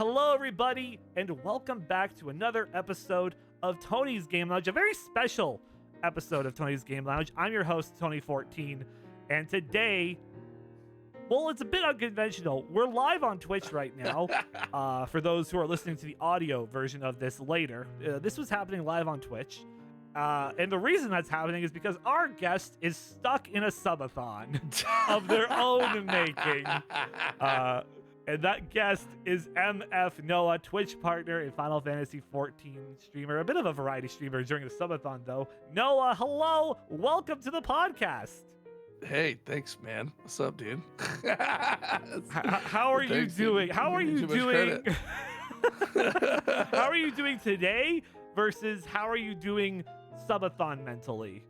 Hello, everybody, and welcome back to another episode of Tony's Game Lounge, a very special episode of Tony's Game Lounge. I'm your host, Tony14, and today, well, it's a bit unconventional. We're live on Twitch right now. For those who are listening to the audio version of this later, this was happening live on Twitch. And the reason that's happening is because our guest is stuck in a subathon of their own making. And that guest is MFNoah, Twitch partner and Final Fantasy 14 streamer. A bit of a variety streamer during the subathon, though. Noah, hello. Welcome to the podcast. Hey, thanks, man. What's up, dude? How are you doing? How are you doing? How are you doing today versus how are you doing subathon mentally?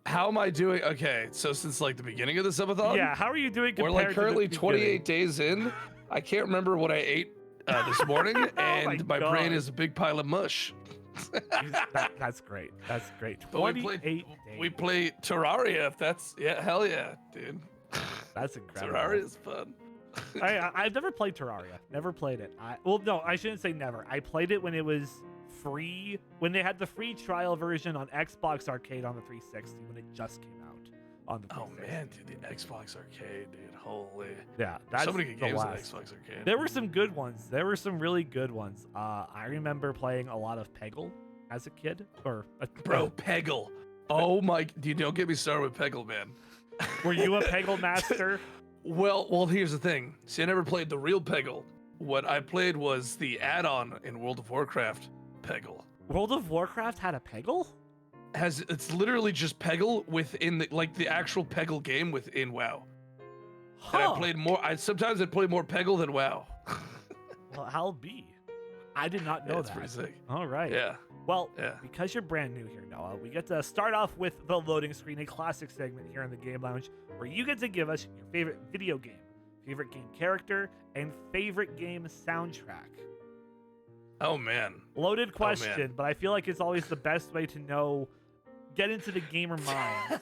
How am I doing? Okay, so since like the beginning of the subathon? Yeah, how are you doing compared We're like currently to the 28 days in. I can't remember what I ate this morning, and my brain is a big pile of mush. That's great. That's great. 28 days. We play Terraria, if that's, yeah, hell yeah, dude. That's incredible. Terraria is fun. I've never played Terraria. Never played it. Well, no, I shouldn't say never. I played it when it was free, when they had the free trial version on Xbox Arcade on the 360 when it just came out on the 360. Oh man, dude, the Xbox Arcade, dude, holy. Yeah, that's so many good games on last. Xbox Arcade. There were some good ones. There were some really good ones. I remember playing a lot of Peggle as a kid. Bro, Peggle. Oh my, dude, don't get me started with Peggle, man. Were you a Peggle master? Well, here's the thing. See, I never played the real Peggle. What I played was the add-on in World of Warcraft, Peggle. World of Warcraft had a Peggle? It's literally just Peggle within the actual Peggle game within WoW. Huh. And I played more. Sometimes I'd play more Peggle than WoW. Well, I'll be. I did not know That's that. pretty sick. All right. Yeah. Well, Yeah. because you're brand new here, Noah, we get to start off with the loading screen, a classic segment here in the Game Lounge, where you get to give us your favorite video game, favorite game character, and favorite game soundtrack. Oh man. Loaded question, but I feel like it's always the best way to know, get into the gamer mind.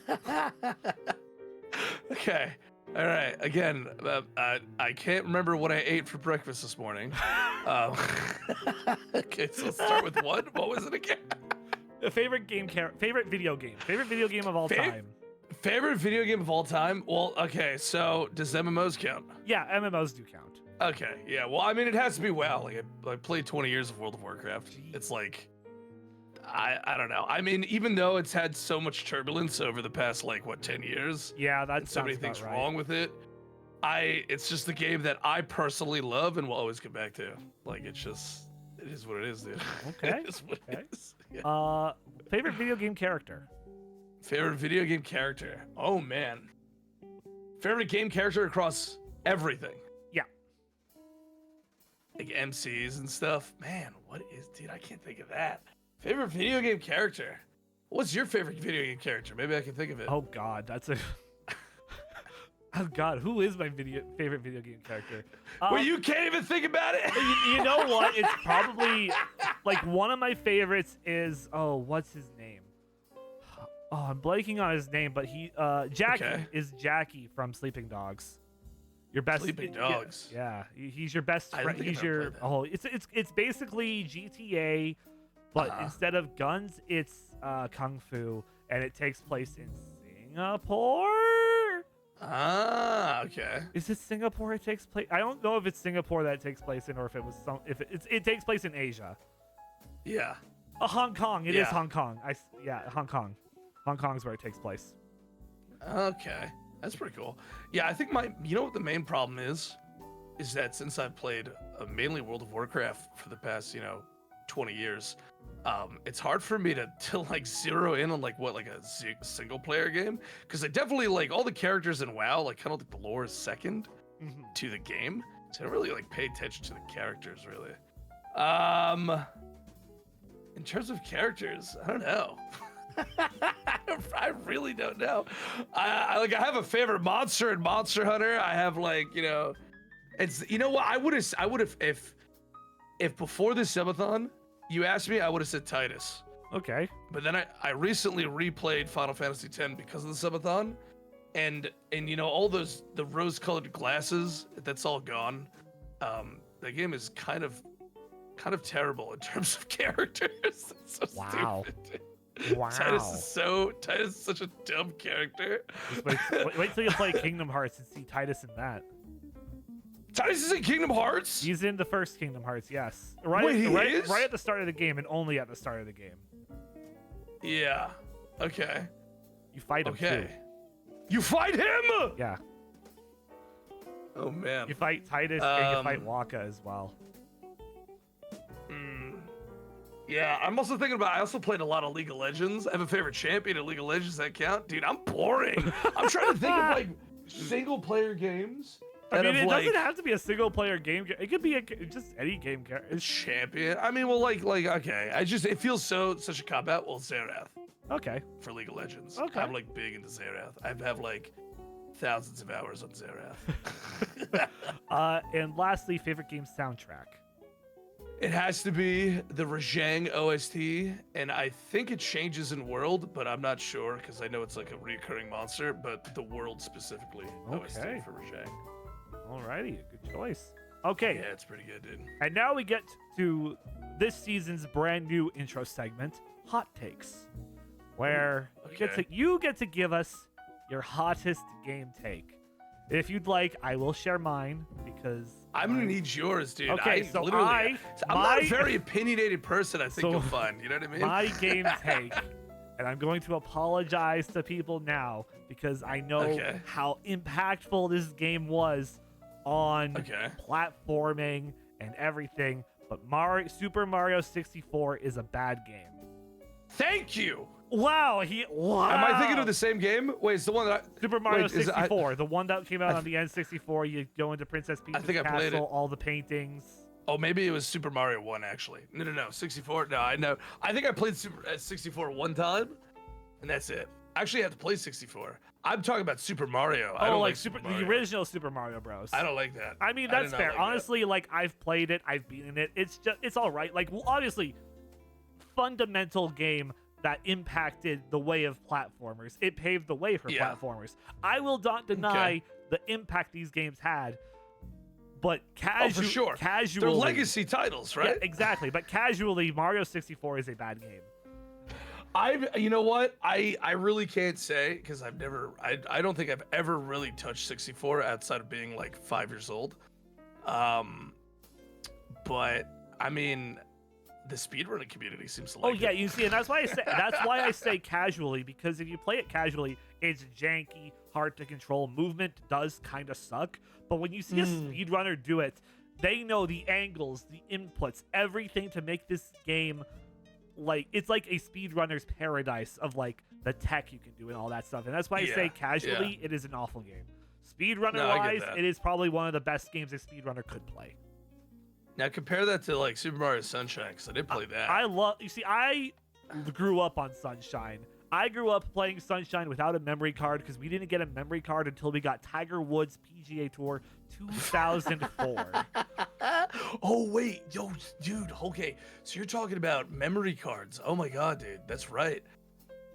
Okay. All right. Again, I can't remember what I ate for breakfast this morning. Okay, so let's start with what? What was it again? Favorite video game of all time. Favorite video game of all time? Well, okay, so does MMOs count? Yeah, MMOs do count. Okay, yeah. Well, I mean, it has to be WoW. Like, I played 20 years of World of Warcraft. It's like, I don't know. I mean, even though it's had so much turbulence over the past, 10 years. Yeah, that's so many things wrong with it. It's just the game that I personally love and will always come back to. Like, it is what it is, dude. Okay. It is what it is. Yeah. Favorite video game character? Favorite video game character? Oh, man. Favorite game character across everything. Yeah. Like MCs and stuff. Man, dude, I can't think of that. Favorite video game character? What's your favorite video game character? Maybe I can think of it. Oh God, oh God, who is my favorite video game character? Well, you can't even think about it. You know what? It's probably one of my favorites is what's his name? Oh, I'm blanking on his name, but Jackie is Jackie from Sleeping Dogs. Your best Sleeping Dogs. Yeah, he's your best friend. He's your it's basically GTA, but instead of guns, it's kung fu, and it takes place in Singapore. Ah, okay. Is it Singapore? It takes place. I don't know if it's Singapore that it takes place in, or if it was it takes place in Asia. Yeah. Hong Kong. It is Hong Kong. Hong Kong. Hong Kong's where it takes place. Okay, that's pretty cool. Yeah, I think you know what the main problem is that since I've played mainly World of Warcraft for the past 20 years, it's hard for me to zero in on a single player game, because I definitely all the characters in WoW, kind of the lore is second to the game, so I don't really pay attention to the characters really. In terms of characters, I don't know. I really don't know. I have a favorite monster in Monster Hunter. I have it's what I would have if before this subathon you asked me, I would have said Titus. Okay. But then I recently replayed Final Fantasy X because of the subathon, and you know all the rose-colored glasses, that's all gone. The game is kind of terrible in terms of characters. It's so Wow. stupid. Wow. Titus is such a dumb character. Just wait till you play Kingdom Hearts and see Titus in that. Titus is in Kingdom Hearts? He's in the first Kingdom Hearts, yes. Wait, he is? Right at the start of the game, and only at the start of the game. Yeah. Okay. You fight him too. You fight him? Yeah. Oh man. You fight Titus and you fight Waka as well. Yeah, I'm also thinking about, I also played a lot of League of Legends. I have a favorite champion in League of Legends. That count? Dude, I'm boring. I'm trying to think of like single player games. I mean, it doesn't have to be a single player game. It could be just any game character. Champion. I mean, well, like, okay. It feels such a cop out. Well, Xerath. Okay. For League of Legends. Okay. I'm like big into Xerath. I have like thousands of hours on Xerath. And lastly, favorite game soundtrack. It has to be the Rajang OST, and I think it changes in World, but I'm not sure because I know it's like a recurring monster, but the World specifically OST for Rajang. Alrighty, good choice. Okay. Yeah, it's pretty good, dude. And now we get to this season's brand new intro segment, Hot Takes, where you get to give us your hottest game take. If you'd like, I will share mine because I'm gonna need yours, dude. Okay, I'm not a very opinionated person. I think you'll find. You know what I mean? My game take, and I'm going to apologize to people now because I know how impactful this game was on platforming and everything. But Super Mario 64 is a bad game. Thank you. Wow, Am I thinking of the same game? Wait, it's the one that Super Mario 64, the one that came out on the N64. You go into Princess Peach's castle, all the paintings. Oh, maybe it was Super Mario 1 actually. No, 64. No, I know. I think I played 64 one time, and that's it. I actually have to play 64. I'm talking about Super Mario. I don't like the original Super Mario Bros. I don't like that. I mean, that's fair. Honestly, like I've played it, I've beaten it. It's all right. Like, well, obviously, fundamental game that impacted the way of platformers. It paved the way for platformers. I will not deny the impact these games had, but for sure. Casually, they're legacy titles, right? Yeah, exactly. But casually, Mario 64 is a bad game. You know what? I really can't say because I don't think I've ever really touched 64 outside of being like 5 years old. But I mean, the speedrunning community seems to like it. You see, and that's why I say casually, because if you play it casually, it's janky, hard to control. Movement does kind of suck, but when you see a speedrunner do it, they know the angles, the inputs, everything to make this game like it's like a speedrunner's paradise of like the tech you can do and all that stuff. And that's why I say casually, it is an awful game. Speedrunner wise, it is probably one of the best games a speedrunner could play. Now compare that to like Super Mario Sunshine, because I didn't play that. I grew up on Sunshine. I grew up playing Sunshine without a memory card because we didn't get a memory card until we got Tiger Woods PGA Tour 2004. Oh wait, yo, dude. Okay, so you're talking about memory cards. Oh my god, dude, that's right.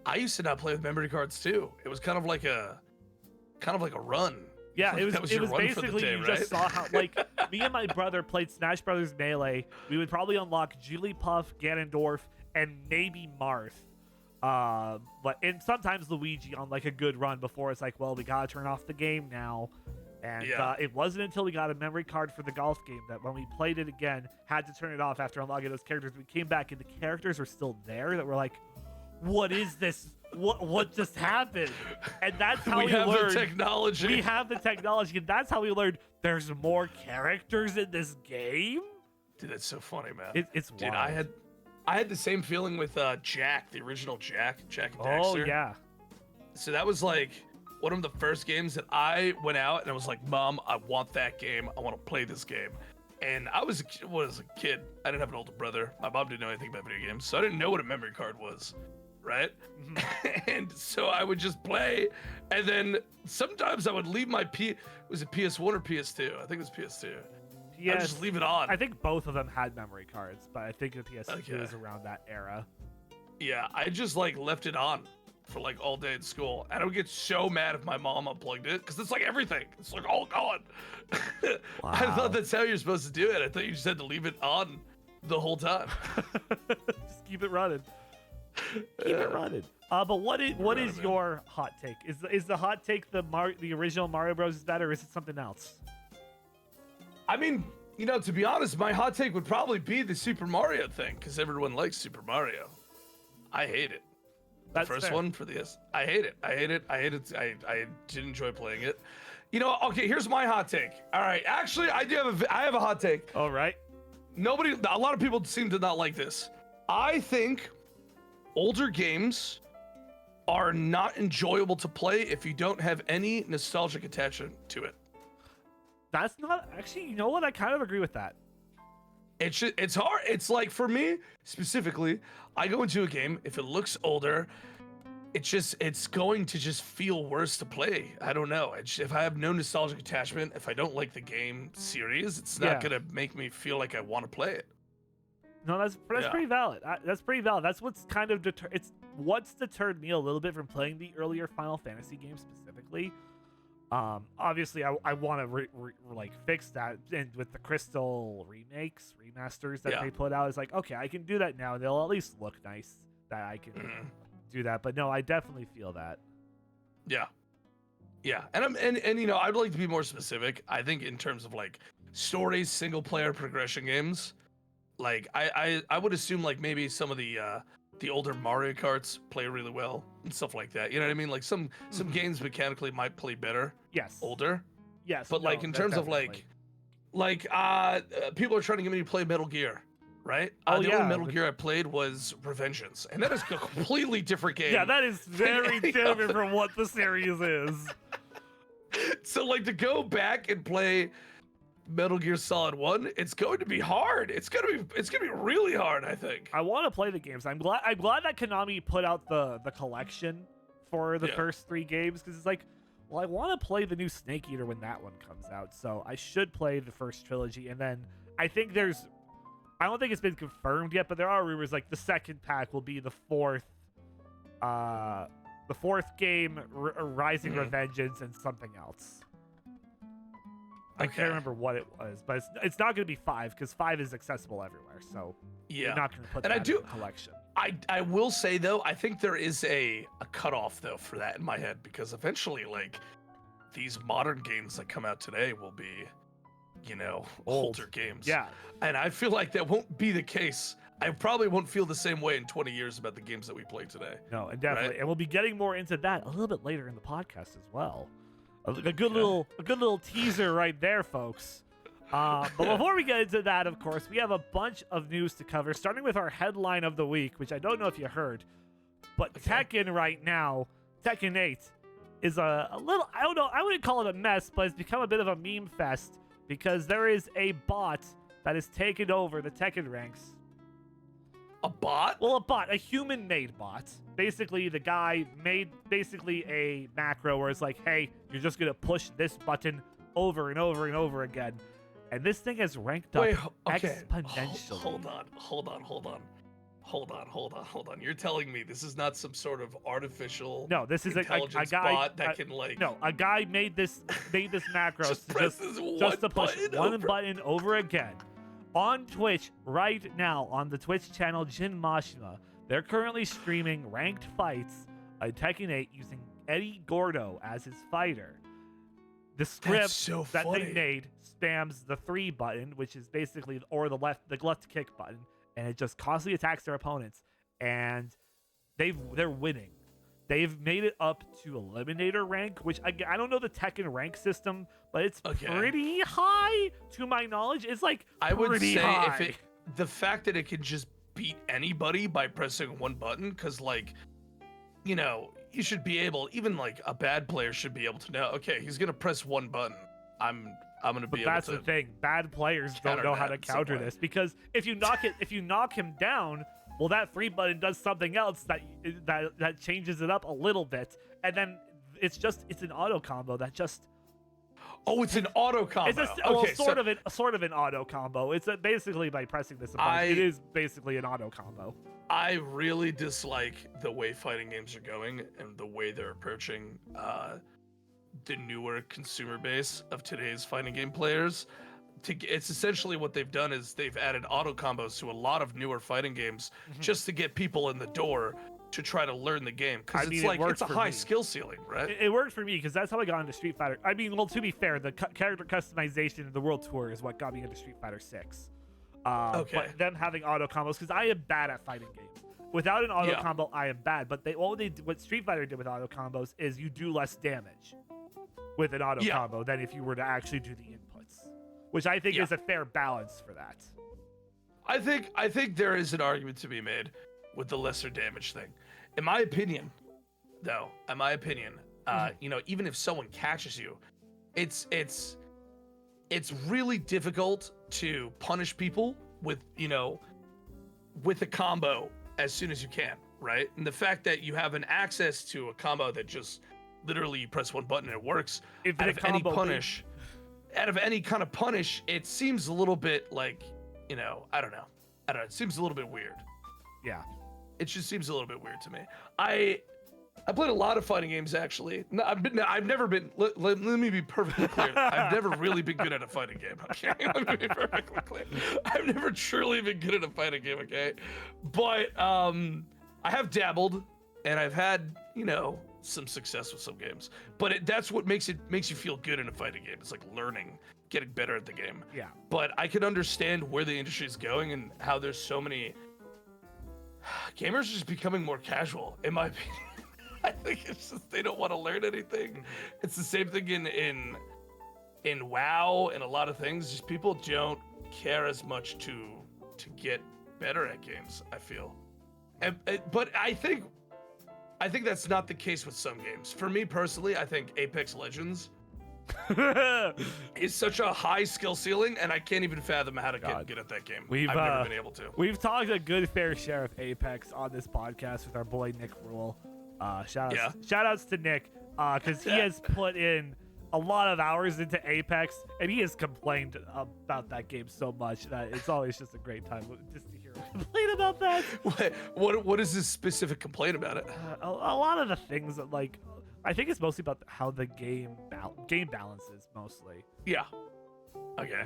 I used to not play with memory cards too. It was kind of like a run. Yeah, it was basically day, you right? just saw how like me and my brother played Smash Brothers Melee. We would probably unlock Jigglypuff, Ganondorf, and maybe Marth. And sometimes Luigi on like a good run before it's like, well, we gotta turn off the game now. And it wasn't until we got a memory card for the golf game that when we played it again, had to turn it off after unlocking those characters. We came back and the characters were still there. That we're like, what is this? What just happened? And that's how we learned. We have the technology. We have the technology, and that's how we learned there's more characters in this game. Dude, that's so funny, man. It's dude. Wild. I had the same feeling with Jack, the original Jack and Dexter. Oh yeah. So that was like one of the first games that I went out and I was like, Mom, I want that game. I want to play this game. And I was a kid. I didn't have an older brother. My mom didn't know anything about video games, so I didn't know what a memory card was. Right? Mm-hmm. And so I would just play, and then sometimes I would leave my was it PS1 or PS2? I think it was PS2. I would just leave it on. I think both of them had memory cards, but I think the PS2 is around that era. Yeah, I just like left it on. for like all day at school, and I would get so mad if my mom unplugged it because it's like everything. It's like all gone. Wow. I thought that's how you're supposed to do it. I thought you just had to leave it on the whole time. Just keep it running. Keep it running. But what is your hot take? Is the hot take the original Mario Bros. Is better, or is it something else? I mean, to be honest, my hot take would probably be the Super Mario thing because everyone likes Super Mario. I hate it. That's First fair. one for this. I hate it. I didn't enjoy playing it. Okay, here's my hot take. All right, actually, I have a hot take. All right. A lot of people seem to not like this. I think older games are not enjoyable to play if you don't have any nostalgic attachment to it. That's not actually. You know what? I kind of agree with that. It's hard. It's like for me specifically, I go into a game if it looks older, it's going to just feel worse to play. I don't know. If I have no nostalgic attachment, if I don't like the game series, it's not gonna make me feel like I want to play it. No, that's pretty valid. That's pretty valid. That's what's kind of what's deterred me a little bit from playing the earlier Final Fantasy games specifically. Obviously, I want to fix that, and with the Crystal remasters that they put out, it's like, okay, I can do that now. They'll at least look nice that I can do that. But no, I definitely feel that. Yeah, and I'd like to be more specific. I think in terms of like stories, single player progression games, like I would assume like maybe some of the older Mario Karts play really well and stuff like that. You know what I mean? Like some games mechanically might play better. Yes. Older. Yes. But like in terms of people are trying to get me to play Metal Gear, right? The only Metal Gear I played was Revengeance, and that is a completely different game. Yeah, that is very different from what the series is. So like to go back and play Metal Gear Solid 1, it's going to be hard. It's gonna be really hard, I think. I want to play the games. I'm glad that Konami put out the collection for the first 3 games, because it's like, well, I want to play the new Snake Eater when that one comes out, so I should play the first trilogy. And then I think I don't think it's been confirmed yet, but there are rumors like the second pack will be the fourth game, Rising Revengeance, and something else. I can't remember what it was, but it's not going to be 5, because 5 is accessible everywhere. So you're not going to put that in the collection. I will say though, I think there is a cutoff though for that in my head, because eventually like these modern games that come out today will be, older games. Yeah. And I feel like that won't be the case. I probably won't feel the same way in 20 years about the games that we play today. No, and definitely. Right? And we'll be getting more into that a little bit later in the podcast as well. A good little teaser right there, folks. But before we get into that, of course, we have a bunch of news to cover, starting with our headline of the week, which I don't know if you heard, but Tekken right now, Tekken 8, is a little, I don't know, I wouldn't call it a mess, but it's become a bit of a meme fest, because there is a bot that has taken over the Tekken ranks. A bot? Well, a human-made bot. Basically, the guy made a macro where it's like, hey, you're just going to push this button over and over and over again. And this thing has ranked up exponentially. Hold on. You're telling me this is not some sort of artificial this is a guy bot that can like... No, a guy made this macro just to push one button over again. On Twitch right now, on the Twitch channel Jin Mashima, they're currently streaming ranked fights on Tekken 8 using Eddie Gordo as his fighter. The script they made spams the 3 button, which is basically, or the left kick button, and it just constantly attacks their opponents. And they're winning. They've made it up to Eliminator rank, which I don't know the Tekken rank system, but it's pretty high to my knowledge. It's like I would say high. The fact that it can just beat anybody by pressing one button, because like, you should be able, even like a bad player should be able to know, okay, he's gonna press one button. I'm gonna be able to. That's the thing. Bad players don't know how to counter this, because if you knock him down, well, that free button does something else that changes it up a little bit, and then it's an auto combo that just Oh, it's an auto combo. It's sort of an auto combo. It's basically by pressing this button. It is basically an auto combo. I really dislike the way fighting games are going and the way they're approaching the newer consumer base of today's fighting game players. It's essentially what they've done is they've added auto combos to a lot of newer fighting games just to get people in the door to try to learn the game, because it's a high skill ceiling, right? It worked for me because that's how I got into Street Fighter. I mean, well, to be fair, the character customization in the World Tour is what got me into Street Fighter 6. Okay. But them having auto combos, because I am bad at fighting games. Without an auto combo, I am bad. But what Street Fighter did with auto combos is you do less damage with an auto combo than if you were to actually do the inputs, which I think is a fair balance for that. I think there is an argument to be made with the lesser damage thing. In my opinion, though, even if someone catches you, it's really difficult to punish people with a combo as soon as you can, right? And the fact that you have an access to a combo that just literally you press one button and it works, out of any kind of punish, it seems a little bit like, I don't know. It seems a little bit weird. Yeah. It just seems a little bit weird to me. I played a lot of fighting games, actually. No, I've never been. Let me be perfectly clear. I've never really been good at a fighting game. Okay, let me be perfectly clear. I've never truly been good at a fighting game. Okay, but I have dabbled, and I've had some success with some games. But that's what makes you feel good in a fighting game. It's like learning, getting better at the game. Yeah. But I can understand where the industry is going and how there's so many. Gamers are just becoming more casual, in my opinion. I think it's just they don't want to learn anything. It's the same thing in WoW and a lot of things. Just people don't care as much to get better at games, I feel. But I think that's not the case with some games. For me personally, I think Apex Legends is such a high skill ceiling, and I can't even fathom how to get good at that game. I've never been able to. We've talked a good fair share of Apex on this podcast with our boy Nick Rule. Shout outs to Nick, because he has put in a lot of hours into Apex, and he has complained about that game so much that it's always just a great time just to hear him complain about that. What is his specific complaint about it? A lot of the things that, like, I think it's mostly about how the game balance is mostly. Yeah. Okay.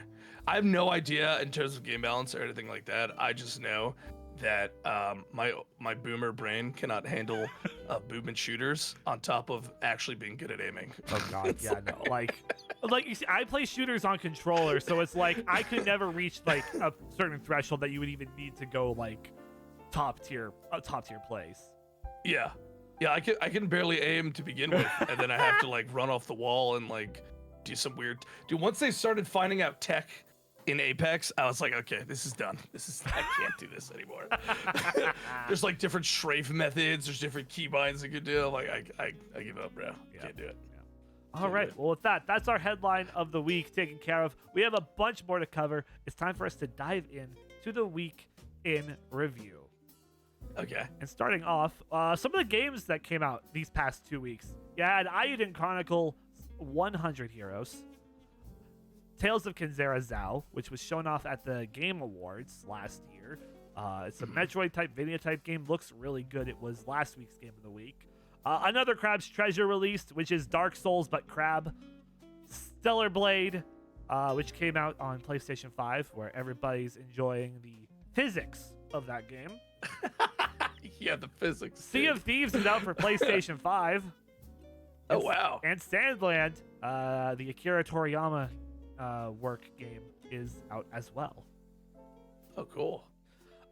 I have no idea in terms of game balance or anything like that. I just know that my boomer brain cannot handle boom and shooters on top of actually being good at aiming. Oh god, yeah, no. Like you see, I play shooters on controller, so it's like I could never reach like a certain threshold that you would even need to go like top tier plays. Yeah. Yeah, I can barely aim to begin with, and then I have to like run off the wall and like do some weird. Dude, once they started finding out tech in Apex, I was like, okay, this is done. I can't do this anymore. There's like different strafe methods. There's different keybinds you can do. I'm like, I give up, bro. Can't do it. All right. Well, with that's our headline of the week taken care of. We have a bunch more to cover. It's time for us to dive in to the week in review. Okay. And starting off, some of the games that came out these past 2 weeks. You had Ayuden Chronicle 100 Heroes, Tales of Kinzera Zao, which was shown off at the Game Awards last year. It's a Metroid-type, video-type game. Looks really good. It was last week's Game of the Week. Another Crab's Treasure released, which is Dark Souls, but Crab. Stellar Blade, which came out on PlayStation 5, where everybody's enjoying the physics of that game. Yeah, the physics. Sea of Thieves is out for PlayStation 5. Oh, wow. And Sandland, the Akira Toriyama work game, is out as well. Oh, cool.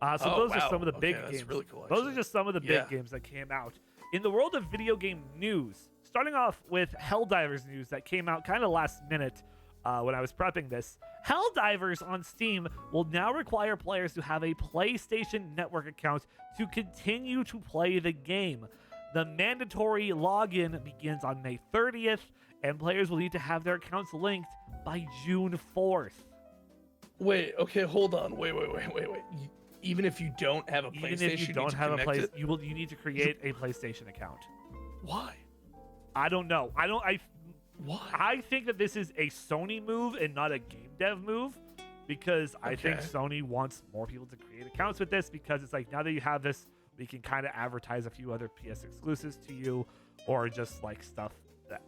So those are some of the big games. That's really cool, those are just some of the big games that came out. In the world of video game news, starting off with Helldivers news that came out kind of last minute when I was prepping this. Helldivers on Steam will now require players to have a PlayStation Network account to continue to play the game. The mandatory login begins on May 30th, and players will need to have their accounts linked by June 4th. Wait, okay, hold on. Wait. Even if you don't have a PlayStation, even if you don't have a PlayStation, you need to create a PlayStation account. Why? I don't know. Why? I think that this is a Sony move and not a game dev move, because I think Sony wants more people to create accounts with this, because it's like, now that you have this, we can kind of advertise a few other PS exclusives to you, or just like stuff that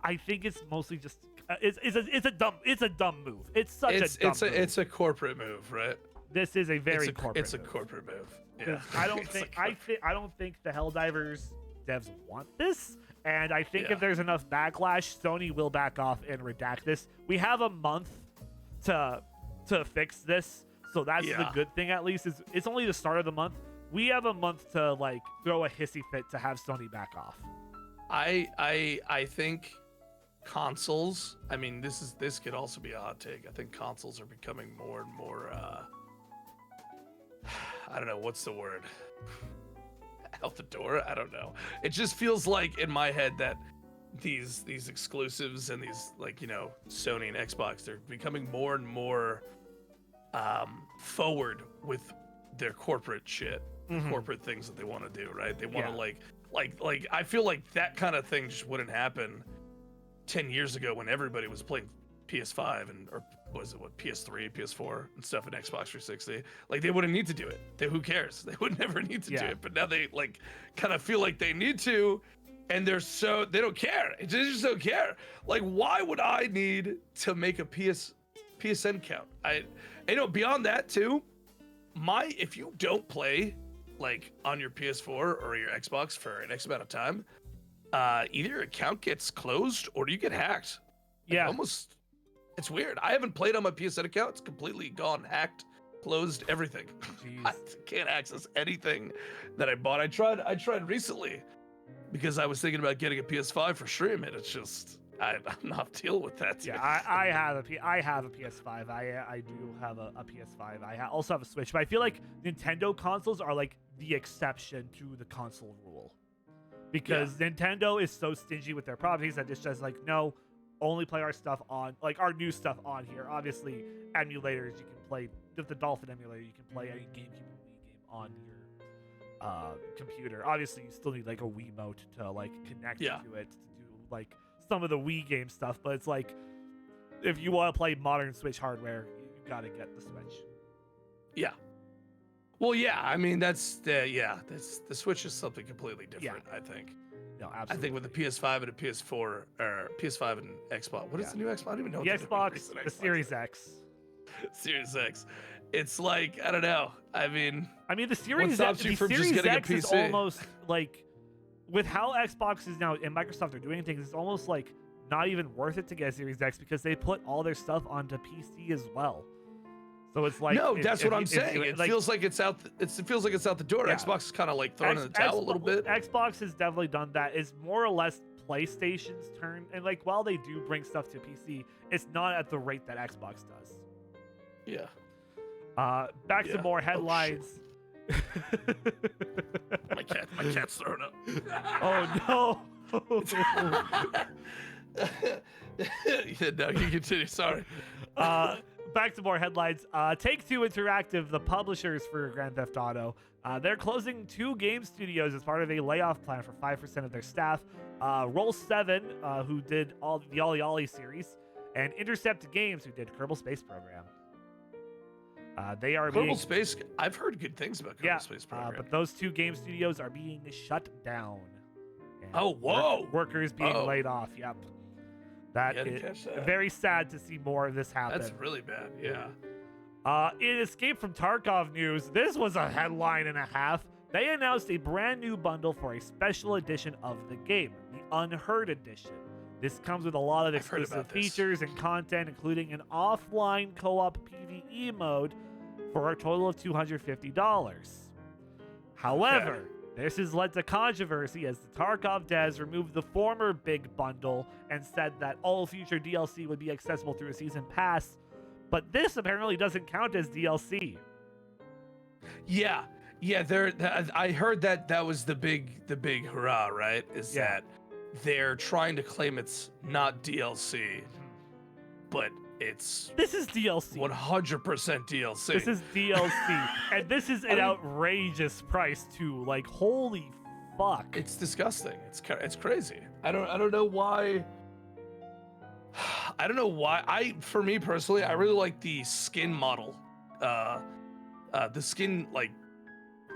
I think it's mostly just it's a dumb move. It's such a dumb move. It's a corporate move, right? This is a very corporate. It's a move. corporate move. Yeah. I don't think I don't think the Helldivers devs want this, and I think if there's enough backlash, Sony will back off and redact this. We have a month to fix this, so that's the good thing. At least is it's only the start of the month. We have a month to like throw a hissy fit to have Sony back off. I think consoles. I mean, this could also be a hot take. I think consoles are becoming more and more. I don't know what's the word. Out the door. I don't know. It just feels like in my head that these exclusives and these, like, you know, Sony and Xbox, they're becoming more and more forward with their corporate shit, corporate things that they want to do. Right? They want to like. I feel like that kind of thing just wouldn't happen 10 years ago when everybody was playing PS5 or was it PS3, PS4 and stuff, and Xbox 360. Like, they wouldn't need to do it. Who cares? They would never need to do it. But now they like kind of feel like they need to, and they don't care. They just don't care. Like, why would I need to make a PSN count? Beyond that too, if you don't play like on your PS4 or your Xbox for an X amount of time, either your account gets closed or you get hacked. It's weird. I haven't played on my PSN account. It's completely gone, hacked, closed, everything. I can't access anything that I bought. I tried recently because I was thinking about getting a PS5 for stream, and it's just I'm not dealing with that. Yeah, I have a PS5. I do have a PS5. I also have a Switch, but I feel like Nintendo consoles are like the exception to the console rule, because Nintendo is so stingy with their properties that it's just like, no, only play our stuff on, like, our new stuff on here. Obviously, emulators, you can play the Dolphin emulator, you can play any GameCube or Wii game on your computer. Obviously, you still need like a Wiimote to like connect to it to do like some of the Wii game stuff, but it's like, if you want to play modern Switch hardware, you gotta get the Switch. Yeah. Well, yeah. I mean, the Switch is something completely different. I think. No, absolutely. I think with the PS5 and a PS4 or PS5 and Xbox. What is the new Xbox? I don't even know. The Xbox, the Series X. Series X. It's like, I don't know. I mean, the Series X is almost like, with how Xbox is now and Microsoft are doing things, it's almost like not even worth it to get a Series X, because they put all their stuff onto PC as well. So it's like, no, that's what I'm saying. It feels like it's out. It feels like it's out the door. Yeah. Xbox is kind of like throwing in the towel a little bit. Xbox has definitely done that. It's more or less PlayStation's turn, and like, while they do bring stuff to PC, it's not at the rate that Xbox does. Yeah. Back to more headlines. My cat's throwing up. Oh no. No, you continue. Sorry. Back to more headlines. Take-Two Interactive, the publishers for Grand Theft Auto, they're closing 2 game studios as part of a layoff plan for 5% of their staff. Roll7, who did all the Ollie series, and Intercept Games, who did Kerbal Space Program. They are Kerbal Space. I've heard good things about Kerbal Space Program. But those 2 game studios are being shut down. And Workers being laid off. Yep. That is very sad to see more of this happen. That's really bad, yeah. In Escape from Tarkov news, this was a headline and a half. They announced a brand new bundle for a special edition of the game, the Unheard Edition. This comes with a lot of exclusive features and content, including an offline co-op PvE mode for a total of $250. However, this has led to controversy as the Tarkov devs removed the former big bundle and said that all future DLC would be accessible through a season pass, but this apparently doesn't count as DLC. Yeah. I heard that was the big hurrah, right? That they're trying to claim it's not DLC, but this is DLC. 100% DLC. This is DLC, and this is an outrageous price too. Like, holy fuck! It's disgusting. It's crazy. I don't know why. I don't know why. For me personally, I really like the skin model. The skin like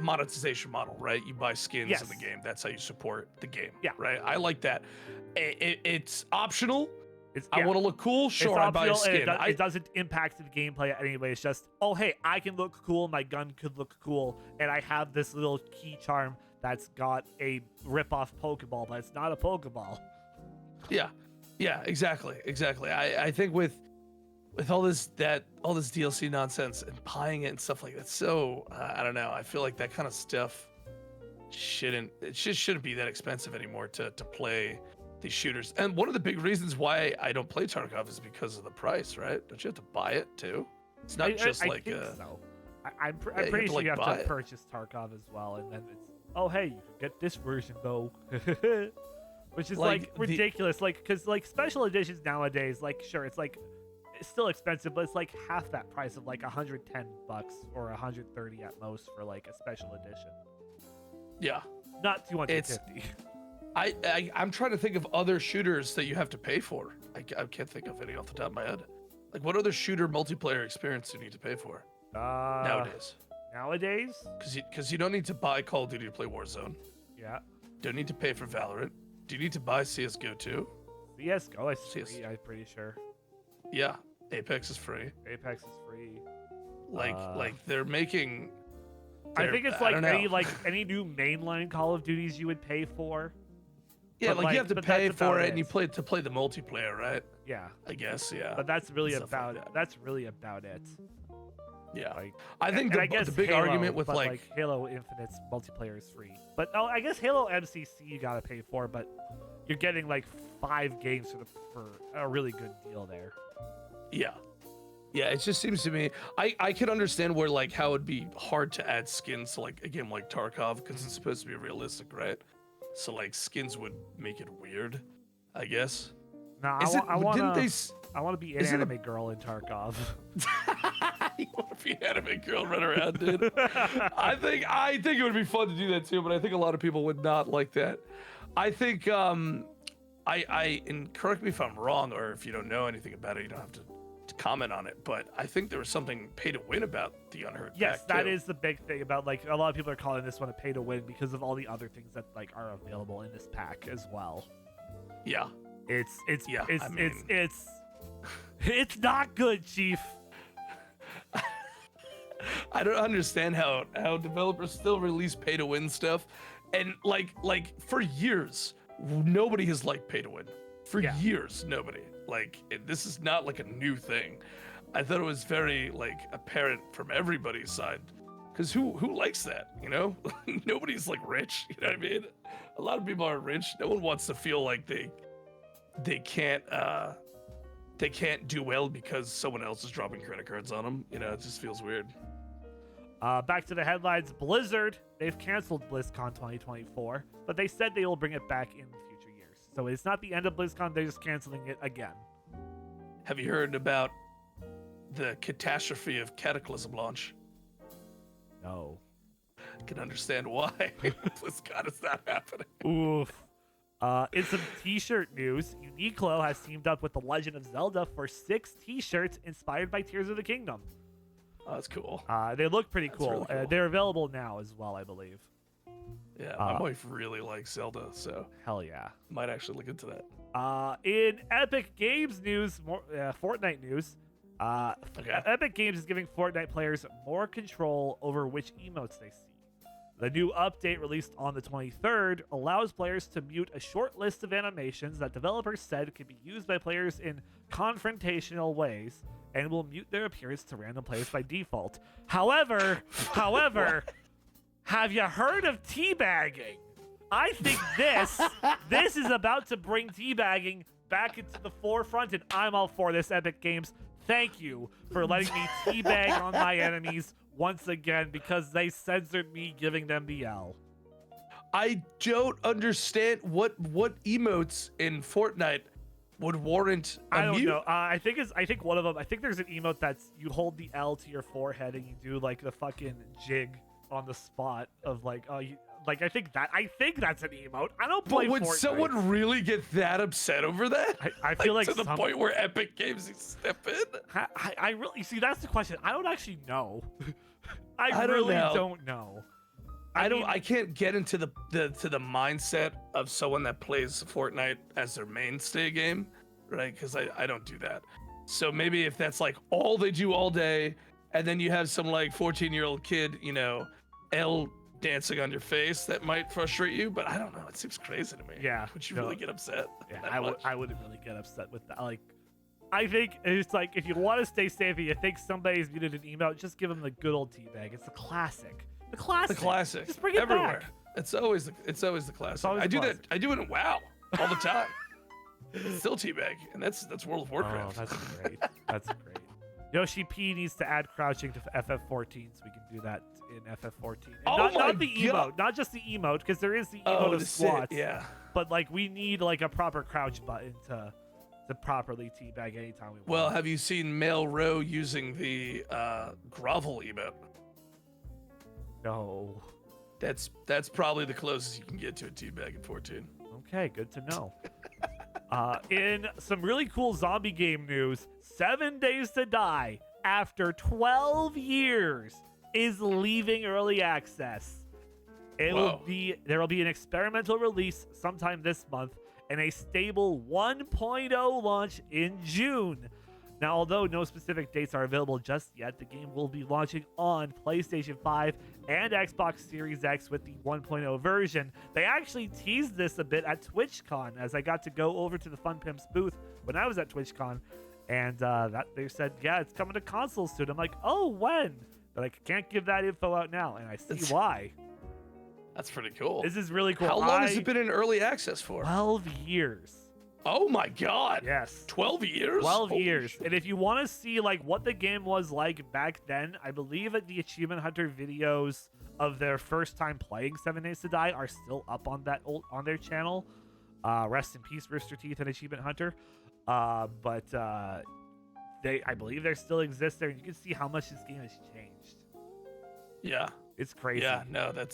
monetization model, right? You buy skins in the game. That's how you support the game. Yeah. Right. I like that. It's optional. I want to look cool. Sure, I buy a skin. It doesn't impact the gameplay anyway. It's just, oh hey, I can look cool. My gun could look cool, and I have this little key charm that's got a rip-off Pokeball, but it's not a Pokeball. Yeah, exactly. I think with all this DLC nonsense and buying it and stuff like that, so I don't know. I feel like that kind of stuff shouldn't be that expensive anymore to play these shooters. And one of the big reasons why I don't play Tarkov is because of the price, right? Don't you have to buy it too? It's not just I like think so. I'm pretty sure you have to purchase Tarkov as well, and then it's, oh hey, you can get this version though. Which is like ridiculous, because special editions nowadays, sure, it's still expensive, but it's like half that price of like $110 or $130 at most for like a special edition. Yeah, not 250. I'm trying to think of other shooters that you have to pay for. I can't think of any off the top of my head. Like, what other shooter multiplayer experience do you need to pay for nowadays? Because you don't need to buy Call of Duty to play Warzone. Yeah. Don't need to pay for Valorant. Do you need to buy CSGO too? CSGO is free, I'm pretty sure. Yeah, Apex is free. Apex is free. Like they're making. I think it's any new mainline Call of Duties you would pay for. Yeah, like you have to pay for it, and you play the multiplayer, right? Yeah, I guess. Yeah, but that's really about it. That's really about it. Yeah, I think the big Halo, argument with Halo Infinite's multiplayer is free, but I guess Halo MCC you gotta pay for, but you're getting like 5 games for a really good deal there. Yeah, it just seems to me I can understand where how it'd be hard to add skins to a game like Tarkov because it's supposed to be realistic, right? So skins would make it weird, I guess. No, I want to be an anime girl in Tarkov. You want to be an anime girl, run around, dude? I think it would be fun to do that too, but I think a lot of people would not like that. I think and correct me if I'm wrong, or if you don't know anything about it, you don't have to comment on it. But I think there was something pay to win about the Unheard. Yes, pack that too. is the big thing about a lot of people are calling this one a pay to win because of all the other things that are available in this pack as well. Yeah. It's not good, Chief. I don't understand how developers still release pay to win stuff, and for years nobody has liked pay to win. For years, nobody. This is not a new thing. I thought it was very apparent from everybody's side, because who likes that? Nobody's rich. You know what I mean? A lot of people are rich. No one wants to feel like they can't do well because someone else is dropping credit cards on them. It just feels weird. Back to the headlines. Blizzard, they've canceled BlizzCon 2024, but they said they will bring it back in future years. So it's not the end of BlizzCon, they're just canceling it again. Have you heard about the catastrophe of Cataclysm launch? No. I can understand why. BlizzCon is not happening. Oof. In some t-shirt news, Uniqlo has teamed up with The Legend of Zelda for 6 t-shirts inspired by Tears of the Kingdom. Oh, that's cool. They look pretty cool. Really cool. They're available now as well, I believe. Yeah, my wife really likes Zelda, so hell yeah. Might actually look into that. In Epic Games news, Fortnite news, Epic Games is giving Fortnite players more control over which emotes they see. The new update released on the 23rd allows players to mute a short list of animations that developers said could be used by players in confrontational ways and will mute their appearance to random players by default. However, have you heard of teabagging? I think this is about to bring teabagging back into the forefront, and I'm all for this, Epic Games. Thank you for letting me teabag on my enemies once again, because they censored me giving them the L. I don't understand what emotes in Fortnite would warrant a I don't mute. know. I think one of them. I think there's an emote that's you hold the L to your forehead and you do the fucking jig on the spot of Like, I think that's an emote. I don't play But would Fortnite. someone really get that upset over that? I feel like to the point where Epic Games step in? I really see. That's the question. I don't actually know. I don't really know. don't know. I can't get into the mindset of someone that plays Fortnite as their mainstay game, right? Because I don't do that. So maybe if that's like all they do all day, and then you have some like 14-year-old kid, you know, L dancing on your face, that might frustrate you. But I don't know. It seems crazy to me. Yeah. Would you really get upset? Yeah, that I wouldn't really get upset with that. Like, I think it's like if you want to stay safe and you think somebody's muted an email, just give them the good old teabag. It's the classic. The classic. Just bring it everywhere. back. It's always the classic. always I the do classic. that. I do it in WoW all the time. It's still teabag, and that's World of Warcraft. Oh, that's great. That's great. Yoshi P needs to add crouching to FF14 so we can do that in FF14. And Oh not my the God. emote, not just the emote, because there is the emote of the squats. yeah. But like we need like a proper crouch button to properly teabag anytime we want. Well, have you seen Male Row using the grovel emote? No. That's probably the closest you can get to a teabag in 14. Okay, good to know. In some really cool zombie game news, 7 Days to Die, after 12 years, is leaving early access. There will be an experimental release sometime this month and a stable 1.0 launch in June. Now, although no specific dates are available just yet, the game will be launching on PlayStation 5 and Xbox Series X with the 1.0 version. They actually teased this a bit at TwitchCon, as I got to go over to the Fun Pimps booth when I was at TwitchCon, and that they said, yeah, it's coming to consoles soon. I'm like, oh, when? But I can't give that info out now, and I see why. That's pretty cool. This is really cool. How long has it been in early access for? 12 years. Oh my God. Yes. 12 years? 12 Holy years. shit. And if you want to see like what the game was like back then, I believe that the Achievement Hunter videos of their first time playing 7 Days to Die are still up on their channel. Rest in peace, Rooster Teeth and Achievement Hunter. But I believe they still exist there, and you can see how much this game has changed. Yeah. It's crazy. Yeah, no, that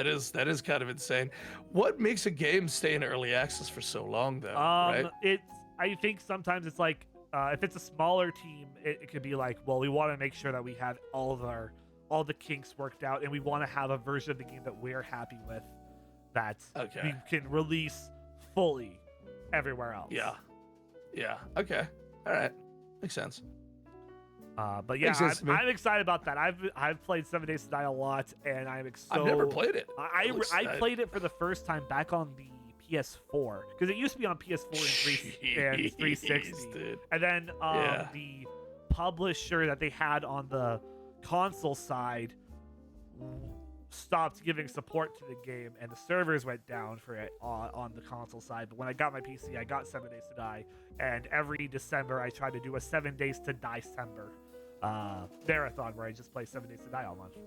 is kind of insane. What makes a game stay in early access for so long, though? Right? I think sometimes it's like if it's a smaller team, it could be like, well, we want to make sure that we have all the kinks worked out, and we want to have a version of the game that we're happy with that we can release fully everywhere else. Yeah. Okay. All right. Makes sense. But yeah, I'm excited about that. I've played 7 Days to Die a lot, and I've never played it. I played it for the first time back on the PS4, because it used to be on PS4 and 360, dude. and then the publisher that they had on the console side stopped giving support to the game, and the servers went down for it on the console side. But when I got my PC, I got 7 Days to Die, and every December I try to do a 7 Days to Die-cember marathon where I just play 7 Days to Die all month.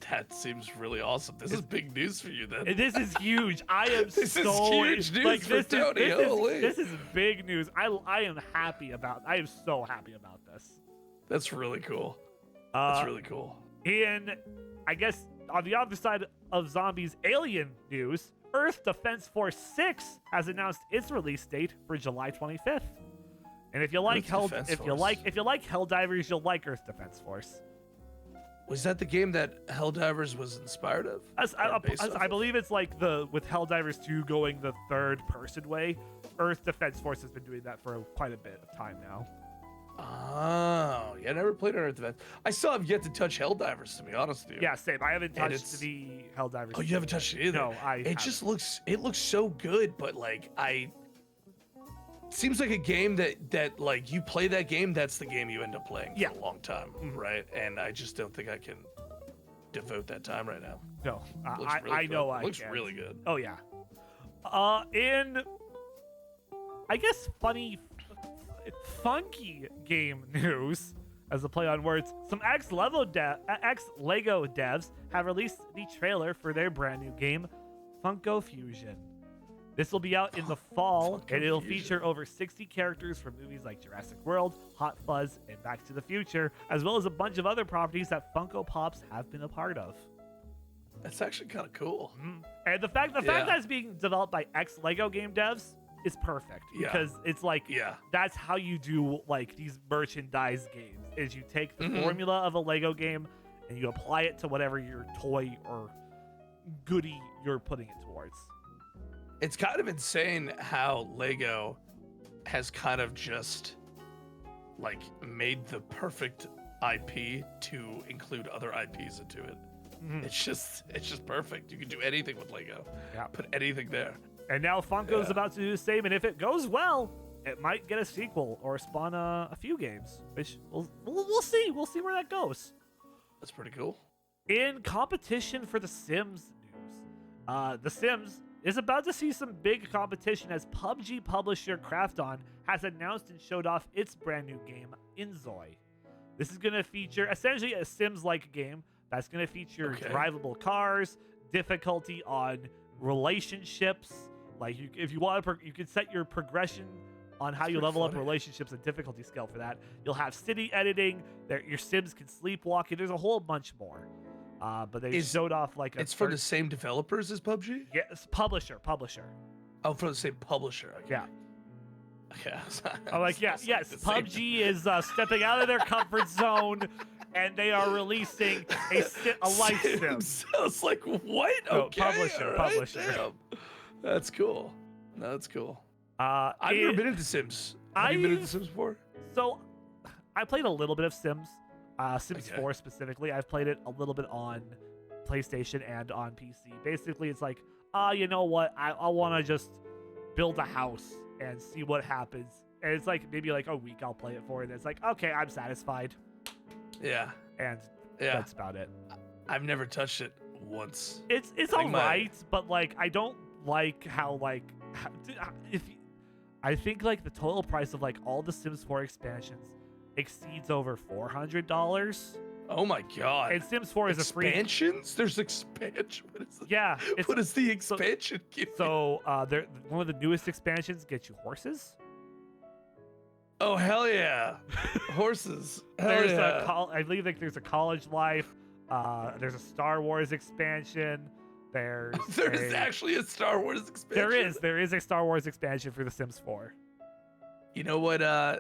That seems really awesome. This is big news for you, then. This is huge. I am this is huge news for Tony. This is big news. I am happy about. I am so happy about this. That's really cool. That's really cool. And I guess on the other side of zombies alien news, Earth Defense Force 6 has announced its release date for July 25th. And if you like if you like Helldivers, you'll like Earth Defense Force. Was that the game that Helldivers was inspired of? I believe it's like with Helldivers 2 going the third person way. Earth Defense Force has been doing that for quite a bit of time now. Oh, yeah, I never played on Earth Defense. I still have yet to touch Helldivers, to be honest with you. Yeah, same. I haven't touched the Helldivers. Oh, you haven't touched it either? No, Just looks so good, but like seems like a game that like you play that game, that's the game you end up playing for a long time, right? And I just don't think I can devote that time right now. No, I know it looks really good. Oh yeah. In I guess funky game news, as a play on words, some ex-Lego devs have released the trailer for their brand new game, Funko Fusion. This will be out in the fall, and it'll feature over 60 characters from movies like Jurassic World, Hot Fuzz, and Back to the Future, as well as a bunch of other properties that Funko Pops have been a part of. That's actually kind of cool. And the fact that it's being developed by ex-Lego game devs is perfect because it's like that's how you do like these merchandise games is you take the formula of a Lego game and you apply it to whatever your toy or goodie you're putting it towards. It's kind of insane how Lego has kind of just like made the perfect IP to include other IPs into it. It's just perfect. You can do anything with Lego. Yeah. Put anything there. And now Funko's about to do the same, and if it goes well, it might get a sequel or spawn a few games, which we'll see. We'll see where that goes. That's pretty cool. In competition for The Sims news, The Sims is about to see some big competition as PUBG publisher Krafton has announced and showed off its brand new game, Inzoi. This is going to feature essentially a Sims-like game that's going to feature drivable cars, difficulty on relationships. Like, if you want to, you can set your progression on how you level up relationships and difficulty scale for that. You'll have city editing. Your Sims can sleepwalk. There's a whole bunch more. But they showed off like it's for the same developers as PUBG? Yes, publisher. Oh, for the same publisher. Okay. Yeah. Okay. I'm like, yes, PUBG is stepping out of their comfort zone, and they are releasing a life sim. So it's like, what? No, okay, publisher. Damn. That's cool. That's cool. I've never been into Sims. Have you been into Sims before? So, I played a little bit of Sims. Sims 4 specifically. I've played it a little bit on PlayStation and on PC. Basically, it's like, you know what? I want to just build a house and see what happens. And it's like maybe like a week I'll play it for, and it's like, okay, I'm satisfied. Yeah. And that's about it. I've never touched it once. It's all right, but like I don't like how I think like the total price of like all the Sims 4 expansions exceeds over $400. Oh my god! And Sims 4 is a free expansions. There's expansion. What is it? Yeah. What is the expansion? So one of the newest expansions gets you horses. Oh hell yeah! Horses. There's I believe like there's a college life. There's a Star Wars expansion. There's actually a Star Wars expansion. There is a Star Wars expansion for The Sims 4. You know what? I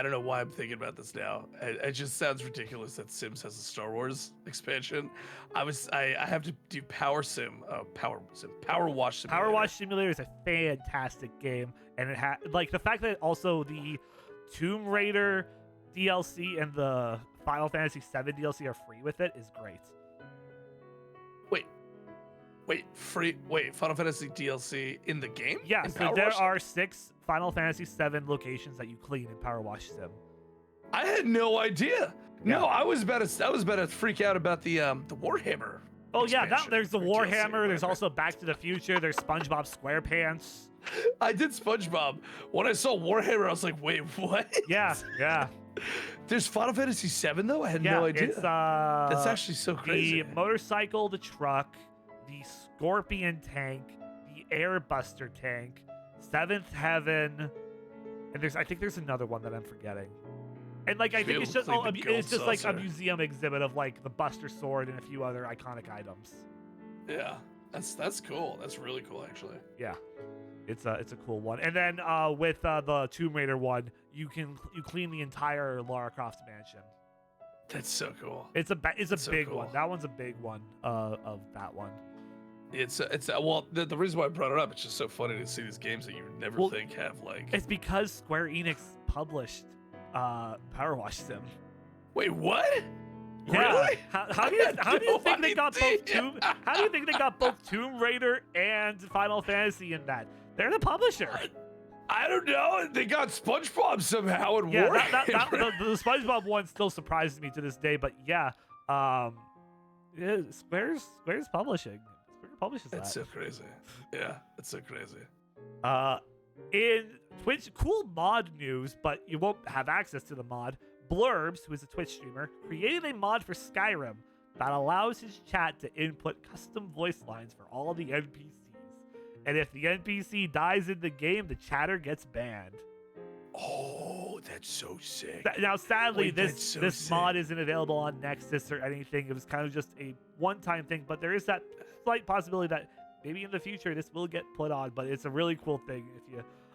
don't know why I'm thinking about this now. It just sounds ridiculous that Sims has a Star Wars expansion. I have to do Power Wash Simulator. Power Wash Simulator is a fantastic game, and it like the fact that also the Tomb Raider DLC and the Final Fantasy VII DLC are free with it is great. Wait, Final Fantasy DLC in the game? Yeah, so there are 6 Final Fantasy VII locations that you clean in Power Wash Sim. I had no idea. No, I was about to freak out about the Warhammer. Oh yeah, there's the Warhammer. There's also Back to the Future. There's SpongeBob SquarePants. I did SpongeBob. When I saw Warhammer, I was like, wait, what? Yeah. There's Final Fantasy VII though. I had no idea. It's that's actually so crazy. The motorcycle, the truck, the Scorpion tank, the Airbuster tank, Seventh Heaven, and I think there's another one that I'm forgetting. And like I think it's just like a museum exhibit of like the Buster Sword and a few other iconic items. Yeah, that's cool. That's really cool actually. Yeah, it's a cool one. And then with the Tomb Raider one, you clean the entire Lara Croft mansion. That's so cool. It's a big one. That one's a big one of that one. Well, the reason why I brought it up, it's just so funny to see these games that you would never think have like. It's because Square Enix published Power Wash Sim. Wait, what? Yeah. Really? How do you think they got both Tomb Raider and Final Fantasy in that? They're the publisher. I don't know. They got SpongeBob somehow and the SpongeBob one still surprises me to this day. But Square's publishing. Publishes It's so crazy. Yeah, it's so crazy. In Twitch, cool mod news, but you won't have access to the mod. Blurbs, who is a Twitch streamer, created a mod for Skyrim that allows his chat to input custom voice lines for all the NPCs. And if the NPC dies in the game, the chatter gets banned. Oh, that's so sick. Now, sadly, Wait, that's so this sick. mod isn't available on Nexus or anything. It was kind of just a one-time thing, but there is that slight possibility that maybe in the future this will get put on. But it's a really cool thing.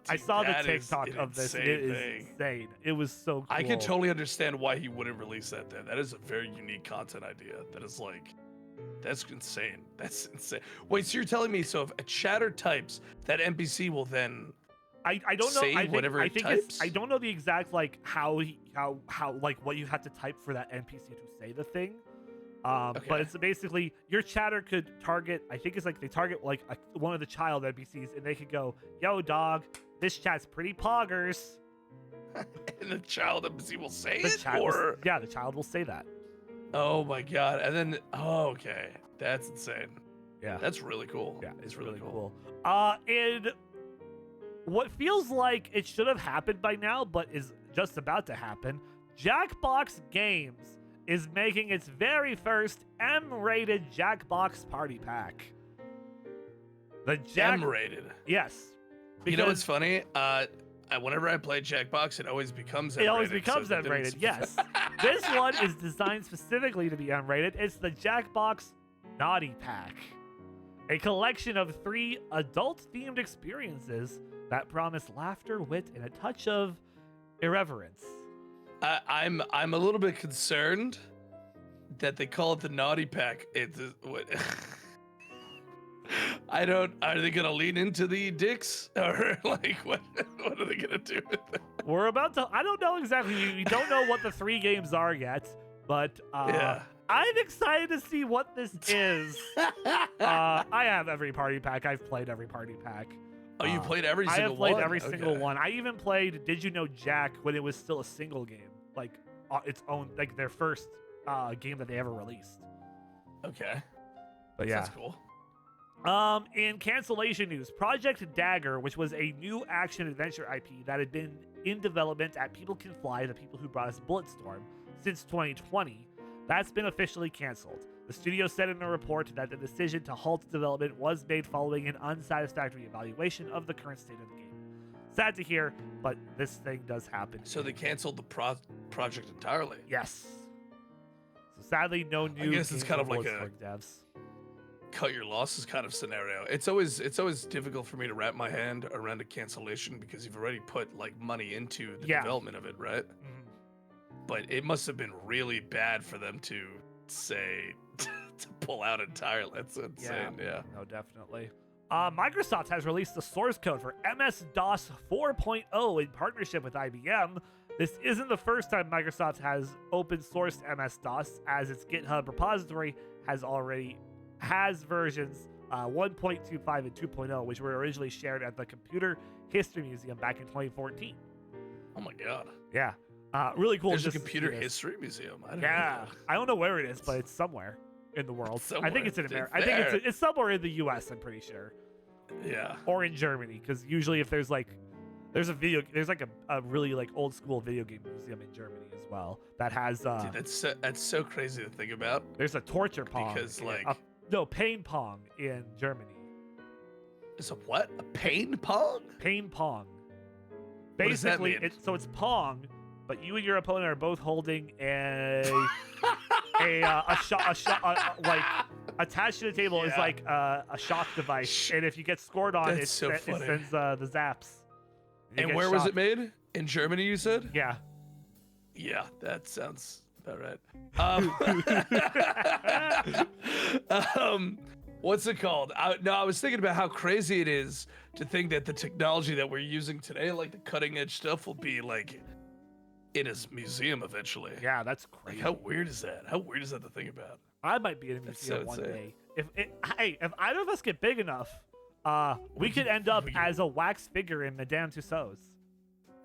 I saw the that is TikTok an of this. And insane it is thing. insane. It was so cool. I can totally understand why he wouldn't release that there. That is a very unique content idea. That is like, that's insane. That's insane. Wait, so you're telling me, so if a chatter types, that NPC will then I don't know. say whatever it types? I don't know the exact like how like what you have to type for that NPC to say the thing. But Okay. it's basically your chatter could target. I think it's like they target like one of the child NPCs, and they could go, "Yo, dog, this chat's pretty poggers." And the child NPC will say The it, child or yeah, the child will say that. oh my god, and then okay, that's insane. Yeah, That's really cool. yeah, it's really cool. And what feels like it should have happened by now, but is just about to happen. Jackbox Games is making its very first M-rated Jackbox Party Pack. The M-rated. Yes. You know because what's funny? Whenever I play Jackbox, it always becomes It always M-rated, becomes so that M-rated, didn't- yes. This one is designed specifically to be M-rated. It's the Jackbox Naughty Pack, a collection of 3 adult-themed experiences that promise laughter, wit, and a touch of irreverence. I'm a little bit concerned that they call it the Naughty Pack. What? I don't. Are they gonna lean into the dicks, or like what? What are they gonna do with it? We're about to. I don't know exactly. We don't know what the 3 games are yet, but Yeah. I'm excited to see what this is. I have every party pack. I've played every party pack. Oh, you played every I single have played one? every single Okay. one. I even played Did You Know Jack when it was still a single game, like its own, like their first game that they ever released. Okay. But yeah. That's cool. In cancellation news, Project Dagger, which was a new action adventure IP that had been in development at People Can Fly, the people who brought us Bulletstorm, since 2020, that's been officially canceled. The studio said in a report that the decision to halt development was made following an unsatisfactory evaluation of the current state of the game. Sad to hear, but this thing does happen. So they canceled the project entirely. Yes. So sadly, no new. guess it's games kind or of like Bulletstorm devs. Cut your losses kind of scenario. It's always difficult for me to wrap my hand around a cancellation because you've already put like money into the development of it, right? Mhm. But it must have been really bad for them to say to pull out entirely. That's insane. Yeah. No, definitely. Microsoft has released the source code for MS-DOS 4.0 in partnership with IBM. This isn't the first time Microsoft has open sourced MS-DOS, as its GitHub repository has versions 1.25 and 2.0, which were originally shared at the Computer History Museum back in 2014. Oh my god. Yeah. Really cool. There's a just to see computer this. history museum. I don't Yeah. know. I don't know where it is, but it's somewhere in the world. I think it's in Somewhere. America. I think it's somewhere in the US, I'm pretty sure. Yeah. Or in Germany, because usually if there's like there's like a really like old school video game museum in Germany as well that has Dude, that's so crazy to think about. there's a torture pong Because, like- no, pain pong in Germany. It's a what? A pain pong? Pain pong. What does that Basically, mean? so it's pong, but you and your opponent are both holding a shot like attached to the table is Yeah. like a shock device, and if you get scored on, That's so it funny. sends the zaps. You And get where was shocked. it made? In Germany, you said? Yeah. Yeah, that sounds about right. What's it called? I was thinking about how crazy it is to think that the technology that we're using today, like the cutting edge stuff, will be like in a museum eventually. Yeah, that's Like, crazy. how weird is that? How weird is that to think about? I might be in a That's museum so one insane. day. If either of us get big enough, we could end up as a wax figure in Madame Tussauds.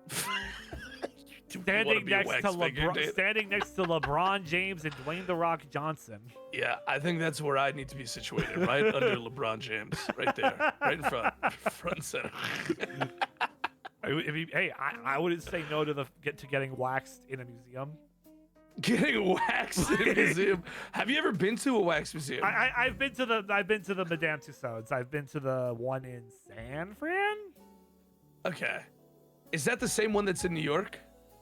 Do you wanna Standing be a next wax to figure, LeBron, dude? standing next to LeBron James and Dwayne the Rock Johnson. Yeah, I think that's where I need to be situated, right under LeBron James, right there, right in front and center. I wouldn't say no to getting waxed in a museum. Getting waxed in a museum. Have you ever been to a wax museum? I've been to the Madame Tussauds. I've been to the one in San Fran. Okay. Is that the same one that's in New York?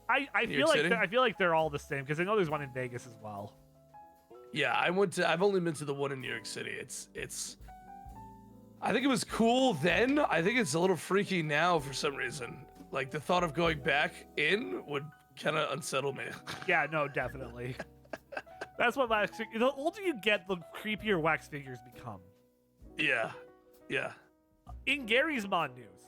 I New feel York like City? I feel like they're all the same because I know there's one in Vegas as well. Yeah, I've only been to the one in New York City. It's. I think it was cool then. I think it's a little freaky now for some reason. Like the thought of going back in would kind of unsettle me. Yeah, no, definitely. That's what the older you get, the creepier wax figures become. Yeah, yeah. In Gary's Mod news,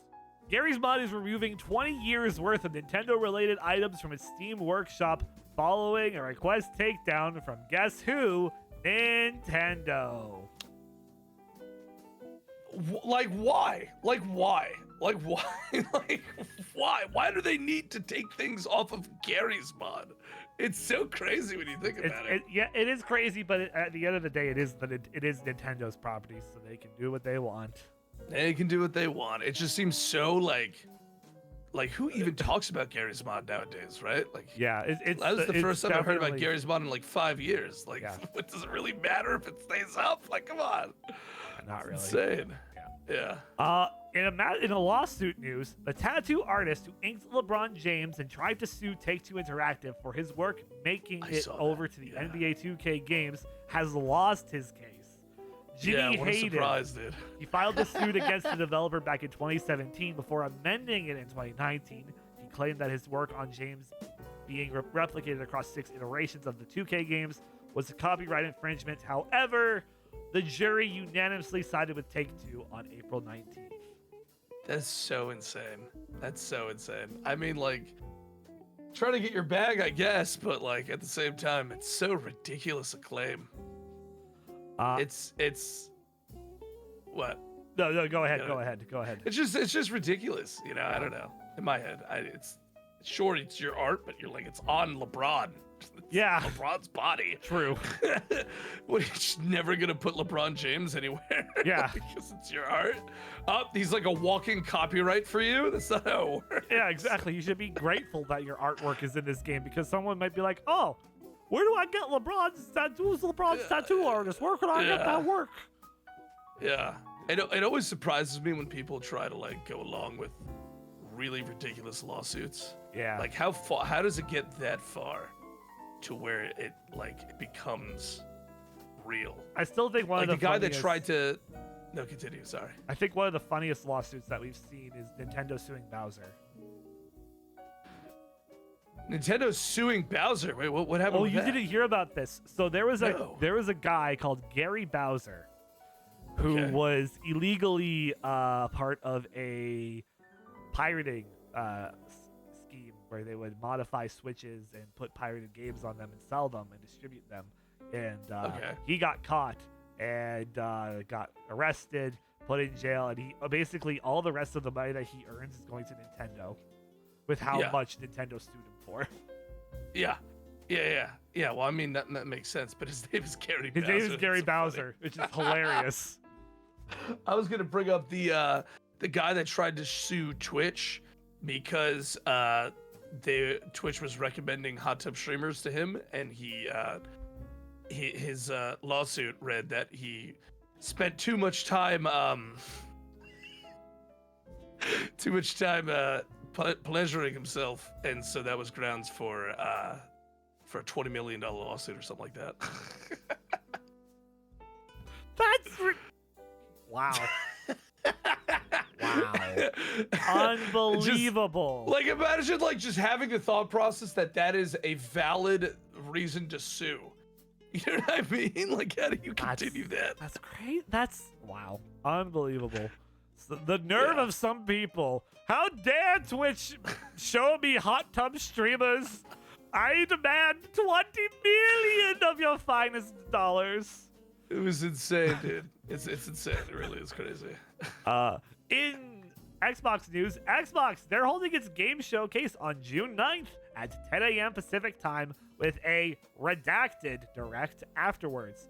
Gary's Mod is removing 20 years worth of Nintendo-related items from its Steam workshop following a request takedown from guess who? Nintendo. Like why? Like why? Like why? Like why? Why do they need to take things off of Gary's Mod? It's so crazy when you think about it. Yeah, it is crazy, but at the end of the day, it is Nintendo's property, so they can do what they want. They can do what they want. It just seems so like who even talks about Gary's Mod nowadays, right? Like, yeah, that was the first time I heard about definitely- Gary's Mod in like 5 years. Like, Yeah. what does it really matter if it stays up? Like, come on. Not really. Insane. Yeah. Yeah. In a lawsuit news, the tattoo artist who inked LeBron James and tried to sue Take-Two Interactive for his work making I it saw over that, to the yeah. NBA 2K games has lost his case. Jimmy What a Hayden, surprise, dude. he filed the suit against the developer back in 2017 before amending it in 2019. He claimed that his work on James being replicated across 6 iterations of the 2K games was a copyright infringement. However, the jury unanimously sided with Take-Two on April 19th. That's so insane. That's so insane. I mean, like, trying to get your bag, I guess, but like at the same time, it's so ridiculous a claim. It's what? No, go ahead, Yeah. go ahead. It's just ridiculous. You know, I don't know. In my head, it's sure it's your art, but you're like it's on LeBron. It's Yeah. LeBron's body. True. What? You're just never gonna put LeBron James anywhere. Yeah. Because it's your art. He's like a walking copyright for you. That's not how it works. Yeah, exactly. You should be grateful that your artwork is in this game because someone might be like, "Oh, where do I get LeBron's tattoos? LeBron's tattoo artist. Where can I get Yeah. that work?" Yeah. It always surprises me when people try to like go along with really ridiculous lawsuits. Yeah. Like how does it get that far to where it becomes real? I still think one Like of the the guy that funniest- tried to no, continue, sorry. I think one of the funniest lawsuits that we've seen is Nintendo suing Bowser. Nintendo's suing Bowser. Wait, what happened? Oh, with you that? didn't hear about this? So there was No. a guy called Gary Bowser who Okay. was illegally part of a pirating scheme where they would modify Switches and put pirated games on them and sell them and distribute them. And Okay. he got caught and got arrested, put in jail, and he basically all the rest of the money that he earns is going to Nintendo, with how Yeah. much Nintendo sued him for. Yeah. Well, I mean that makes sense, but his name is Gary His Bowser. name is That's Gary so Bowser, which is hilarious. funny. I was gonna bring up the guy that tried to sue Twitch because Twitch was recommending hot tub streamers to him, and his lawsuit read that he spent too much time pleasuring himself, and so that was grounds for a $20 million lawsuit or something like that. Wow. Wow. Unbelievable. Like imagine like just having the thought process that is a valid reason to sue. You know what I mean? Like how do you continue that? That's great. That's wow. Unbelievable. So the nerve Yeah. of some people. How dare Twitch show me hot tub streamers? I demand 20 million of your finest dollars. It was insane, dude. It's insane. It really is crazy. In Xbox news, Xbox, they're holding its game showcase on June 9th at 10 a.m. Pacific time with a redacted direct afterwards.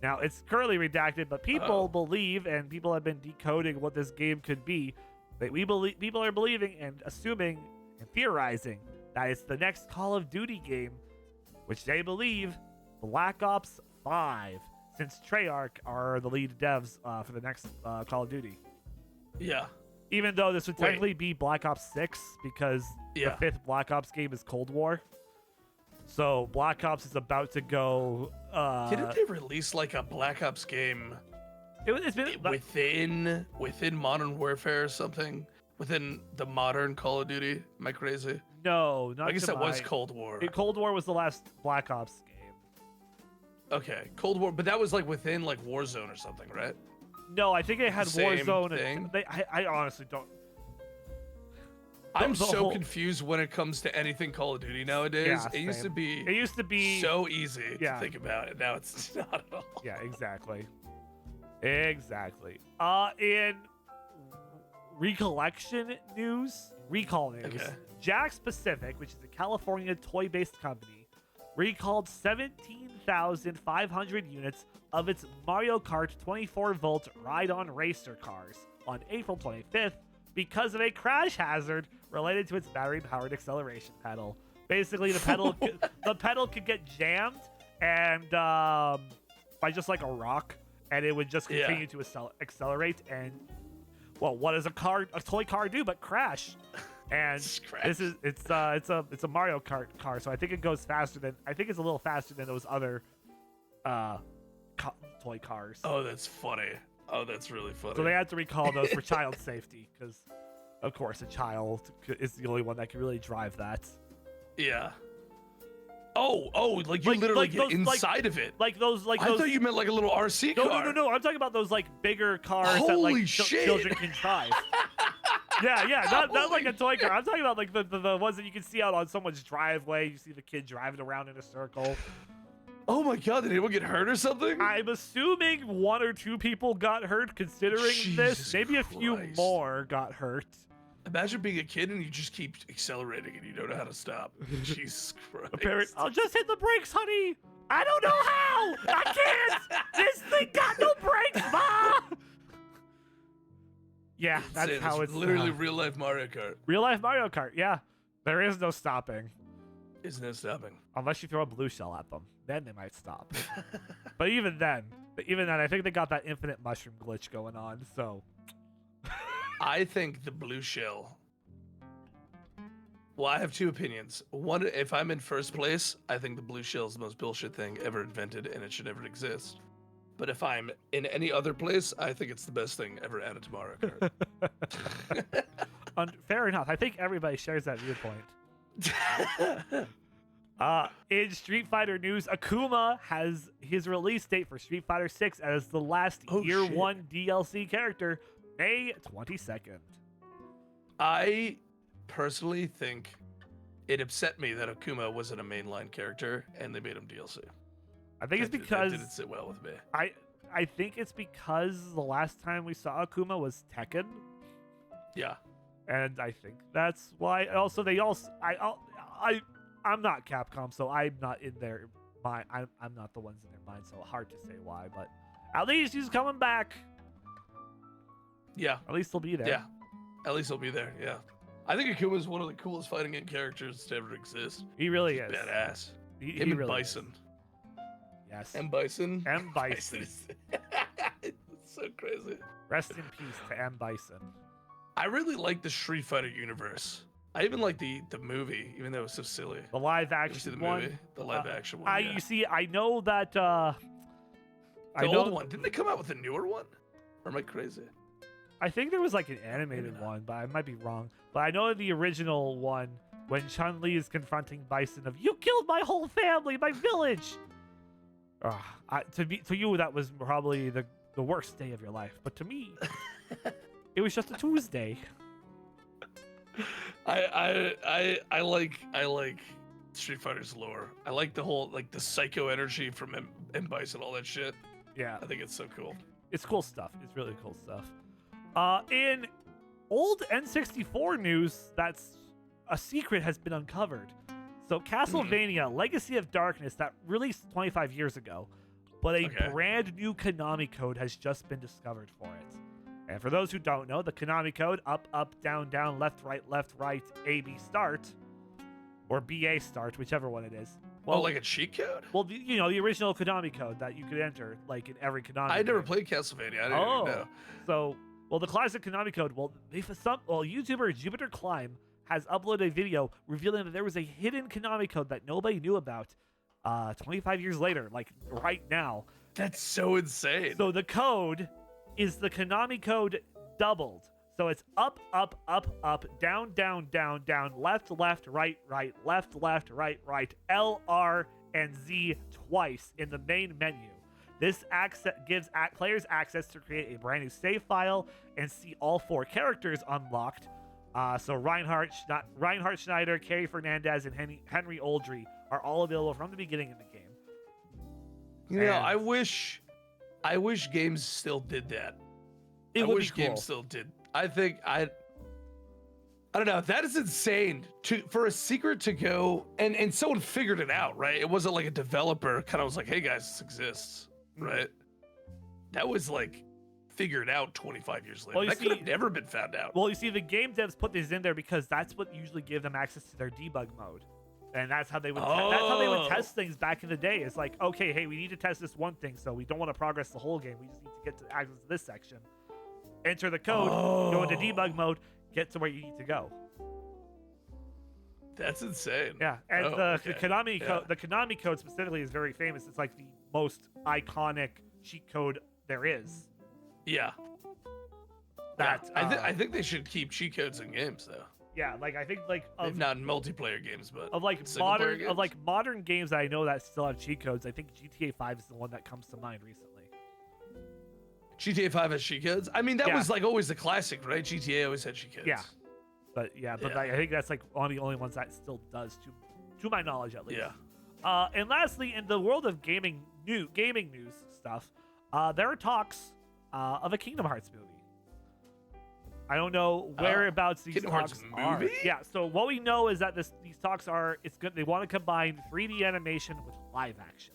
Now, it's currently redacted, but people believe, and people have been decoding what this game could be, that people are believing and assuming and theorizing that it's the next Call of Duty game, which they believe Black Ops 5, since Treyarch are the lead devs for the next Call of Duty. Yeah. Even though this would Wait. technically be Black Ops 6 because Yeah. the 5th Black Ops game is Cold War. So Black Ops is about to go. Didn't they release like a Black Ops game It's been within Modern Warfare or something? Within the modern Call of Duty? Am I crazy? no, not I guess to that was my- Cold War. Cold War was the last Black Ops game. Okay, Cold War, but that was like within like Warzone or something, right? No, I think they had Same Warzone. thing? I honestly don't. I'm the so whole- confused when it comes to anything Call of Duty nowadays. Yeah, it used to same. be It used to be so easy yeah. to think about it. Now it's not at all. Yeah, exactly. Exactly. In recollection news, recall news, Okay. Jack's Pacific, which is a California toy-based company, recalled 17,500 units of its Mario Kart 24-volt ride-on racer cars on April 25th because of a crash hazard related to its battery-powered acceleration pedal. Basically, the pedal the pedal could get jammed and by just like a rock, and it would just continue to accelerate. And well, what does a toy car do but crash? And it's a Mario Kart car, so I think it goes faster than it's a little faster than those other toy cars. Oh, that's funny. Oh, that's really funny. So they had to recall those for child safety because, of course, a child is the only one that can really drive that. Yeah. Oh, like you literally get inside of it. I thought you meant like a little RC car. No. I'm talking about those like bigger cars that Holy like shit. children can drive. Yeah, not like a toy car. I'm talking about like the ones that you can see out on someone's driveway. You see the kid driving around in a circle. Oh my god, did anyone get hurt or something? I'm assuming 1 or 2 people got hurt considering this. Jesus Maybe a few Christ. more got hurt. Imagine being a kid and you just keep accelerating and you don't know how to stop. Jesus Christ. I'll just hit the brakes, honey. I don't know how. I can't. This thing got no brakes, Ma. Yeah, that's how it's literally real life Mario Kart. real life Mario Kart. Yeah, there is no stopping Isn't it stopping? unless you throw a blue shell at them. Then they might stop. But even then, I think they got that infinite mushroom glitch going on. So I think the blue shell. Well, I have 2 opinions. One, if I'm in first place, I think the blue shell is the most bullshit thing ever invented and it should never exist. But if I'm in any other place, I think it's the best thing ever added to Mario Kart. fair enough. I think everybody shares that viewpoint. In Street Fighter news, Akuma has his release date for Street Fighter 6 as the last Year shit. 1 DLC character, May 22nd. I personally think it upset me that Akuma wasn't a mainline character and they made him DLC. I think it's That because didn't sit well with me. I think it's because the last time we saw Akuma was Tekken, Yeah. and I think that's why. Also, I'm not Capcom, so I'm not in their mind. I'm not the ones in their mind, so hard to say why. But at least he's coming back. Yeah. At least he'll be there. Yeah. At least he'll be there. Yeah. I think Akuma is one of the coolest fighting game characters to ever exist. He really He's is. badass. He Him and really Bison. Is. Yes. M. Bison. M. Bison. It's so crazy. Rest in peace to M. Bison. I really like the Street Fighter universe. I even like the movie, even though it was so silly. The live Did you see action the one. movie? The live action one. Yeah. You see, I know that. The old one. Didn't they come out with a newer one? Or am I crazy? I think there was like an animated one, but I might be wrong. But I know the original one when Chun-Li is confronting Bison of "You killed my whole family, my village." To you, that was probably the worst day of your life. But to me, it was just a Tuesday. I like Street Fighter's lore. I like the whole the psycho energy from M. Bison, all that shit. Yeah, I think it's so cool. it's cool stuff. It's really cool stuff. In old N64 news, that's a secret has been uncovered. So Castlevania Legacy of Darkness, that released 25 years ago, but a brand new Konami code has just been discovered for it. And for those who don't know, the Konami code, up, up, down, down, left, right, A, B, start, or BA start, whichever one it is. Well, like a cheat code? Well, the original Konami code that you could enter, like in every Konami I never game. played Castlevania. I didn't even know. So Well, the classic Konami code. Well, YouTuber Jupiter Climb has uploaded a video revealing that there was a hidden Konami code that nobody knew about. 25 years later, like right now. That's so insane. So the code is the Konami code doubled. So it's up, up, up, up, down, down, down, down, left, left, right, right, left, left, right, right, L, R, and Z twice in the main menu. This gives players access to create a brand new save file and see all 4 characters unlocked. So Reinhardt, Schneider, Kerry Fernandez, and Henry Oldry are all available from the beginning of the game. You know, I wish games still did that. I wish games still did. I think I don't know. That is insane for a secret to go and someone figured it out, right? It wasn't like a developer kind of was like, "Hey guys, this exists," right? That was like figured out 25 years later. That could have never been found out. Well, you see, the game devs put this in there because that's what usually gave them access to their debug mode, and that's how they would that's how they would test things back in the day. It's like, okay, hey, we need to test this one thing, so we don't want to progress the whole game. We just need to get to access to this section. Enter the code, go into debug mode, get to where you need to go. That's insane. Yeah, and the Konami code specifically is very famous. It's like the most iconic cheat code there is. Yeah. I think they should keep cheat codes in games though. Yeah, like I think like not in multiplayer games, but of like modern games that I know that still have cheat codes. I think GTA 5 is the one that comes to mind recently. GTA 5 has cheat codes? I mean, that was like always the classic, right? GTA always had cheat codes. Yeah. But I think that's like one of the only ones that still does, to my knowledge at least. Yeah. And lastly, in the world of gaming news stuff, there are talks of a Kingdom Hearts movie. I don't know whereabouts these talks are. Movie? Yeah. So what we know is that these talks are they want to combine 3D animation with live action.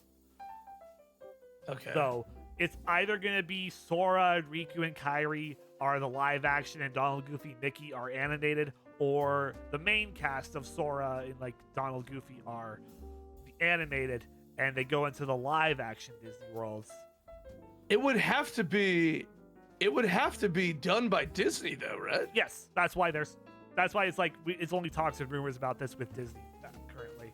Okay. So it's either going to be Sora, Riku, and Kairi are the live action and Donald, Goofy, Mickey are animated, or the main cast of Sora and like Donald, Goofy are the animated, and they go into the live action Disney worlds. It would have to be done by Disney though, right? Yes, that's why it's like it's only talks and rumors about this with Disney currently.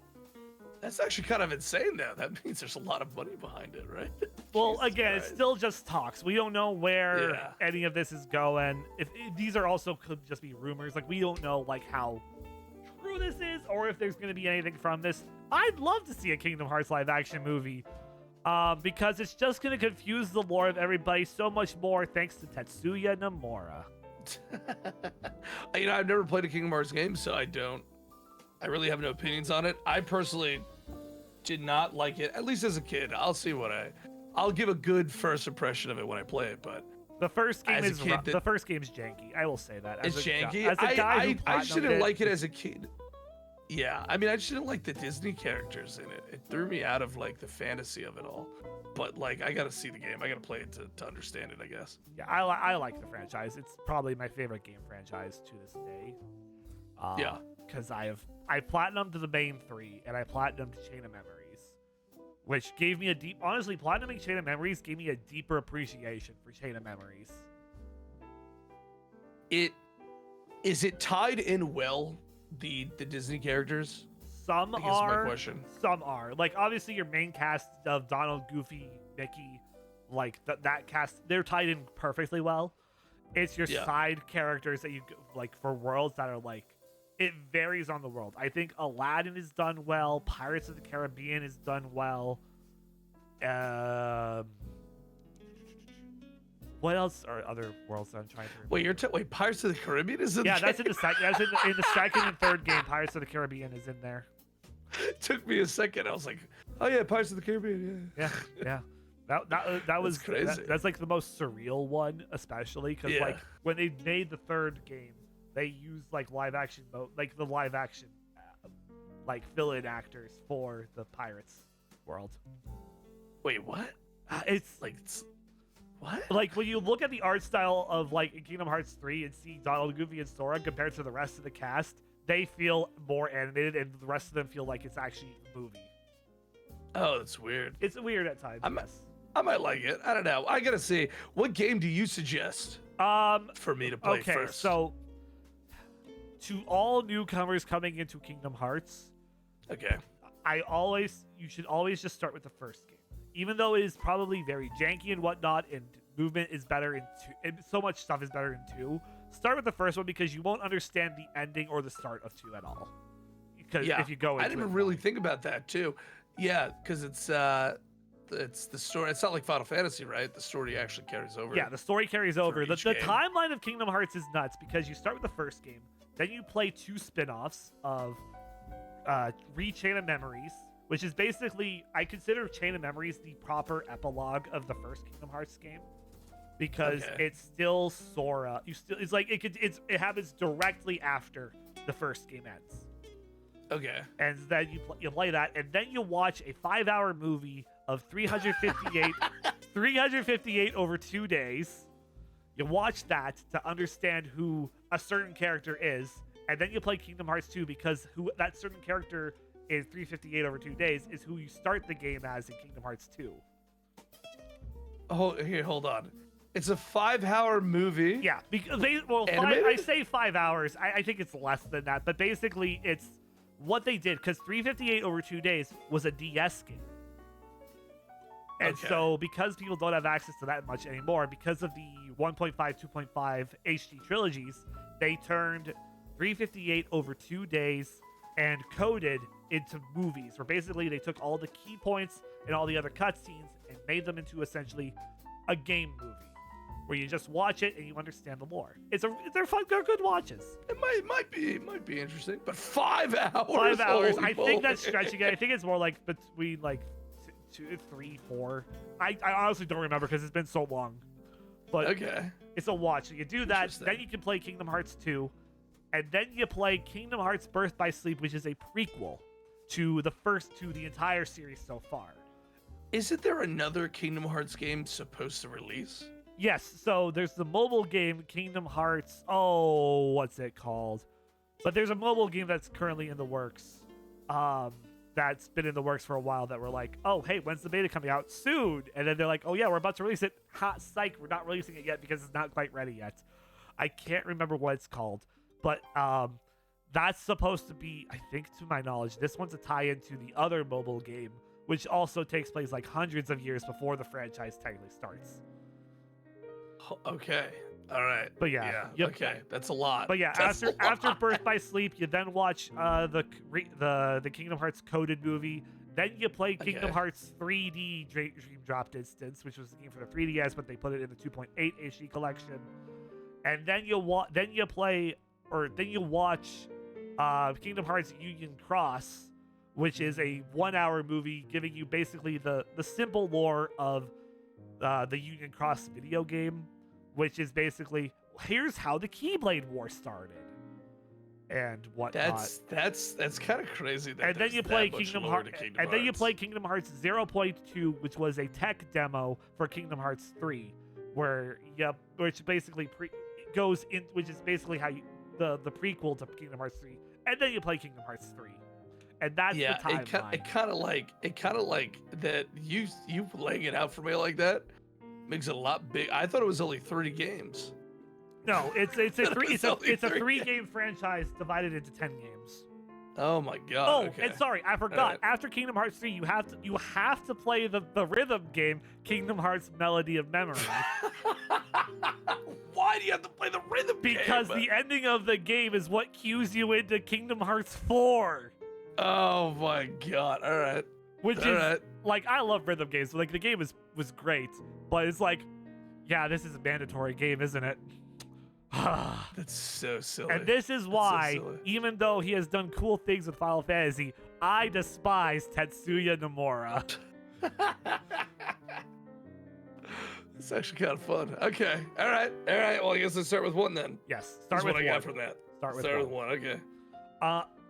That's actually kind of insane though. That means there's a lot of money behind it, right? Well, again, Christ. It's still just talks. We don't know where any of this is going. If these are also could just be rumors. Like we don't know like how true this is or if there's going to be anything from this. I'd love to see a Kingdom Hearts live action movie. Because it's just going to confuse the lore of everybody so much more thanks to Tetsuya Nomura. You know, I've never played a Kingdom Hearts game, so I really have no opinions on it. I personally did not like it, at least as a kid. I'll give a good first impression of it when I play it, but the first game's janky. I will say that. It's janky. I shouldn't like it as a kid. Yeah, I mean, I just didn't like the Disney characters in it. It threw me out of like the fantasy of it all. But like, I gotta see the game. I gotta play it to understand it, I guess. Yeah, I like the franchise. It's probably my favorite game franchise to this day. Yeah, because I platinumed the main 3 and I platinumed Chain of Memories, which gave me honestly, platinuming Chain of Memories gave me a deeper appreciation for Chain of Memories. Is it tied in well? The Disney characters? Some are. My question. Some are. Like obviously your main cast of Donald, Goofy, Mickey, like that cast, they're tied in perfectly well. It's your side characters that you like for worlds that are like it varies on the world. I think Aladdin is done well. Pirates of the Caribbean is done well. What else are other worlds that I'm trying to remember? Wait, Pirates of the Caribbean is in the game? That's in the second. That's in the second and third game. Pirates of the Caribbean is in there. It took me a second. I was like, oh yeah, Pirates of the Caribbean. Yeah. That was crazy. That's like the most surreal one, especially because like when they made the third game, they used like live action mode, like the live action, like fill-in actors for the Pirates world. Wait, what? What? Like when you look at the art style of like Kingdom Hearts 3 and see Donald, Goofy, and Sora compared to the rest of the cast, they feel more animated, and the rest of them feel like it's actually a movie. Oh, that's weird. It's weird at times. I might like it. I don't know. I gotta see. What game do you suggest for me to play Okay, first? so to all newcomers coming into Kingdom Hearts, Okay. you should always just start with the first game, even though it is probably very janky and whatnot, and movement is better in 2, and so much stuff is better in 2. Start with the first one because you won't understand the ending or the start of 2 at all. Because if you go into I didn't even really think about that too. Yeah, because it's the story. It's not like Final Fantasy, right? The story actually carries over. Yeah, the story carries over. The each game. timeline of Kingdom Hearts is nuts because you start with the first game, then you play 2 spin-offs of Chain of Memories, which is basically, I consider Chain of Memories the proper epilogue of the first Kingdom Hearts game because it's still Sora. It's like it happens directly after the first game ends. Okay. And then you play that, and then you watch a 5-hour movie of 358 over 2 days. You watch that to understand who a certain character is, and then you play Kingdom Hearts 2 because who that certain character in 358 over 2 days is who you start the game as in Kingdom Hearts 2. Oh, here, hold on. It's a 5-hour movie. Yeah, because I say 5 hours. I think it's less than that, but basically it's what they did because 358 over 2 days was a DS game. And so because people don't have access to that much anymore, because of the 1.5, 2.5 HD trilogies, they turned 358 over 2 days and coded into movies, where basically they took all the key points and all the other cutscenes and made them into essentially a game movie, where you just watch it and you understand the lore. They're fun, they're good watches. It might be interesting, but 5 hours. 5 hours. I moly. think that's stretching it. I think it's more like between like 2, 3, 4. I honestly don't remember because it's been so long. But it's a watch. So you do that, then you can play Kingdom Hearts 2, and then you play Kingdom Hearts Birth by Sleep, which is a prequel to the entire series so far. Isn't there another Kingdom Hearts game supposed to release? Yes, so there's the mobile game Kingdom Hearts. Oh, what's it called? But there's a mobile game that's currently in the works. That's been in the works for a while that we're like, oh, hey, when's the beta coming out? Soon. And then they're like, oh, yeah, we're about to release it. Hot psych, we're not releasing it yet because it's not quite ready yet. I can't remember what it's called. But that's supposed to be, I think to my knowledge, this one's a tie-in to the other mobile game, which also takes place like hundreds of years before the franchise technically starts. Okay. All right. But yeah. Okay. That's a lot. But yeah, after Birth by Sleep, you then watch the Kingdom Hearts coded movie. Then you play Kingdom Hearts 3D Dream Drop Distance, which was a game for the 3DS, but they put it in the 2.8 HD collection. And then you watch Kingdom Hearts Union Cross, which is a 1-hour movie giving you basically the simple lore of the Union Cross video game, which is basically here's how the Keyblade War started and whatnot. That's kind of crazy. And then you play Kingdom Hearts. And then you play Kingdom Hearts 0.2, which was a tech demo for Kingdom Hearts 3, which basically which is basically how the prequel to Kingdom Hearts 3. And then you play Kingdom Hearts 3. And that's the timeline. It kind of like that. You laying it out for me like that makes it a lot big. I thought it was only 3 games. No, it's a 3-game franchise divided into 10 games. Oh my god. Oh, and sorry, I forgot. Right. After Kingdom Hearts 3, you have to play the rhythm game Kingdom Hearts Melody of Memory. Why do you have to play the rhythm game? Because the ending of the game is what cues you into Kingdom Hearts 4. Oh my god. All right. Which is like, I love rhythm games. Like, the game was great, but it's like, yeah, this is a mandatory game, isn't it? That's so silly. And this is why, even though he has done cool things with Final Fantasy, I despise Tetsuya Nomura. It's actually kind of fun. Okay. All right. Well, I guess let's start with 1 then. Yes. Start with what 1. I got from that. Start with 1. Okay.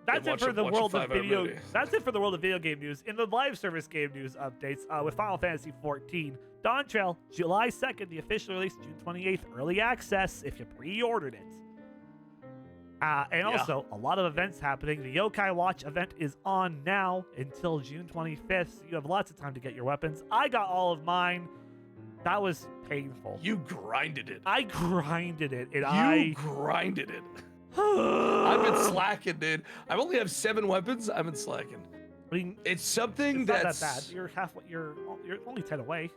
That's it for the world of video. That's it for the world of video game news. In the live service game news updates, with Final Fantasy 14, Dawn Trail, July 2nd, the official release, June 28th, early access if you pre-ordered it. Also, a lot of events happening. The Yokai Watch event is on now until June 25th, so you have lots of time to get your weapons. I got all of mine That was painful. You grinded it. I grinded it, and You grinded it. I've been slacking, dude. I only have 7 weapons. I've been slacking. I mean, It's something it's not that's that bad. You're only 10 away.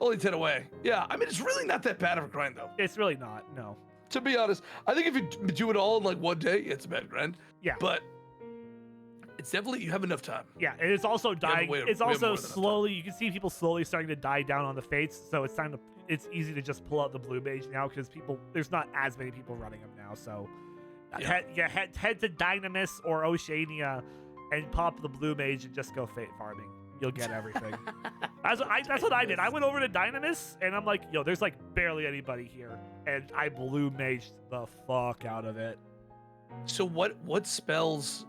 only 10 away. Yeah, I mean, it's really not that bad of a grind, though. It's really not. No. To be honest, I think if you do it all in like one day, it's a bad grind. Yeah. But it's definitely, you have enough time. Yeah, and it's also dying. It's we have also more than enough slowly. You can see people slowly starting to die down on the fates. So it's time to. It's easy to just pull out the blue mage now because there's not as many people running them now. So head to Dynamis or Oceania and pop the blue mage and just go fate farming. You'll get everything. That's what I did. I went over to Dynamis and I'm like, yo, there's like barely anybody here, and I blue maged the fuck out of it. So what spells?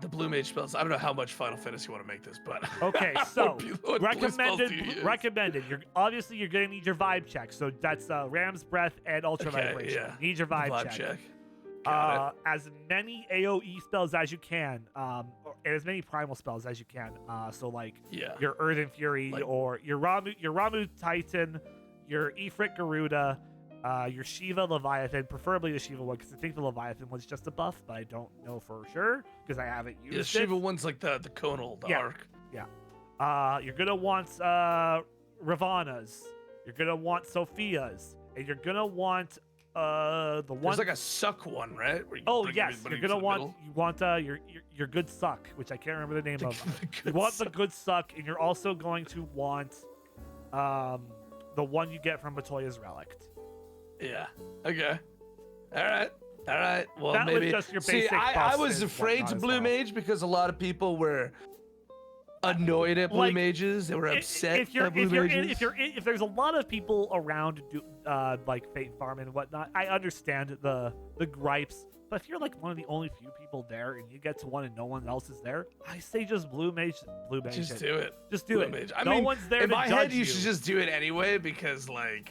The blue mage spells. I don't know how much Final Fantasy you want to make this, but okay, so what blue spells do you use? recommended. You're gonna need your vibe check. So that's Ram's Breath and Ultra Vibration. Yeah. Need your vibe check. As many AOE spells as you can, and as many primal spells as you can. So like your Earth and Fury, or your Ramu Titan, your Ifrit Garuda, your Shiva Leviathan, preferably the Shiva one, because I think the Leviathan one's just a buff, but I don't know for sure because I haven't used it. The Shiva one's like the conal, the arc. Yeah. You're gonna want Ravana's. You're gonna want Sophia's, and you're gonna want the one. There's like a suck one, right? Yes, you're gonna want your good suck, which I can't remember the name of. You want the good suck, and you're also going to want the one you get from Matoya's Relict. Yeah. Okay. All right. Well, that maybe. Was just your See, basic I was afraid to blue mage because a lot of people were annoyed at blue mages. They were upset at blue mages. If there's a lot of people around to do like fate farm and whatnot, I understand the gripes. But if you're like one of the only few people there and you get to one and no one else is there, I say just blue mage. Just do it. Just do it. Mage. I mean, one's there in to my judge head, you should just do it anyway because like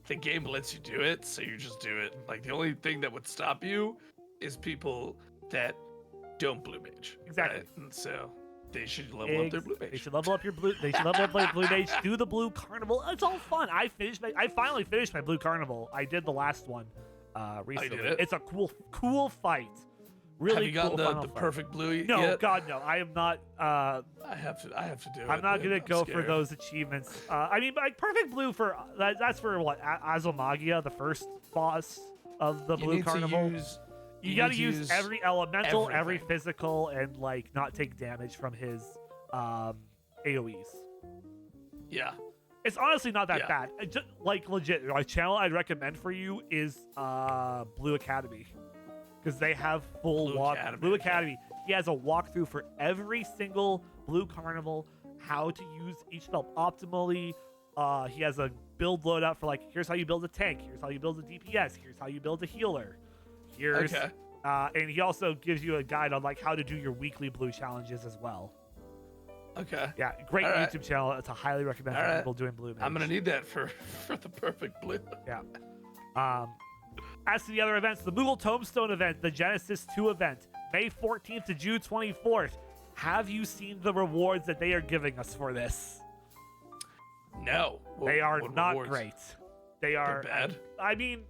the game lets you do it, so you just do it. Like the only thing that would stop you is people that don't blue mage. Exactly. Right? And so they should level up their blue mage. They should level up your blue. They should level up their blue mage. Do the blue carnival. It's all fun. I finally finished my blue carnival. I did the last one recently. Did it? It's a cool fight. Really Have you cool gotten the fight. perfect blue yet? No, God, no. I am not. I have to do it. I'm not gonna go scared. for those achievements. I mean, like perfect blue for that's for what Azomagia, the first boss of the blue carnival. You got to use every elemental, every physical, and like not take damage from his AoEs. Yeah. It's honestly not that bad. Just, like legit, a channel I'd recommend for you is Blue Academy, because they have full Blue Academy. He has a walkthrough for every single blue carnival, how to use each spell optimally. He has a build loadout for like, here's how you build a tank, here's how you build a DPS, here's how you build a healer. And he also gives you a guide on like how to do your weekly blue challenges as well. Okay. Yeah, great YouTube channel. It's a highly recommend for people doing blue mage. I'm gonna need that for the perfect blue. Yeah. As to the other events, the Moogle Tombstone event, the Genesis 2 event, May 14th to June 24th. Have you seen the rewards that they are giving us for this? No. They are not rewards? Great. They're bad. I mean,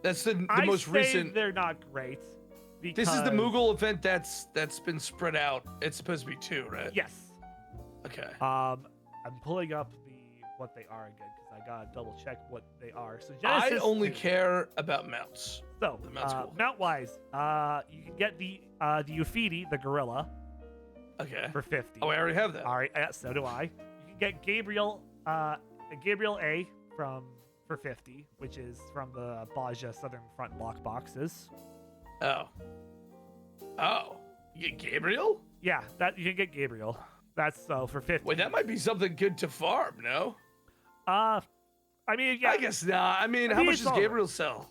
that's the most recent. They're not great. This is the Moogle event that's been spread out. It's supposed to be 2, right? Yes. Okay. I'm pulling up what they are again because I gotta double check what they are. So Genesis I only care about mounts. So cool. mount wise, you can get the Ufidi, the gorilla. Okay. For 50. Oh, I already have that. All right, so do I. You can get Gabriel A for 50, which is from the Baja Southern Front block boxes. Oh. You get Gabriel? Yeah, that you can get Gabriel. That's for 50. Wait, that might be something good to farm, no? I mean, yeah. I guess not. I mean, how much does Gabriel sell?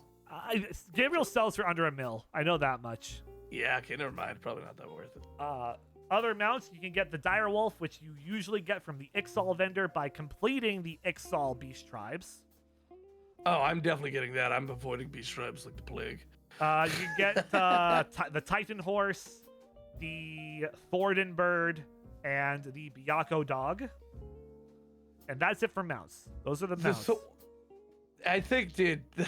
Gabriel sells for under $1 million. I know that much. Yeah, okay, never mind. Probably not that worth it. Other mounts, you can get the Dire Wolf, which you usually get from the Ixal vendor by completing the Ixal Beast Tribes. Oh, I'm definitely getting that. I'm avoiding Beast Tribes like the plague. You get the Titan Horse, the Thornton Bird, and the Byaku Dog. And that's it for mounts. Those are the mounts. I think, dude, the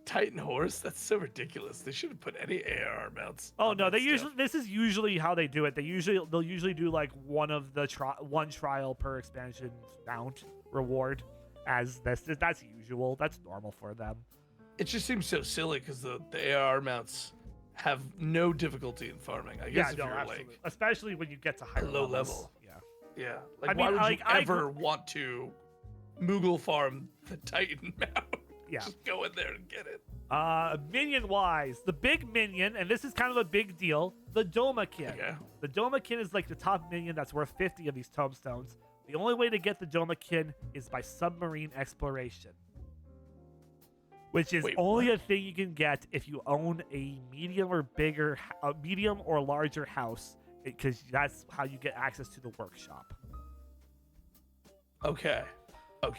Titan horse, that's so ridiculous. They shouldn't put any AR mounts. Oh no, this is usually how they do it. They'll usually do like one trial per expansion mount reward as this. That's usual. That's normal for them. It just seems so silly because the AR mounts have no difficulty in farming. I guess if you're absolutely. like especially when you get to higher low levels. level. Yeah. Like, why would you ever want to Moogle farm the Titan mount? Yeah. Just go in there and get it. Minion wise, the big minion, and this is kind of a big deal, the Domakin. Okay. The Domakin is like the top minion that's worth 50 of these tombstones. The only way to get the Domakin is by submarine exploration, which is only a thing you can get if you own a medium or larger house, because that's how you get access to the workshop. Okay.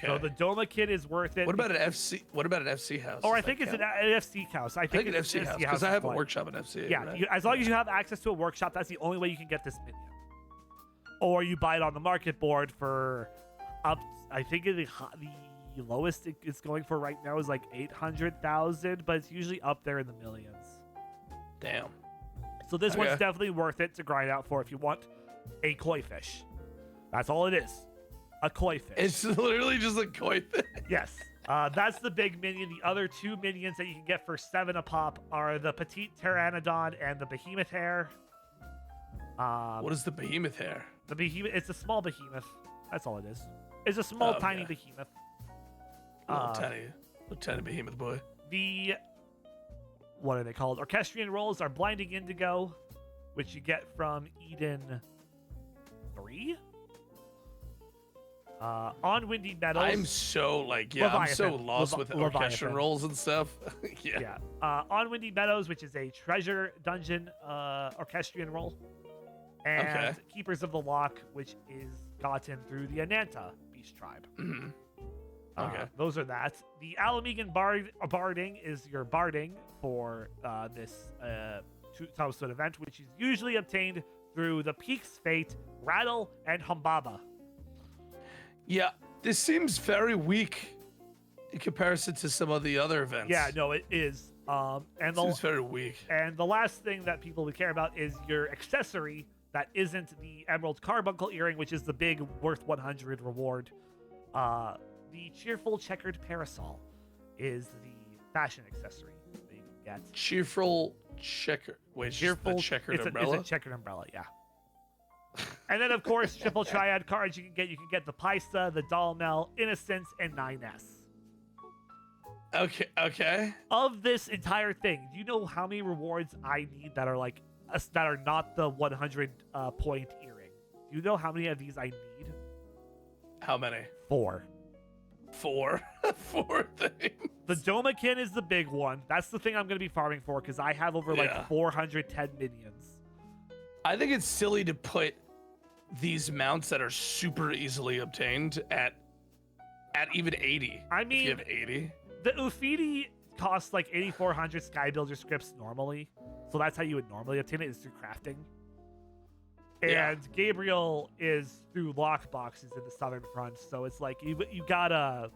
So the Domakin is worth it. What about an FC? What about an FC house? Or I think it's an FC house. I think an FC house because I have a workshop in FC. Yeah, right? as long as you have access to a workshop, that's the only way you can get this minion. Or you buy it on the market board for up. I think the lowest it's going for right now is like 800,000, but it's usually up there in the millions. Damn. So this one's definitely worth it to grind out for if you want a koi fish. That's all it is. A koi fish. It's literally just a koi fish. Yes. That's the big minion. The other two minions that you can get for 7 a pop are the Petite Pteranodon and the Behemoth Hare. What is the Behemoth Hare? The behemoth. It's a small behemoth. That's all it is. It's a small, tiny behemoth. Little tiny behemoth boy. What are they called? Orchestrion rolls are Blinding Indigo, which you get from Eden 3. On Windy Meadows. I'm so lost with orchestral rolls and stuff. Yeah. On Windy Meadows, which is a treasure dungeon orchestrion roll. And Keepers of the Lock, which is gotten through the Ananta Beast Tribe. Mm-hmm. Those are that. The Alamegan Barding is your barding for this tombstone event, which is usually obtained through the Peak's Fate, Rattle, and Humbaba. Yeah, this seems very weak in comparison to some of the other events. Yeah, no, it is. And seems very weak. And the last thing that people would care about is your accessory that isn't the Emerald Carbuncle Earring, which is the big worth 100 reward. The Cheerful Checkered Parasol is the fashion accessory that you can get. Cheerful checker. Wait, cheerful checkered umbrella? It's a checkered umbrella, yeah. And then, of course, triple triad cards you can get. You can get the Paista, the Dalmel, Innocence, and 9S. Okay. Of this entire thing, do you know how many rewards I need that are that are not the 100 point earring? Do you know how many of these I need? How many? 4. 4 things. The Domakin is the big one. That's the thing I'm going to be farming for because I have over 410 minions. I think it's silly to put these mounts that are super easily obtained at even 80. I mean, if you have 80. The Ufidi costs like 8,400 Skybuilder scripts normally. So that's how you would normally obtain it, is through crafting. And Gabriel is through lock boxes in the southern front. So it's like you gotta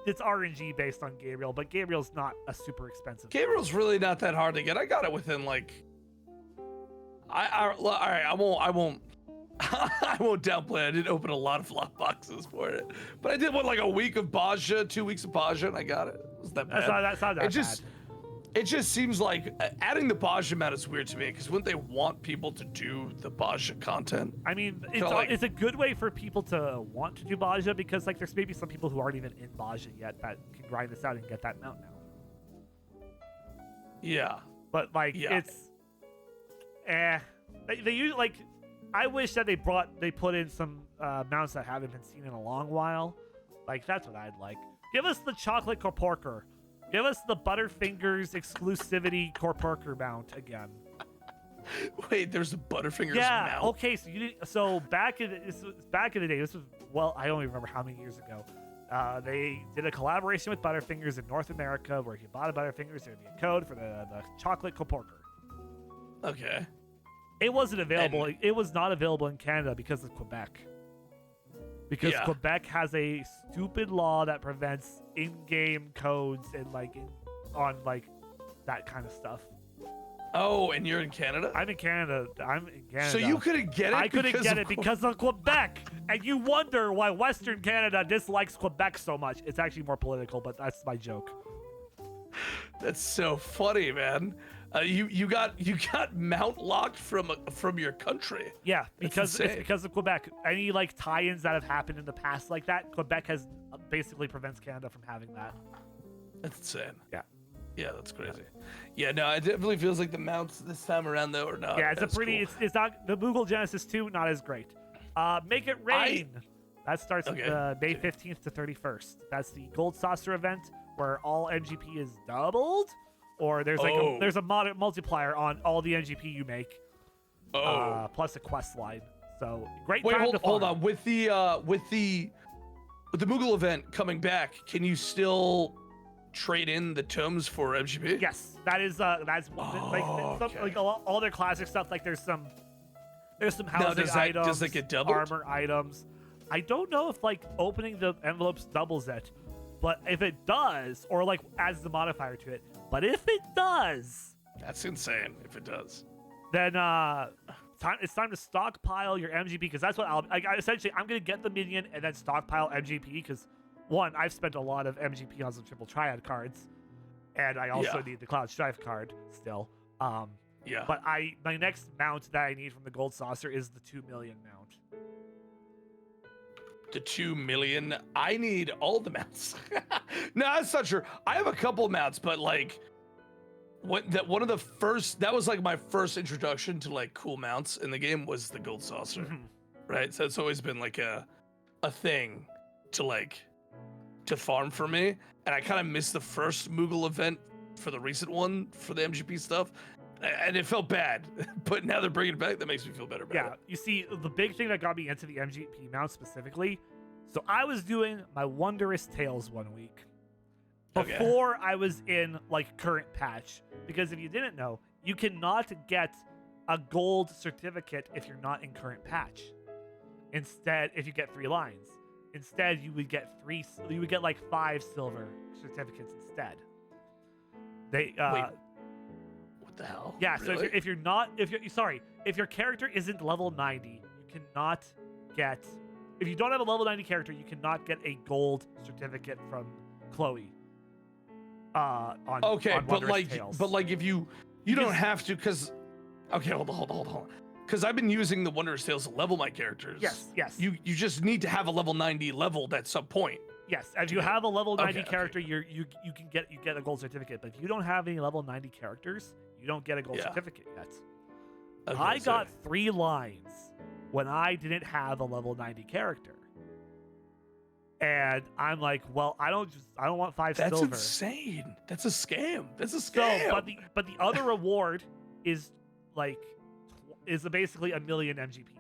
it's RNG based on Gabriel, but Gabriel's not a super expensive. Gabriel's really not that hard to get. I got it within like all right, I won't I won't downplay it. I didn't open a lot of lock boxes for it. But I did like a week of Baja, 2 weeks of Baja, and I got it. It was that bad. That's not that bad. It just seems like adding the Baja amount is weird to me, because wouldn't they want people to do the Baja content? I mean, it's a good way for people to want to do Baja, because like there's maybe some people who aren't even in Baja yet that can grind this out and get that mount now. Yeah. But it's they use like, I wish that they put in some mounts that haven't been seen in a long while. Like, that's what I'd like. Give us the Chocolate Corporker. Give us the Butterfingers exclusivity Corporker mount again. Wait, there's a Butterfingers mount? Okay, so back in the day, this was, well, I don't even remember how many years ago. They did a collaboration with Butterfingers in North America, where if you bought a Butterfingers, there would be a code for the Chocolate Corporker. Okay. It wasn't available. It was not available in Canada because of Quebec. because Yeah. Quebec has a stupid law that prevents in-game codes and on that kind of stuff. Oh, and you're in Canada? I'm in Canada. So you couldn't get it? I couldn't get it because of Quebec. And you wonder why Western Canada dislikes Quebec so much. It's actually more political, but that's my joke. That's so funny, man. You got mount locked from your country. Yeah, because insane. it's because of Quebec. Any tie-ins that have happened in the past like that, Quebec has basically prevents Canada from having that. That's insane. Yeah. Yeah, that's crazy. Yeah, no, it definitely feels like the mounts this time around though are not. Yeah, it's as cool. it's not the Google Genesis 2, not as great. Make It Rain. That starts May 15th to 31st. That's the Gold Saucer event where all MGP is doubled, or there's there's a multiplier on all the MGP you make, plus a quest line. So great. Wait, time hold on. With the Moogle event coming back, can you still trade in the tomes for MGP? Yes, that's all their classic stuff. Like there's some housing items, does that get doubled? Armor items. I don't know if opening the envelopes doubles it, but if it does, or adds the modifier to it, but if it does, that's insane. If it does, then it's time to stockpile your MGP, because that's what essentially I'm gonna get the minion and then stockpile MGP, because one, I've spent a lot of MGP on some triple triad cards, and I also need the Cloud Strife card still. Yeah. But my next mount that I need from the Gold Saucer is the 2 million mount. The 2 million. I need all the mounts. No, that's not true. I have a couple mounts, but that was my first introduction to cool mounts in the game was the Gold Saucer, right? So it's always been a thing to farm for me, and I kind of missed the first Moogle event for the recent one for the MGP stuff, and it felt bad. But now they're bringing it back. That makes me feel better about it. Yeah, you see, the big thing that got me into the MGP mount specifically, so I was doing my Wondrous Tales one week before I was in current patch, because if you didn't know, you cannot get a gold certificate if you're not in current patch. Instead, if you get 3 lines. Instead, you would get 5 silver certificates instead. Wait, what the hell? Yeah, really? So if your character isn't level 90, you cannot get. If you don't have a level 90 character, you cannot get a gold certificate from Chloe. On Wondrous Tales. If you don't have to, because hold on. Because I've been using the Wondrous Tales to level my characters. Yes. You just need to have a level 90 leveled at some point. Yes, if you have a level 90 character, you can get a gold certificate. But if you don't have any level 90 characters, you don't get a gold certificate yet. I got 3 lines when I didn't have a level 90 character, and I'm like, well, I don't want 5 silver. That's insane. That's a scam. So, but the other reward is basically a million MGP.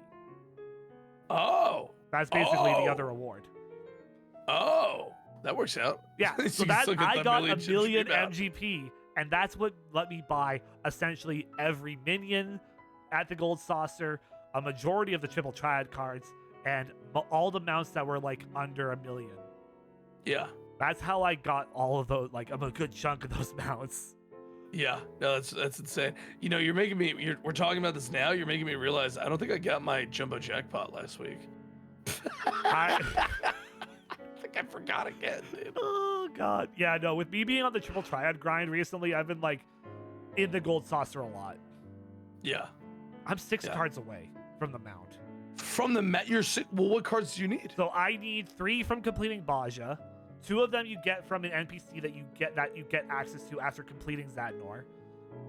Oh. That's basically the other reward. Oh, that works out. Yeah, so I got a million MGP, and that's what let me buy essentially every minion at the Gold Saucer, a majority of the triple triad cards, and all the mounts that were under a million. Yeah. That's how I got all of those, a good chunk of those mounts. Yeah, no, that's insane. You're making me. We're talking about this now. You're making me realize I don't think I got my jumbo jackpot last week. I think I forgot again, dude. Oh god, yeah, no. With me being on the triple triad grind recently, I've been in the Gold Saucer a lot. Yeah, I'm 6 cards away from the mount. From the mount, well, what cards do you need? So I need 3 from completing Baja. 2 of them you get from an NPC that you get access to after completing Zadnor,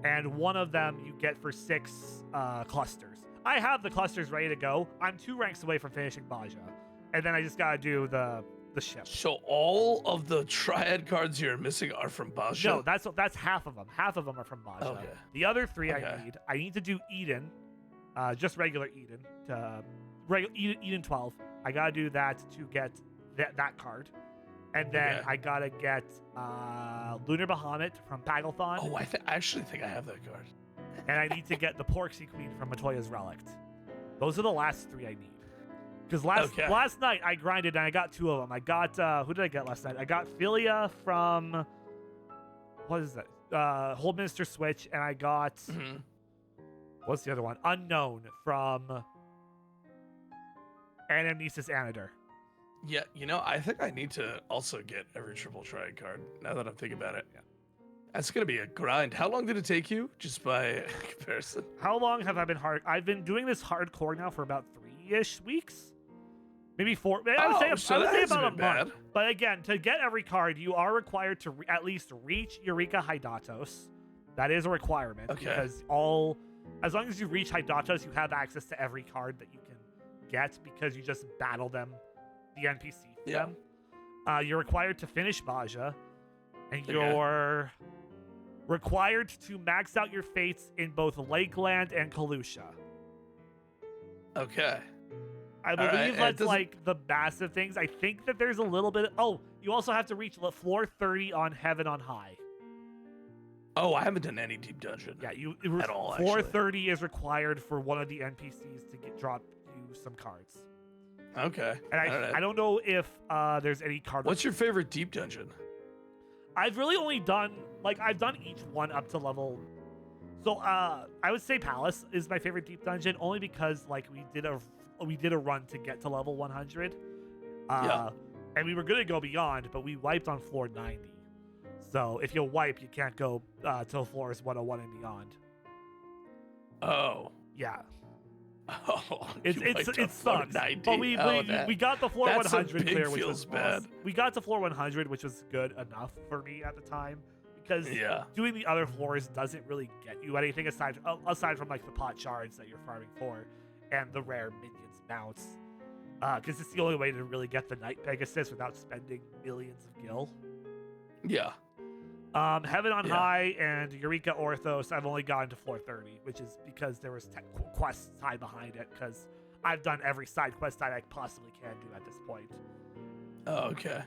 and 1 of them you get for 6 clusters. I have the clusters ready to go. I'm 2 ranks away from finishing Baja, and then I just gotta do the ship. So all of the triad cards you're missing are from Baja? No, that's half of them. Half of them are from Baja. Okay. The other 3 I need to do Eden, just regular Eden, Eden 12. I gotta do that to get that card. And then I gotta get Lunar Bahamut from Pagalthon. Oh, I actually think I have that card. And I need to get the Porksy Queen from Matoya's Relict. Those are the last 3 I need. Because last night I grinded and I got 2 of them. I got who did I get last night? I got Philia from what is that? Holdminster Switch, and I got what's the other one? Unknown from Anamnesis Anador. Yeah, I think I need to also get every triple triad card now that I'm thinking about it. Yeah. That's gonna be a grind. How long did it take you, just by comparison? How long have I been hard? I've been doing this hardcore now for about 3-ish weeks, maybe 4. I would say about a month. But again, to get every card, you are required to at least reach Eureka Hydatos. That is a requirement because as long as you reach Hydatos, you have access to every card that you can get because you just battle them, the NPC for them. You're required to finish Baja, and you're required to max out your fates in both Lakeland and Kalusha. Okay. I believe that's like the massive things. I think that there's a little bit. You also have to reach floor 30 on Heaven on High. Oh, I haven't done any deep dungeon. Yeah, at all. Floor 30 is required for one of the NPCs to drop you some cards. Okay. And I don't know if there's any card. What's your favorite deep dungeon? I've really only done I've done each one up to level. So I would say Palace is my favorite deep dungeon only because we did a run to get to level 100. And we were gonna go beyond, but we wiped on floor 90. So if you wipe, you can't go till floors 101 and beyond. Oh. Yeah. Oh, it sucks. 90. But we got the floor 100 clear, which was bad. We got to floor 100, which was good enough for me at the time because doing the other floors doesn't really get you anything aside from the pot shards that you're farming for and the rare minions mounts. Because it's the only way to really get the Night Pegasus without spending millions of gil. Yeah. Heaven on High and Eureka Orthos, I've only gotten to floor 30, which is because there was quests tied behind it, because I've done every side quest that I possibly can do at this point. Oh, okay.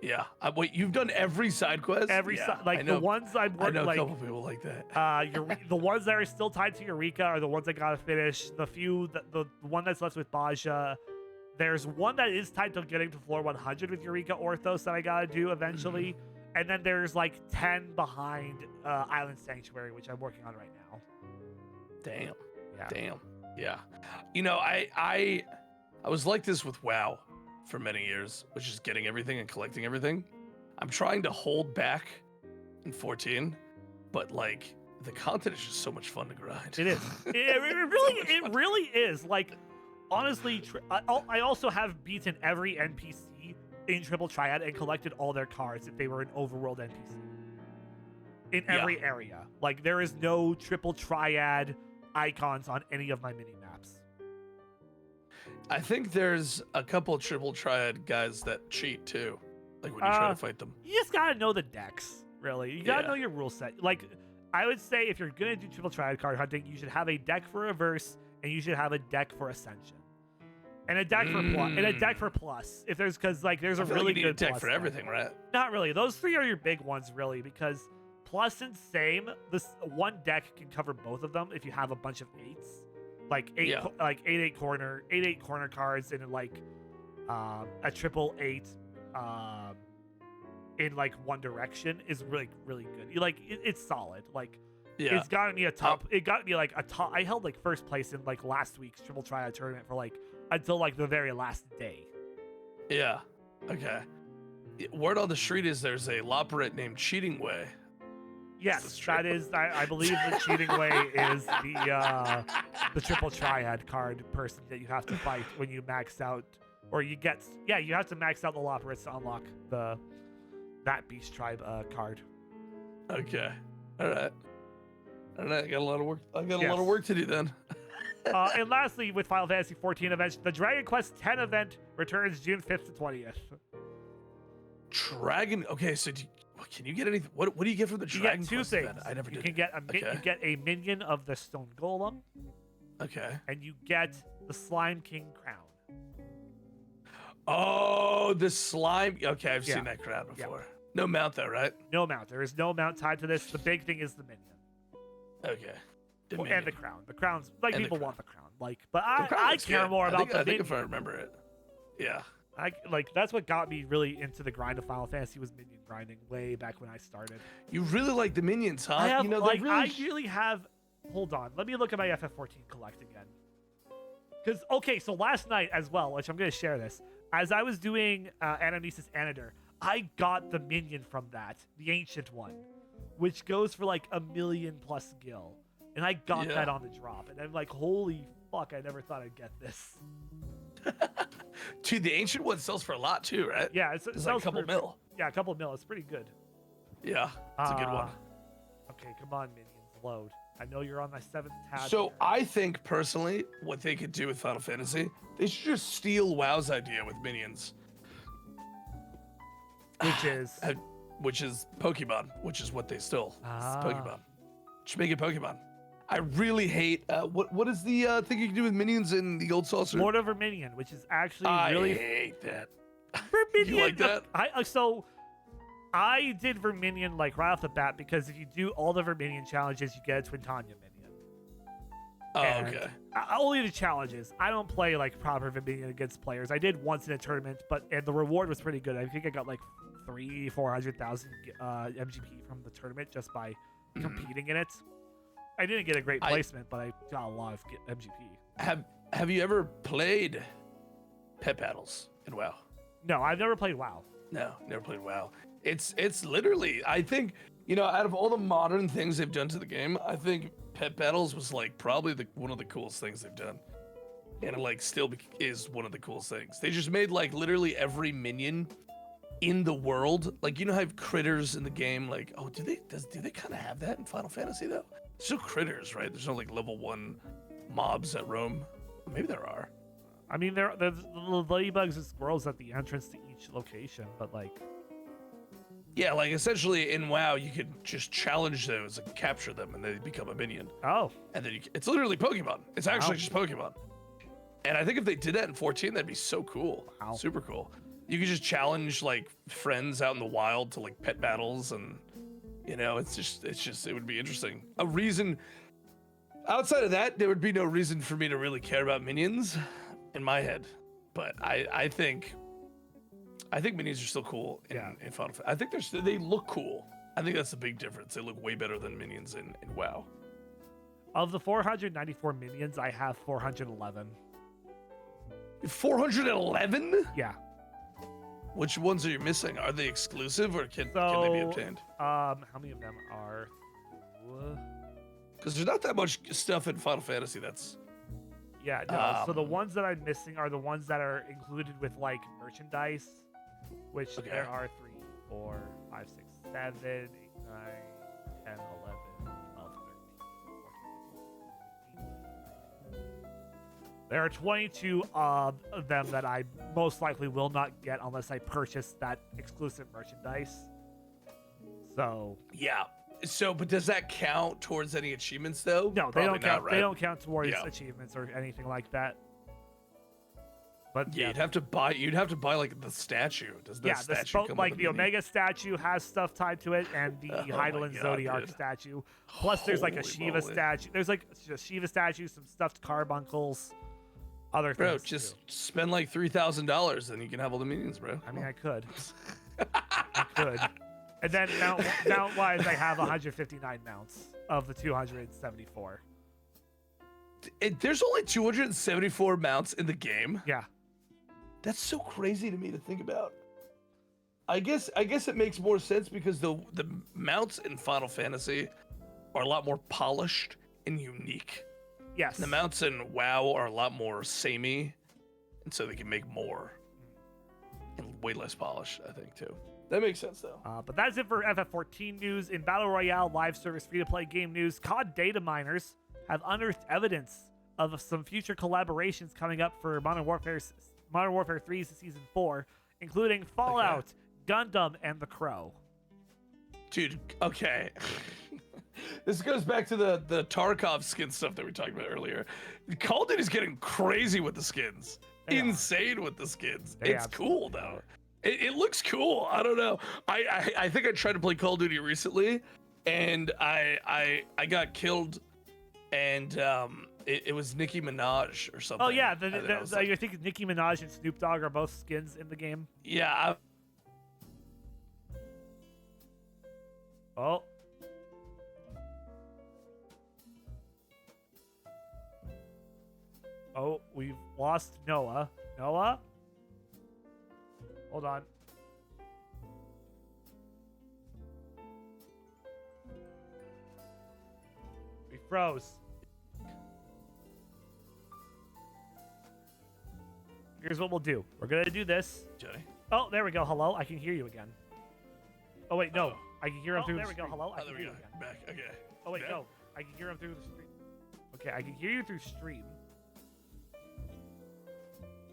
Yeah. Wait, you've done every side quest? The ones I've worked, I know a couple people like that. The ones that are still tied to Eureka are the ones I gotta finish. The one that's left with Baja. There's one that is tied to getting to floor 100 with Eureka Orthos that I gotta do eventually. And then there's 10 behind Island Sanctuary, which I'm working on right now. Damn. Yeah. Damn. Yeah. I was like this with WoW for many years, which is getting everything and collecting everything. I'm trying to hold back in 14, but the content is just so much fun to grind. It is. It really is. Honestly, I also have beaten every NPC in Triple Triad and collected all their cards if they were an overworld NPC. In every area. There is no Triple Triad icons on any of my mini-maps. I think there's a couple of Triple Triad guys that cheat too. When you try to fight them. You just gotta know the decks, really. You gotta know your rule set. I would say if you're gonna do Triple Triad card hunting, you should have a deck for Reverse and you should have a deck for Ascension. And a deck for plus. If there's there's a really good deck for everything, right? Not really. Those 3 are your big ones, really, because plus and same, this one deck can cover both of them if you have a bunch of 8s, 8 corner cards in a triple 8 in one direction is really good. It's solid. It's gotten me a top. It got me a top. I held first place in last week's Triple Triad tournament for until the very last day. Yeah. Okay. Word on the street is there's a Loporrit named Cheating Way. Yes, that is. I believe the Cheating Way is the Triple Triad card person that you have to fight when you max out, or you get. Yeah, you have to max out the Loporrits to unlock that Beast Tribe card. Okay. All right. I got a lot of work. I got a lot of work to do then. And lastly, with Final Fantasy 14 events, the Dragon Quest X event returns June 5th to 20th. Dragon. Okay, so can you get anything? What do you get from the Dragon Quest? You get 2 things. Event? I never did. You get a minion of the Stone Golem. Okay. And you get the Slime King crown. Oh, the slime. Okay, I've seen that crown before. Yeah. No mount though, right? No mount. There is no mount tied to this. The big thing is the minion. Okay. And the crown. The crowns, people want the crown. Like, but The crowd I looks care good. more about the I think if I minions. remember it. Yeah. I like that's what got me really into the grind of Final Fantasy was minion grinding way back when I started. You really like the minions, huh? I have you know, like really... I really have. Hold on, let me look at my FF14 collect again. Because okay, so last night as well, which I'm gonna share this. As I was doing Anamnesis Anator, I got the minion from that, the ancient one, which goes for like 1,000,000+ gil, and I got that on the drop, and I'm like, holy fuck, I never thought I'd get this. Dude, the ancient one sells for a lot too, right? Yeah, it's like a couple mil. Yeah, a couple mil. It's pretty good. Yeah, it's a good one. Okay, come on, minions, load. I know you're on my 7th tab. So here. I think personally, what they could do with Final Fantasy, they should just steal WoW's idea with minions, which is Pokemon, which is what they stole. It's Pokemon. Should make it Pokemon. I really hate what is the thing you can do with minions in the old saucer? Lord of Verminion, which is actually really. I hate that. Verminion. You like that? I did Verminion like right off the bat because if you do all the Verminion challenges, you get a Twintanya minion. Oh, And okay. Only the challenges. I don't play like proper Verminion against players. I did once in a tournament, and the reward was pretty good. I think I got like 400,000 MGP from the tournament just by competing in it. I didn't get a great placement, but I got a lot of MGP. Have you ever played pet battles in WoW? No, I've never played WoW. No, never played WoW. It's literally, I think, out of all the modern things they've done to the game, I think pet battles was like probably one of the coolest things they've done. And it like still is one of the coolest things. They just made like literally every minion in the world. Like, how critters in the game, like, oh, do they kind of have that in Final Fantasy though? Still critters, right? There's no like level 1 mobs that roam. Maybe there are. I mean, there's the ladybugs and squirrels at the entrance to each location, but like... Yeah, like essentially in WoW, you could just challenge those and capture them, and they become a minion. Oh. And then it's literally Pokemon. It's actually just Pokemon. And I think if they did that in 14, that'd be so cool. Wow. Super cool. You could just challenge like friends out in the wild to like pet battles, and it would be interesting. A reason outside of that, there would be no reason for me to really care about minions in my head. But I think minions are still cool in Final Fantasy. I think they look cool. I think that's the big difference. They look way better than minions in WoW. Of the 494 minions, I have 411. 411? Yeah. Which ones are you missing? Are they exclusive, or can they be obtained? How many of them are? Because there's not that much stuff in Final Fantasy that's... Yeah, no. So the ones that I'm missing are the ones that are included with like merchandise, which there are 3, 4, 5, 6, 7, 8, 9, 10, 11, 12, 13, 14, 15. There are 22 of them that I most likely will not get unless I purchase that exclusive merchandise. So yeah. So, but does that count towards any achievements though? No, they don't count. Not, right? They don't count towards achievements or anything like that. But yeah, you'd have to buy like the statue. Does the statue come like with the Omega statue has stuff tied to it, and the Heidelin Zodiac statue. Plus, there's like a Shiva statue. There's like a Shiva statue, some stuffed carbuncles, other things. Bro, just spend like $3,000, and you can have all the minions, bro. I mean, I could. I could. And then mount-wise, I have 159 mounts of the 274. There's only 274 mounts in the game? Yeah. That's so crazy to me to think about. I guess it makes more sense because the mounts in Final Fantasy are a lot more polished and unique. Yes. The mounts in WoW are a lot more samey, and so they can make more. And way less polished, I think, too. That makes sense, though. But that's it for FF14 news. In Battle Royale live service free-to-play game news, COD data miners have unearthed evidence of some future collaborations coming up for Modern Warfare 3's Season 4, including Fallout, Gundam, and The Crow. Dude, okay. This goes back to the Tarkov skin stuff that we talked about earlier. Call of Duty's getting crazy with the skins. Insane with the skins. It's cool, though. It looks cool. I don't know. I think I tried to play Call of Duty recently, and I got killed, and it was Nicki Minaj or something. Oh yeah, Like, I think Nicki Minaj and Snoop Dogg are both skins in the game. yeah. Oh. Oh, we've lost Noah. Noah? Hold on. We froze. Here's what we'll do. We're going to do this. Johnny. Oh, there we go. Hello? I can hear you again. Oh, wait, no. Uh-oh. I can hear him through there the we stream. go. Hello? I Oh, can there hear we you go. again. Back. Okay. Oh, wait, Back? no. I can hear him through the stream. Okay, I can hear you through stream.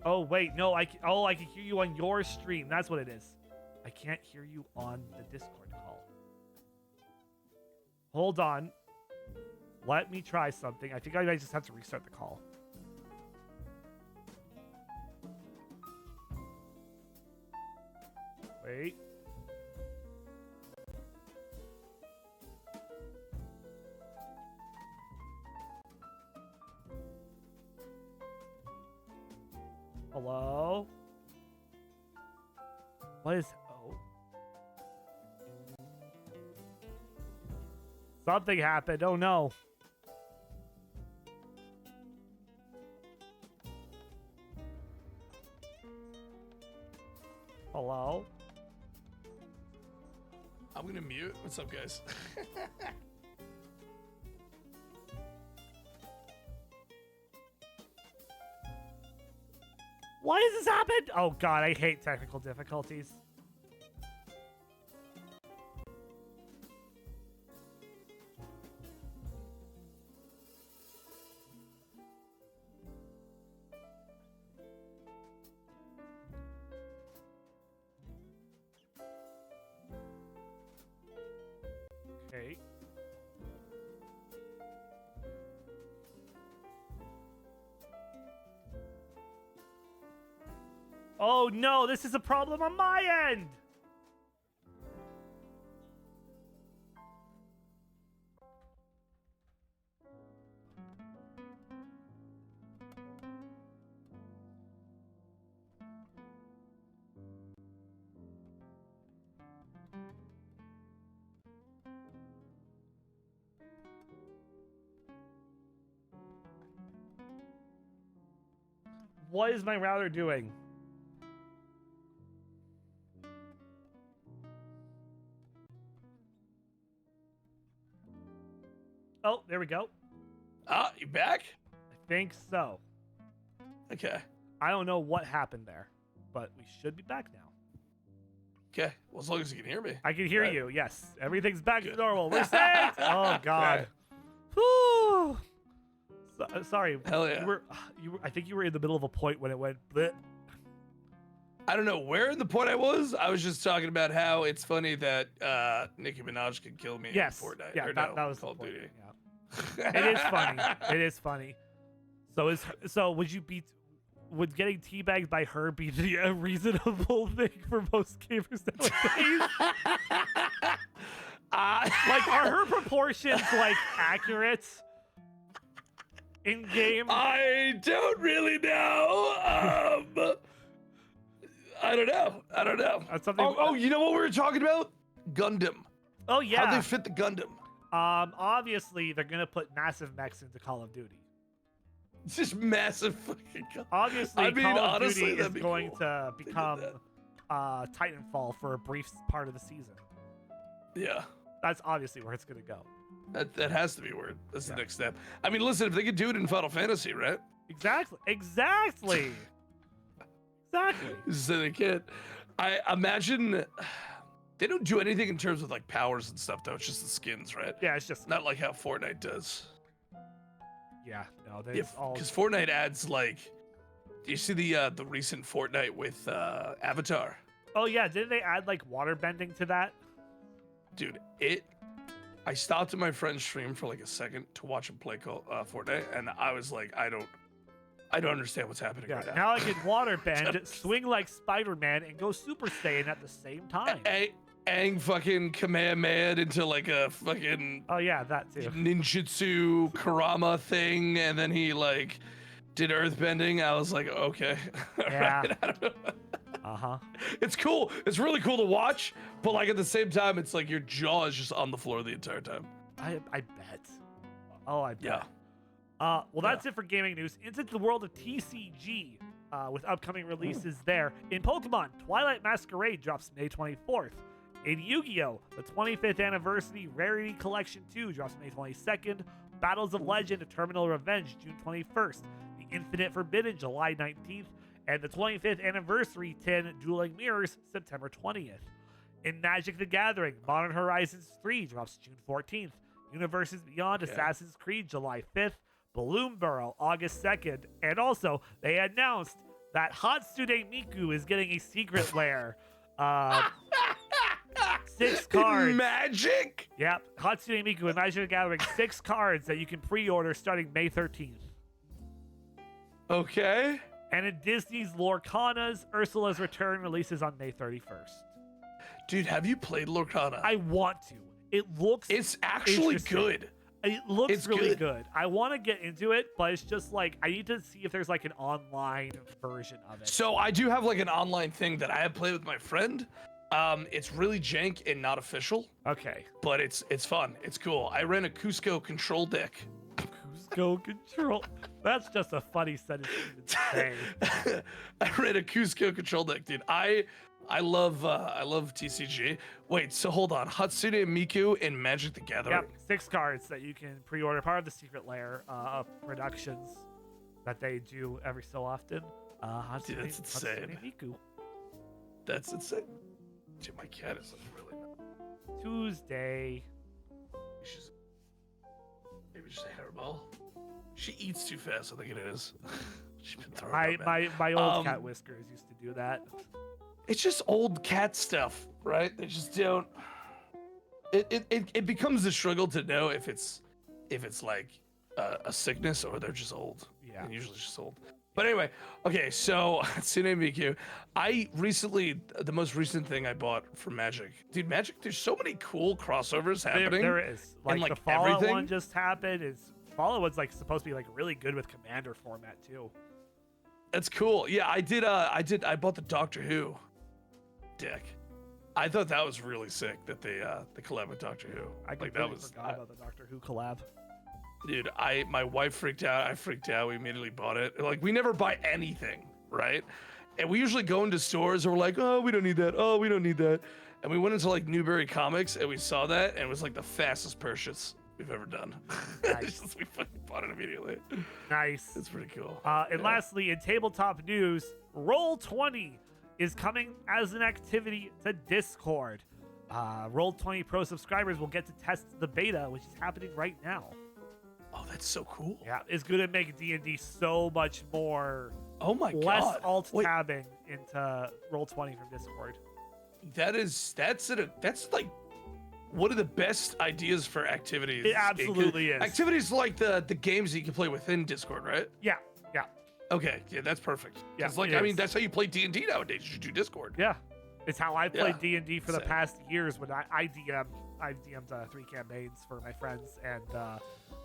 Oh, wait, no. I can hear you on your stream. That's what it is. I can't hear you on the Discord call. Hold on. Let me try something. I think I might just have to restart the call. Wait. Hello? What is... Oh. Something happened. Oh, no. Hello? I'm gonna mute. What's up, guys? Why has this happened? Oh, God, I hate technical difficulties. Okay. Oh no, this is a problem on my end! What is my router doing? Oh, there we go. Ah, you back? I think so. Okay. I don't know what happened there, but we should be back now. Okay. Well, as long as you can hear me. I can hear Right. you. Yes, everything's back to Good. normal. We're saved. Oh God. Whew. Sorry. Hell yeah. You were. I think you were in the middle of a point when it went. Bleh. I don't know where in the point I was. I was just talking about how it's funny that Nicki Minaj could kill me Yes. in Fortnite. Yeah. Or That no, was Call of the point. Duty. Yeah. It is funny. It is funny. So would you be? Would getting teabagged by her be the reasonable thing for most gamers nowadays? Like, are her proportions like accurate in game? I don't really know. I don't know. That's something. Oh, you know what we were talking about? Gundam. Oh yeah. How they fit the Gundam. Obviously they're gonna put massive mechs into Call of Duty. It's just massive fucking. Obviously, I mean, Call of honestly, Duty is that'd be going cool to if they did become that. Titanfall for a brief part of the season. Yeah. That's obviously where it's gonna go. That has to be word. That's Yeah. the next step. I mean, listen, if they could do it in Final Fantasy, right? Exactly. So they can't. I imagine they don't do anything in terms of like powers and stuff, though. It's just the skins, right? Yeah, it's just Not like how Fortnite does. yeah. No, that's all. Because Fortnite adds like. Do you see the recent Fortnite with Avatar? Oh yeah, didn't they add like water bending to that? Dude, I stopped at my friend's stream for like a second to watch him play Fortnite, and I was like, I don't understand what's happening Yeah. right Now I can water bend, swing like Spider-Man, and go Super Saiyan at the same time. Aang fucking Kamehameha into like a fucking Oh yeah, that too. ninjutsu Karama thing, and then he like did earthbending. I was like, okay, all Yeah. right, I don't know. Uh-huh. It's cool. It's really cool to watch, but like at the same time, it's like your jaw is just on the floor the entire time. I bet. Oh, I bet. Yeah. Well, that's it for gaming news. Into the world of TCG with upcoming releases there. In Pokemon, Twilight Masquerade drops May 24th. In Yu-Gi-Oh!, the 25th Anniversary Rarity Collection 2 drops May 22nd. Battles of Legend, Terminal Revenge, June 21st. The Infinite Forbidden, July 19th. And the 25th Anniversary 10 Dueling Mirrors, September 20th. In Magic the Gathering, Modern Horizons 3 drops June 14th. Universes Beyond, Assassin's Creed, July 5th. Bloom Burrow, August 2nd. And also, they announced that Hatsune Miku is getting a secret lair. 6 cards. Magic? Yep. Hatsune Miku in Magic the Gathering. 6 cards that you can pre-order starting May 13th. Okay. And in Disney's Lorcana's, Ursula's Return releases on May 31st. Dude, have you played Lorcana? I want to. It looks It's actually interesting. good. It looks It's really good. good. I want to get into it, but it's just like I need to see if there's like an online version of it. So I do have like an online thing that I have played with my friend. It's really jank and not official, Okay. but it's fun. It's cool. I ran a Cusco control deck. Cusco control. That's just a funny sentence to say. I ran a Cusco control deck, dude. I love TCG. Wait, so hold on. Hatsune Miku and Magic the Gathering. Yep, 6 cards that you can pre-order. Part of the secret layer of productions that they do every so often. Dude, that's insane. Hatsune Miku. That's insane. Dude, my cat is like really mad. Tuesday. Maybe just a hairball. She eats too fast, I think it is. She's been throwing up, man. My old cat Whiskers used to do that. It's just old cat stuff, right? They just don't. It becomes a struggle to know if it's like a sickness or they're just old. Yeah. And usually just old. But anyway, okay, so Hatsune Miku. The most recent thing I bought for Magic. Dude, Magic, there's so many cool crossovers happening. There is. Like, and, the Fallout everything. one just happened. Fallout was like supposed to be like really good with Commander format too. That's cool. Yeah, I bought the Doctor Who deck. I thought that was really sick that they collab with Doctor Who. I completely forgot about the Doctor Who collab. Dude, my wife freaked out. I freaked out. We immediately bought it. Like, we never buy anything, right? And we usually go into stores and we're like, oh, we don't need that. Oh, we don't need that. And we went into like Newberry Comics and we saw that and it was like the fastest purchase we've ever done. Nice. We fucking bought it immediately. Nice. It's pretty cool. And lastly, in tabletop news, Roll20 is coming as an activity to Discord. Roll20 Pro subscribers will get to test the beta, which is happening right now. Oh, that's so cool. Yeah, it's going to make D&D so much more. Oh my god. Less alt-tabbing into Roll20 from Discord. That's like one of the best ideas for activities. It absolutely is. Activities like the games that you can play within Discord, right? Yeah. Okay, yeah, that's perfect. Yeah, It's like, it I mean, is. that's how you play D&D nowadays. You should do Discord. Yeah. It's how I played Yeah. D&D for the Same. past years when I DM'd. I've DM'd 3 campaigns for my friends, and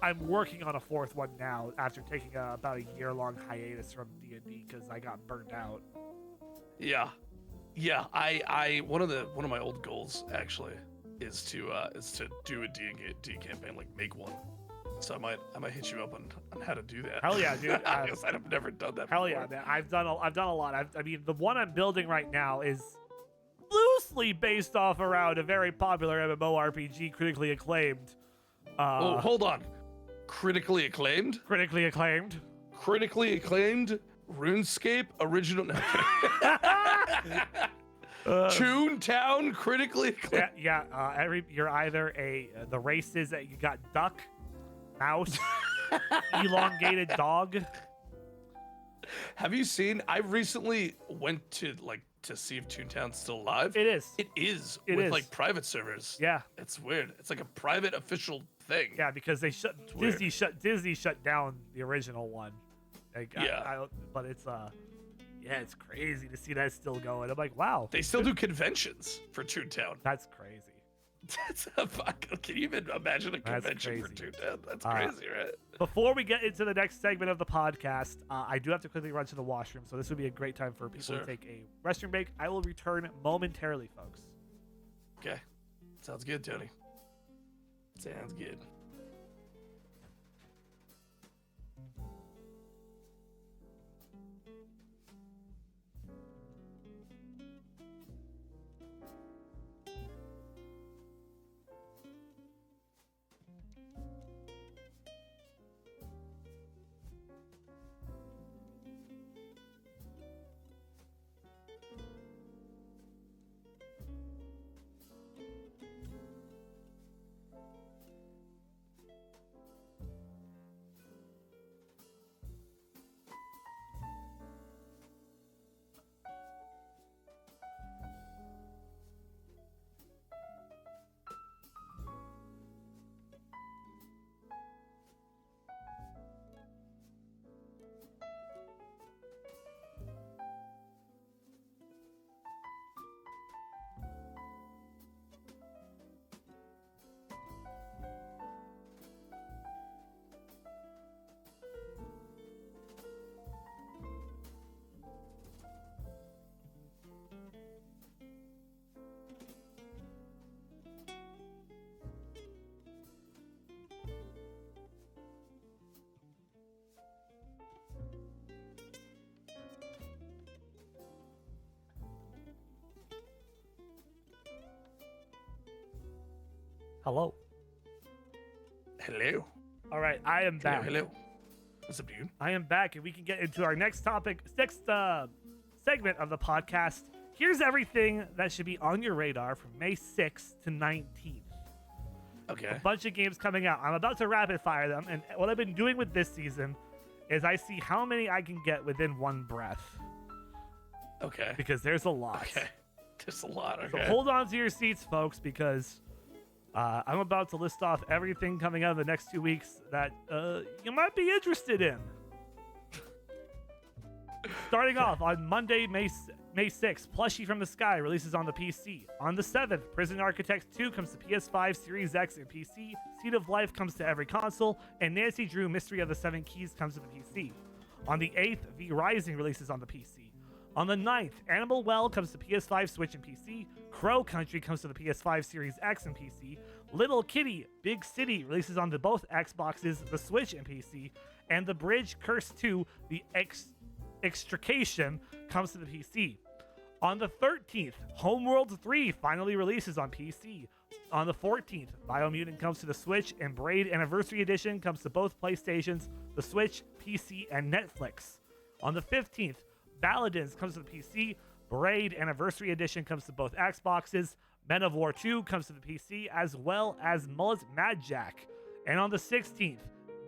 I'm working on a 4th one now after taking about a year-long hiatus from D&D because I got burned out. Yeah. I one of my old goals actually is to do a D&D campaign, like make one. So I might hit you up on how to do that. Hell yeah, dude. Because I've never done that Hell before. yeah, man. I've done a lot. I mean, the one I'm building right now is loosely based off around a very popular MMORPG, critically acclaimed. Oh, hold on. Critically acclaimed? Critically acclaimed. Critically acclaimed RuneScape original. No, Toontown critically acclaimed. You're either the race is that you got duck, mouse, elongated dog. Have you seen? I recently went to see if Toontown's still alive. It is. It is. It with is. like private servers. Yeah. It's weird. It's like a private official thing. Yeah, because weird. Disney shut down the original one. Like, Yeah. but it's Yeah, it's crazy to see that still going. I'm like, wow. They still do conventions for Toontown. That's crazy. That's a fuck. Can you even imagine a convention for Toontown? That's crazy, right? Before we get into the next segment of the podcast, I do have to quickly run to the washroom, so this would be a great time for people to take a restroom break. I will return momentarily, folks. Okay. Sounds good, Tony. Sounds good. Hello. Hello. All right, I am back. Hello. What's up, dude? I am back, and we can get into our next topic, next segment of the podcast. Here's everything that should be on your radar from May 6th to 19th. Okay. A bunch of games coming out. I'm about to rapid fire them, and what I've been doing with this season is I see how many I can get within one breath. Okay. Because there's a lot. Okay. There's a lot. Okay. So hold on to your seats, folks, because I'm about to list off everything coming out of the next 2 weeks that you might be interested in. Starting off on Monday, May 6th, Plushie from the Sky releases on the PC. On the 7th, Prison Architect 2 comes to PS5, Series X, and PC. Seed of Life comes to every console, and Nancy Drew Mystery of the Seven Keys comes to the PC. On the 8th, V Rising releases on the PC. On the 9th, Animal Well comes to PS5, Switch, and PC. Crow Country comes to the PS5, Series X, and PC. Little Kitty Big City releases onto both Xboxes, the Switch, and PC. And The Bridge Curse 2, The Extrication, comes to the PC. On the 13th, Homeworld 3 finally releases on PC. On the 14th, Biomutant comes to the Switch, and Braid Anniversary Edition comes to both PlayStations, the Switch, PC, and Netflix. On the 15th, Paladins comes to the PC, Braid Anniversary Edition comes to both Xboxes, Men of War 2 comes to the PC, as well as Mullet Mad Jack. And on the 16th,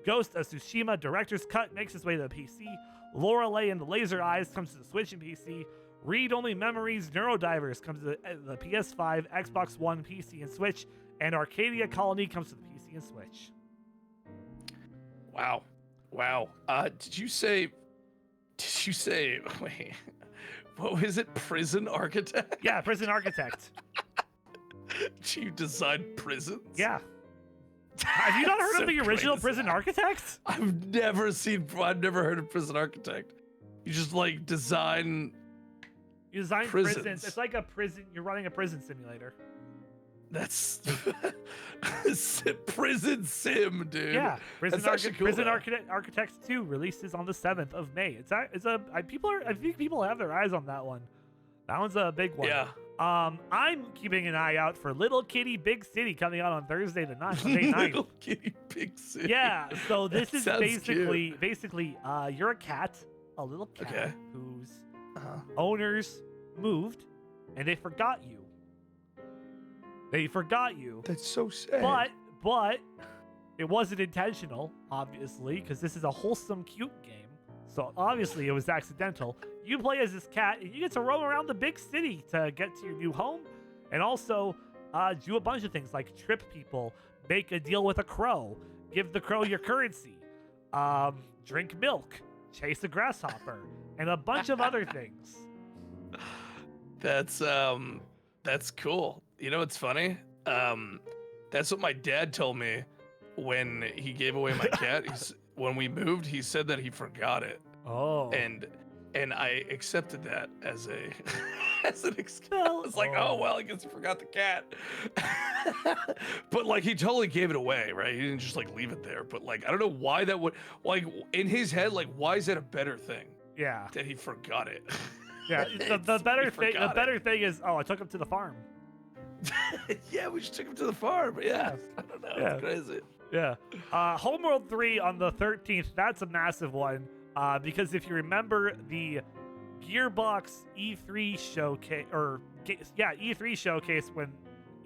Ghost of Tsushima Director's Cut makes its way to the PC, Lorelei and the Laser Eyes comes to the Switch and PC, Read Only Memories Neurodivers comes to the PS5, Xbox One, PC, and Switch, and Arcadia Colony comes to the PC and Switch. Wow. Did you say, wait, what was it? Prison Architect? Yeah, Prison Architect. You design prisons? Yeah. Have you not heard So of the original crazy. Prison Architect? I've never heard of Prison Architect. You just like design. You design Prisons. prisons. It's like a prison. You're running a prison simulator. That's prison sim, dude. Yeah, That's actually cool, Prison though. Architects 2 releases on the 7th of May. I think people have their eyes on that one. That one's a big one. Yeah. I'm keeping an eye out for Little Kitty Big City coming out on Thursday the 9th. May 9th. Little Kitty Big City. Yeah, so this That is sounds basically you're a cat, a little cat Okay. whose Uh-huh. owners moved and they forgot you. That's so sad. But it wasn't intentional, obviously, because this is a wholesome, cute game. So obviously it was accidental. You play as this cat, and you get to roam around the big city to get to your new home, and also do a bunch of things like trip people, make a deal with a crow, give the crow your currency, drink milk, chase a grasshopper, and a bunch of other things. That's cool. You know what's funny? That's what my dad told me when he gave away my cat. When we moved, he said that he forgot it. Oh. And I accepted that as an excuse. I was like, oh well, I guess he forgot the cat. But like he totally gave it away, right? He didn't just like leave it there. But like I don't know why that would, like, in his head, like, why is that a better thing? Yeah. That he forgot it. Yeah. The better thing is, I took him to the farm. Yeah, we just took him to the farm. Yeah. I don't know. Yeah. It's crazy. Yeah. Homeworld 3 on the 13th. That's a massive one. Because if you remember the Gearbox E3 showcase, E3 showcase when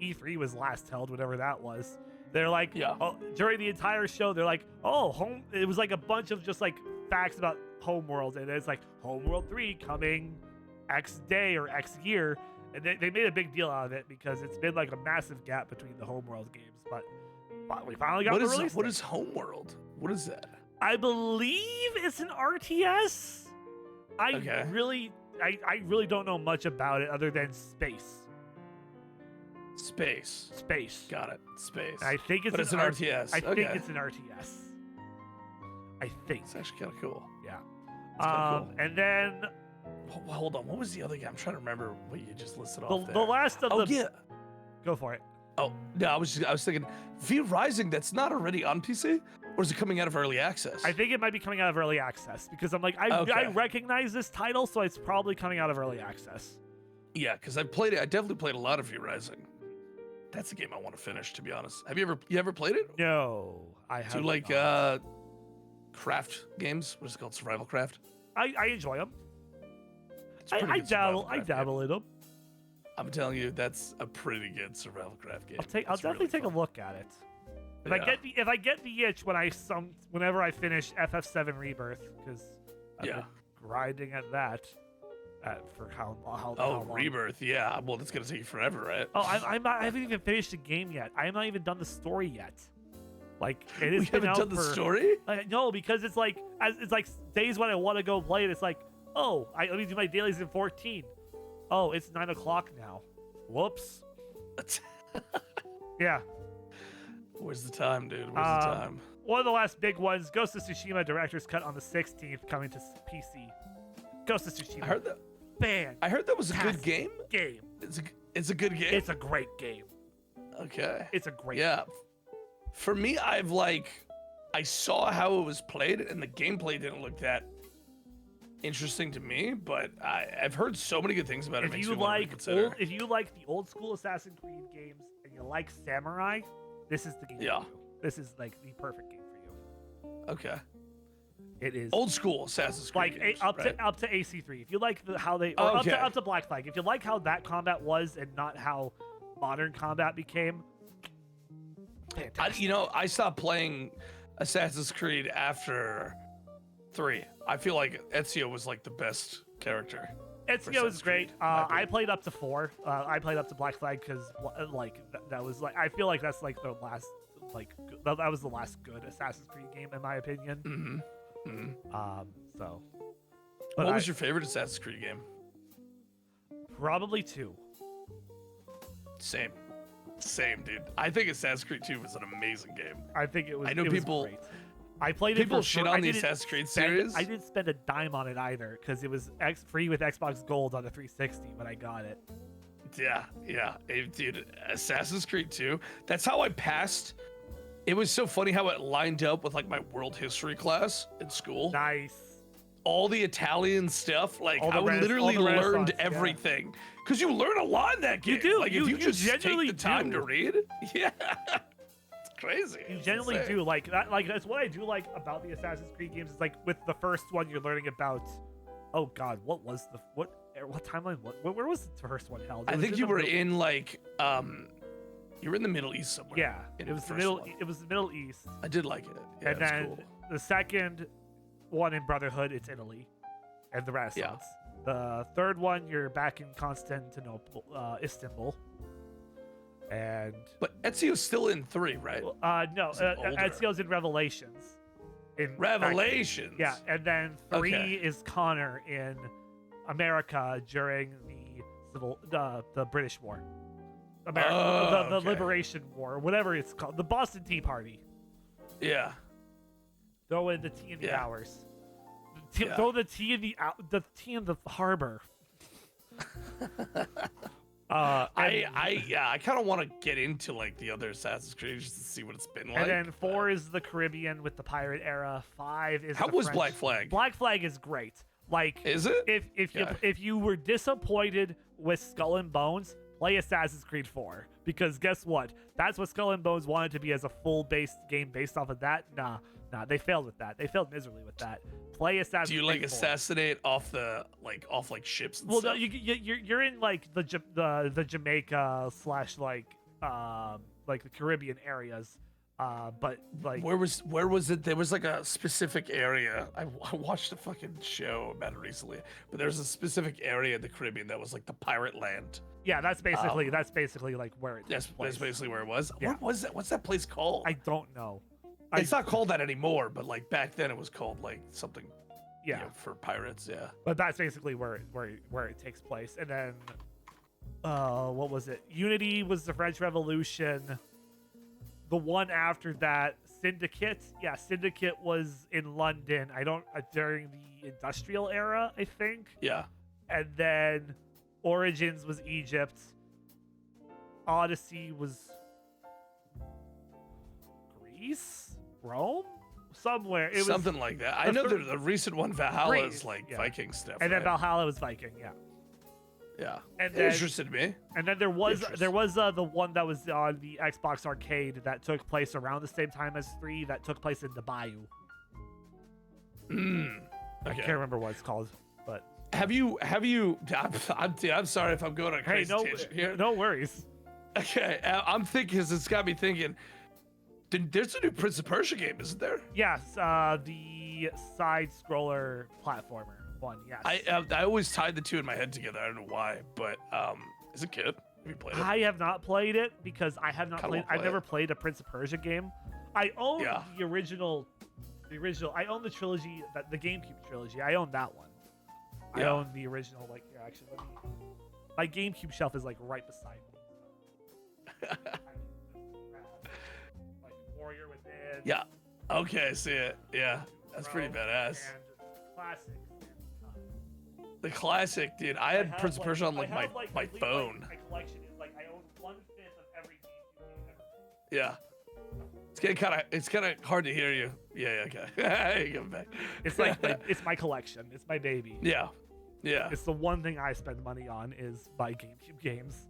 E3 was last held, whatever that was. They're like, during the entire show, they're like, it was like a bunch of just like facts about Homeworld, and it's like Homeworld 3 coming X day or X year, and they made a big deal out of it because it's been like a massive gap between the Homeworld games, but we finally got the release. What is Homeworld? What is that? I believe it's an RTS. I really don't know much about it other than space. Space. Got it. Space. I think it's an RTS. I think it's an RTS. I think. It's actually kind of cool. Yeah. Cool. And then hold on. What was the other game? I'm trying to remember what you just listed off there. The last of the. Yeah. Go for it. Oh no, I was thinking, V Rising. That's not already on PC, or is it coming out of early access? I think it might be coming out of early access because I'm like, I recognize this title, so it's probably coming out of early access. Yeah, because I definitely played a lot of V Rising. That's a game I want to finish, to be honest. Have you ever played it? No, I haven't. Do you like craft games? What is it called? Survival craft? I enjoy them. I dabble in them. I'm telling you, that's a pretty good survival craft game. I'll definitely take a look at it. If I get the itch whenever I finish FF7 Rebirth, because I've been grinding at that for how long? Rebirth, yeah. Well, it's gonna take you forever, right? Oh, I haven't even finished the game yet. I have not even done the story yet. Like it is. We haven't done the story? No, because it's like days when I want to go play it. It's like, let me do my dailies in 14. Oh, it's 9 o'clock now. Whoops. Yeah. Where's the time, dude? Where's the time? One of the last big ones, Ghost of Tsushima Director's Cut on the 16th, coming to PC. Ghost of Tsushima. I heard that. Man. I heard that was a good game. It's a good game. It's a great game. Okay. It's a great game. For me, I saw how it was played, and the gameplay didn't look that interesting to me, but I've heard so many good things about it. If you like the old school Assassin's Creed games and you like samurai, this is the game. Yeah. For you. This is like the perfect game for you. Okay. It is old school Assassin's Creed games, up to AC3. If you like up to Black Flag, if you like how that combat was and not how modern combat became, fantastic. I stopped playing Assassin's Creed after 3. I feel like Ezio was like the best character. Ezio is great. I played up to 4. I played up to Black Flag because that was like, I feel like that's like the last that was the last good Assassin's Creed game in my opinion. Mm-hmm. Mm-hmm. So. What was your favorite Assassin's Creed game? Probably 2. Same, dude. I think Assassin's Creed 2 was an amazing game. I think it was. I know people. Was great. I played people it for shit on the Assassin's Creed series. I didn't spend a dime on it either because it was free with Xbox Gold on the 360 when I got it. Yeah. Dude, Assassin's Creed 2. That's how I passed. It was so funny how it lined up with like my world history class in school. Nice. All the Italian stuff, like I literally learned everything. Because you learn a lot in that game. You do. Like if you just take the time to read, yeah. Crazy. You generally do like that. Like that's what I do like about the Assassin's Creed games. Is like with the first one, you're learning about. Oh God, what timeline? Where was the first one held? I think you were in like you were in the Middle East somewhere. Yeah, it was the Middle. It was the Middle East. I did like it. Yeah, and then the second one in Brotherhood, it's Italy, and the Renaissance. Yeah. The third one, you're back in Constantinople, Istanbul. But Ezio's still in 3, right? No, Ezio's in Revelations. In fact, Revelations. yeah, and then 3 Okay. is Connor in America during the British War, the Okay. Liberation War, whatever it's called, the Boston Tea Party. Yeah. Throw in the tea in the Yeah. hours. Yeah. Throw the tea in the tea in the harbor. I kind of want to get into like the other Assassin's Creed just to see what it's been like. And then 4 is the Caribbean with the pirate era. 5 is How the was French. Black Flag? Black Flag is great. Like, Is it? if you were disappointed with Skull and Bones, play Assassin's Creed 4, because guess what? That's what Skull and Bones wanted to be, as a full-based game based off of that. Nah, they failed with that. They failed miserably with that. Play Assassin's Creed 4. Do you like assassinate off ships and Well, stuff? no, you're in like the Jamaica / like the Caribbean areas, but like Where was it? There was like a specific area. I watched a fucking show about it recently, but there's a specific area in the Caribbean that was like the pirate land. yeah, that's basically like where it That's takes place. basically where it was. Yeah. What was that? What's that place called? I don't know. It's not called that anymore, but like back then it was called like something. Yeah, For pirates. Yeah. but that's basically where it takes place. And then, what was it? Unity was the French Revolution. The one after that, Syndicate. Yeah, Syndicate was in London. During the industrial era, I think. Yeah. And then Origins was Egypt. Odyssey was Greece, Rome, somewhere. It Something was, like that. I the know thir- the recent one, Valhalla, is Greece, like yeah. Viking stuff. and then right? Valhalla was Viking. Yeah. Yeah. And It then, interested me. and then there was Interesting. the one that was on the Xbox Arcade that took place around the same time as 3, that took place in the Bayou. I Okay. can't remember what it's called, but Have you? I'm sorry if I'm going on a hey, crazy tangent here. no worries. Okay, I'm thinking, because it's got me thinking. There's a new Prince of Persia game, isn't there? Yes, the side scroller platformer one. Yes. I always tied the two in my head together. I don't know why, but is it good? Have you played it? I have not played it because I have not Kinda played. wanna play I've never it. played a Prince of Persia game. I own Yeah. the original. I own the trilogy, the GameCube trilogy. I own that one. I Yeah. own the original. Like, here, actually, my GameCube shelf is like right beside me. Like Warrior Within. Yeah. Okay, I see it. Yeah, that's pretty Rogue, badass. and classics. The classic, dude. I had Prince of Persia on like my phone. My collection is like, I own 1/5 of every GameCube game ever. Yeah. It's kind of hard to hear you. Yeah, okay. You come back. It's like it's my collection. It's my baby. Yeah. Yeah. It's the one thing I spend money on is buy GameCube games.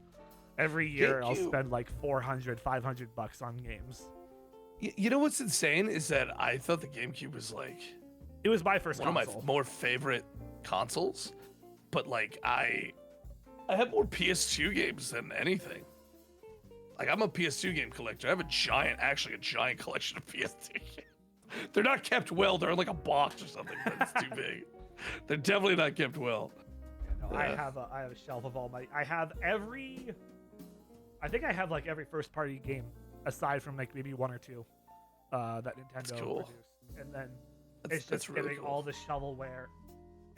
Every year I'll GameCube. spend like $400-$500 on games. You know what's insane is that I thought the GameCube was like It was my first one of console. my more favorite consoles, but like I have more PS2 games than anything. Like, I'm a PS2 game collector. I have a giant collection of PS2 games. They're not kept well. They're in like a box or something, but it's too big. They're definitely not kept well. Yeah, no, Yeah. I have a shelf of all my. I think I have like every first party game aside from like maybe 1 or 2 that Nintendo cool. produced, and then it's That's just really getting cool. all the shovelware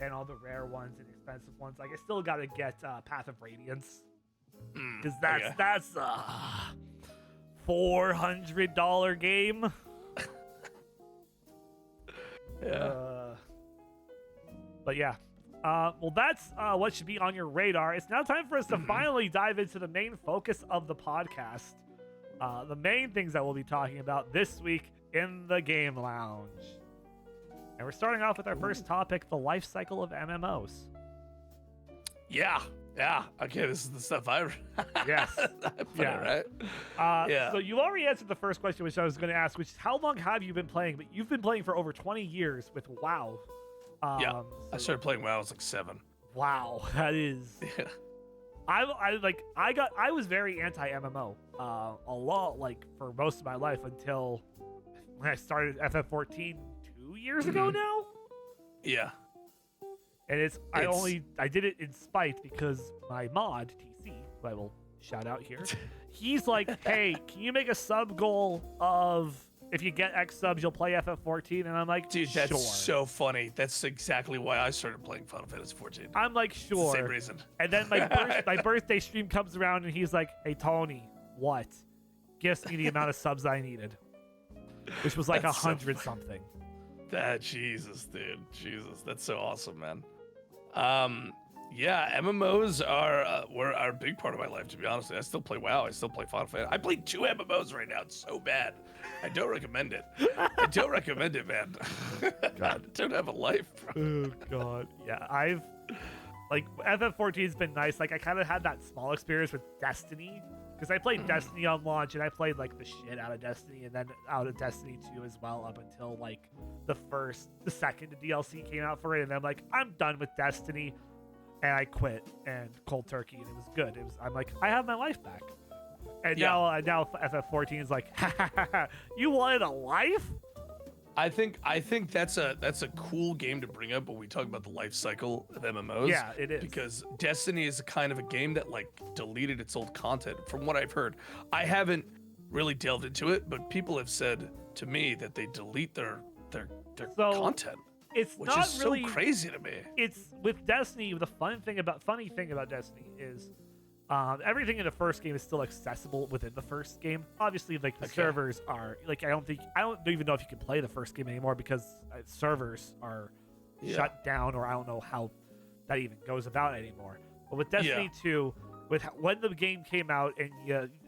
and all the rare ones and expensive ones. Like, I still gotta get Path of Radiance, because that's a $400 game. Yeah. But yeah. Well, that's what should be on your radar. It's now time for us to finally dive into the main focus of the podcast. The main things that we'll be talking about this week in the Game Lounge. And we're starting off with our first topic, the life cycle of MMOs. Yeah. Okay, this is the stuff I Yes. I put Yeah. it, right? Yeah. So you already answered the first question, which I was going to ask, which is how long have you been playing? But you've been playing for over 20 years with WoW. Yeah. I so- started playing when I was like 7. Wow, that is. Yeah. I was very anti MMO a lot, like, for most of my life until when I started FF14 2 years ago now. Yeah. And I did it in spite because my mod TC, who I will shout out here, he's like, hey, can you make a sub goal of if you get X subs, you'll play FF14. And I'm like, dude, sure. that's so funny. That's exactly why I started playing Final Fantasy 14. I'm like, It's sure. the same reason. And then my birthday stream comes around and he's like, hey, Tony, what? Gives me the amount of subs I needed, which was like 100 something. Jesus, dude. Jesus, that's so awesome, man. Yeah, MMOs are a big part of my life, to be honest. I still play WoW. I still play Final Fantasy. I play 2 MMOs right now. It's so bad. I don't recommend it. I don't recommend it, man. God, I don't have a life, bro. Oh God, yeah. I've like FF14 has been nice. Like I kind of had that small experience with Destiny because I played Destiny on launch and I played like the shit out of Destiny and then out of Destiny 2 as well up until like the second DLC came out for it, and I'm like, I'm done with Destiny. And I quit and cold turkey, and it was good. I'm like, I have my life back. And now FF14 is like, you wanted a life? I think that's a cool game to bring up when we talk about the life cycle of MMOs. Yeah, it is. Because Destiny is a kind of a game that like deleted its old content, from what I've heard. I haven't really delved into it, but people have said to me that they delete their content. Which is so crazy to me. It's with Destiny. The funny thing about Destiny is everything in the first game is still accessible within the first game. Obviously, like the servers are like I don't even know if you can play the first game anymore because servers are shut down, or I don't know how that even goes about anymore. But with Destiny 2, when the game came out, and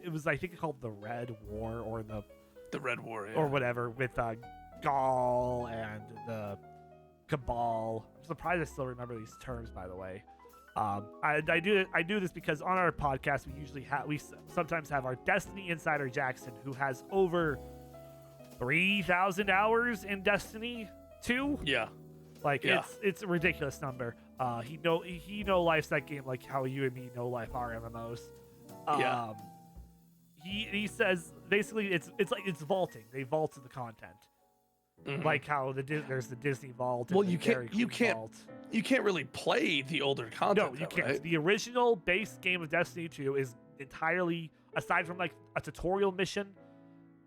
it was I think called the Red War or the Red War or whatever with Gaul and the Cabal. I'm surprised I still remember these terms, by the way. I do this because on our podcast we sometimes have our Destiny insider Jackson, who has over 3,000 hours in Destiny 2. Yeah, like it's a ridiculous number. He know life's that game like how you and me know life our MMOs. He says basically it's vaulting. They vault the content. Mm-hmm. Like how there's the Disney Vault. Well, you can't really play the older content. No, you can't. Right? The original base game of Destiny 2 is entirely, aside from like a tutorial mission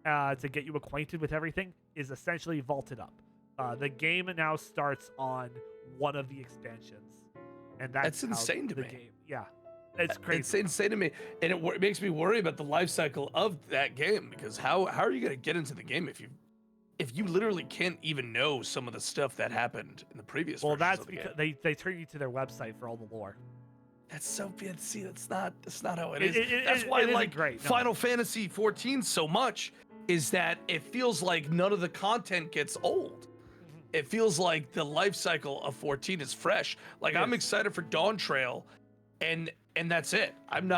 to get you acquainted with everything, is essentially vaulted up. The game now starts on one of the expansions, and that's insane to me. Game, yeah, it's crazy. It's insane to me, and it makes me worry about the life cycle of that game, because how are you going to get into the game if you literally can't even know some of the stuff that happened in the previous versions that's of the because game? they turn you to their website for all the lore. That's so bad. See, that's not how it is. That's why I like great. No. Final Fantasy 14 so much, is that it feels like none of the content gets old. Mm-hmm. It feels like the life cycle of 14 is fresh. Like I'm excited for Dawn Trail, and that's it. I'm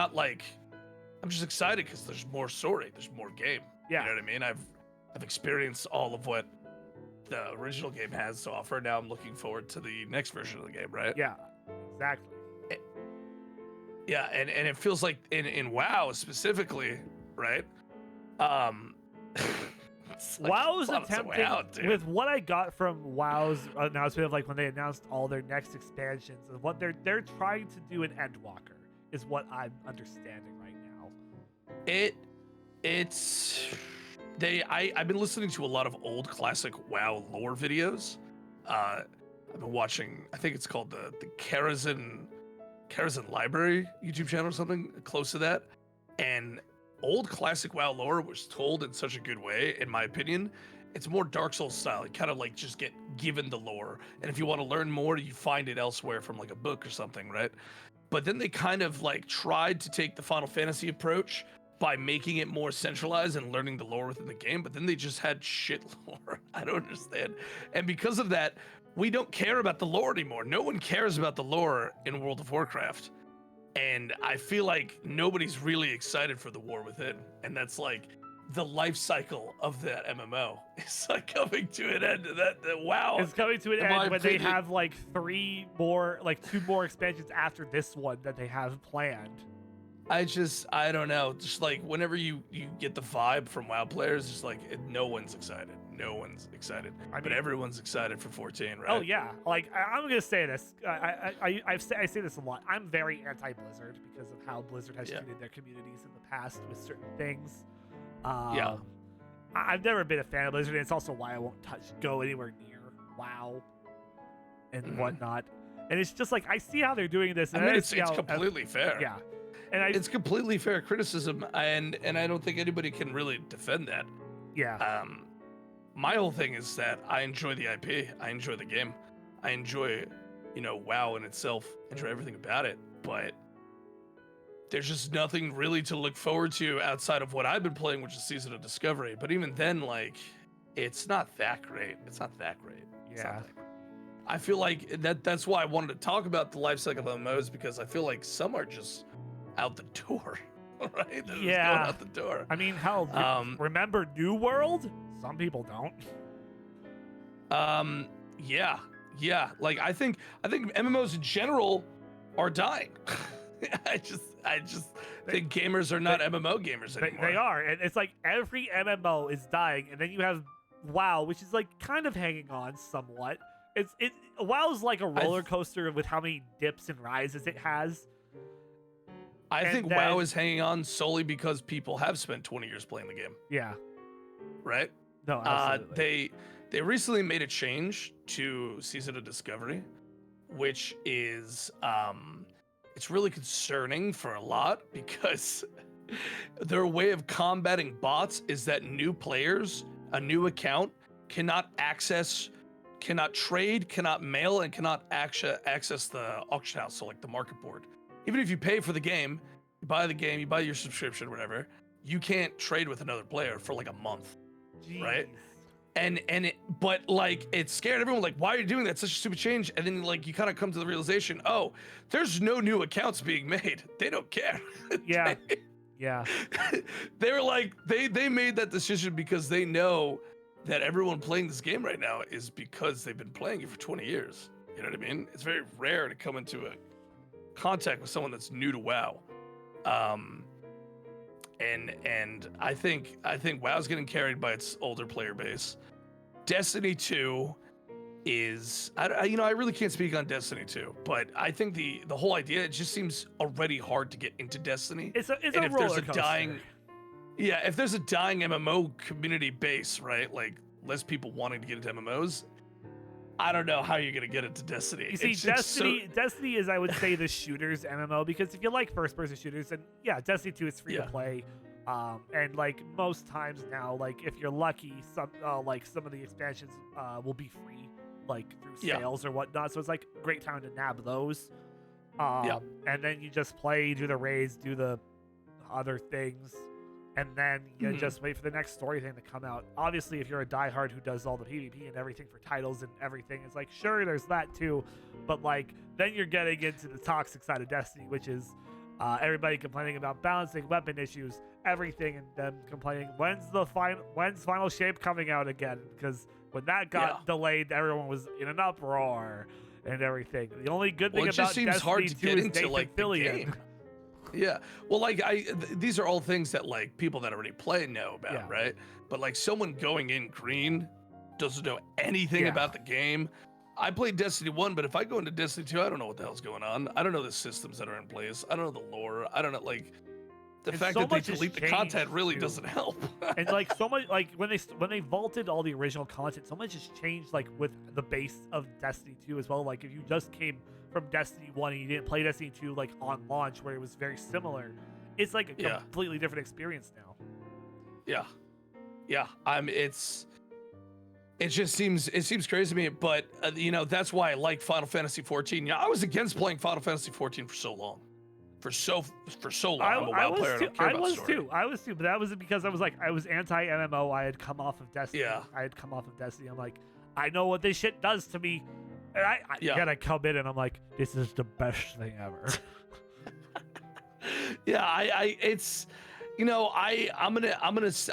just excited because there's more story, there's more game. Yeah. You know what I mean? I've experienced all of what the original game has to offer. Now I'm looking forward to the next version of the game, right? Yeah, exactly. Yeah, and it feels like in WoW specifically, right? WoW's attempting with what I got from WoW's announcement of like when they announced all their next expansions, and what they're trying to do in Endwalker is what I'm understanding right now. I've been listening to a lot of old classic WoW lore videos. I've been watching, I think it's called the Karazhan Library YouTube channel or something close to that. And old classic WoW lore was told in such a good way, in my opinion. It's more Dark Souls style. You kind of like just get given the lore, and if you want to learn more, you find it elsewhere from like a book or something, right? But then they kind of like tried to take the Final Fantasy approach by making it more centralized and learning the lore within the game, but then they just had shit lore. I don't understand. And because of that, we don't care about the lore anymore. No one cares about the lore in World of Warcraft. And I feel like nobody's really excited for the war within. And that's like the life cycle of that MMO. It's like coming to an end. Wow. It's coming to an end when they have like two more expansions after this one that they have planned. I don't know. Just like whenever you get the vibe from WoW players, it's like no one's excited. No one's excited. But everyone's excited for 14, right? Oh yeah. Like I'm gonna say this. I say this a lot. I'm very anti-Blizzard because of how Blizzard has treated their communities in the past with certain things. I've never been a fan of Blizzard, and it's also why I won't go anywhere near WoW and whatnot. And it's just like I see how they're doing this. And I mean, it's completely fair. Yeah, and it's completely fair criticism, and I don't think anybody can really defend that. Yeah. My whole thing is that I enjoy the IP. I enjoy the game. I enjoy, WoW in itself. I enjoy everything about it. But there's just nothing really to look forward to outside of what I've been playing, which is Season of Discovery. But even then, like, it's not that great. It's not that great. Yeah. I feel like that's why I wanted to talk about the life cycle of MMOs, because I feel like some are just out the door, right? They're just going out the door. I mean, hell, remember New World? Some people don't. Yeah. Like I think MMOs in general are dying. I just think gamers are not MMO gamers anymore. They are, and it's like every MMO is dying, and then you have WoW, which is like kind of hanging on somewhat. WoW's like a roller coaster with how many dips and rises it has. I think WoW is hanging on solely because people have spent 20 years playing the game. Yeah. Right? No, absolutely. They recently made a change to Season of Discovery, which is it's really concerning for a lot, because their way of combating bots is that new players, a new account, cannot trade, cannot mail, and cannot access the auction house, so like the market board. Even if you pay for the game, you buy your subscription, whatever, you can't trade with another player for like a month. Jeez. Right? But like it scared everyone, like, why are you doing that? Such a stupid change. And then like you kind of come to the realization, oh, there's no new accounts being made. They don't care. Yeah. Yeah. They were like, they made that decision because they know that everyone playing this game right now is because they've been playing it for 20 years. You know what I mean? It's very rare to come into a contact with someone that's new to WoW. And I think WoW's getting carried by its older player base. Destiny 2 is I really can't speak on Destiny 2, but I think the whole idea, it just seems already hard to get into Destiny. It's a roller coaster. If there's a dying MMO community base, right? Like less people wanting to get into MMOs, I don't know how you're gonna get into Destiny. You see, Destiny is, I would say, the shooters MMO, because if you like first-person shooters, then yeah, Destiny 2 is free to play. And like most times now, like if you're lucky, some of the expansions will be free, like through sales or whatnot. So it's like a great time to nab those. And then you just play, do the raids, do the other things, and then you just wait for the next story thing to come out. Obviously, if you're a diehard who does all the PvP and everything for titles and everything, it's like, sure, there's that too. But like, then you're getting into the toxic side of Destiny, which is everybody complaining about balancing, weapon issues, everything, and them complaining, when's Final Shape coming out again? Because when that got delayed, everyone was in an uproar and everything. The only good thing about Destiny 2 is Nathan Fillion. Yeah, well, like these are all things that like people that already play know about, right? But like someone going in green doesn't know anything about the game. I played Destiny 1, but if I go into Destiny 2, I don't know what the hell's going on. I don't know the systems that are in place. I don't know the lore. I don't know, like, the fact that they delete the content really doesn't help. And like so much, like when they vaulted all the original content, so much has changed, like with the base of Destiny 2 as well. Like if you just came from Destiny 1 and you didn't play Destiny 2 like on launch, where it was very similar, it's like a completely different experience now. It just seems crazy to me, but that's why I like Final Fantasy 14. I was against playing Final Fantasy 14 for so long. For so long. I'm a WoW player. I was too. But that was because I was anti MMO. I had come off of Destiny. I'm like, I know what this shit does to me. And I gotta come in and I'm like, this is the best thing ever.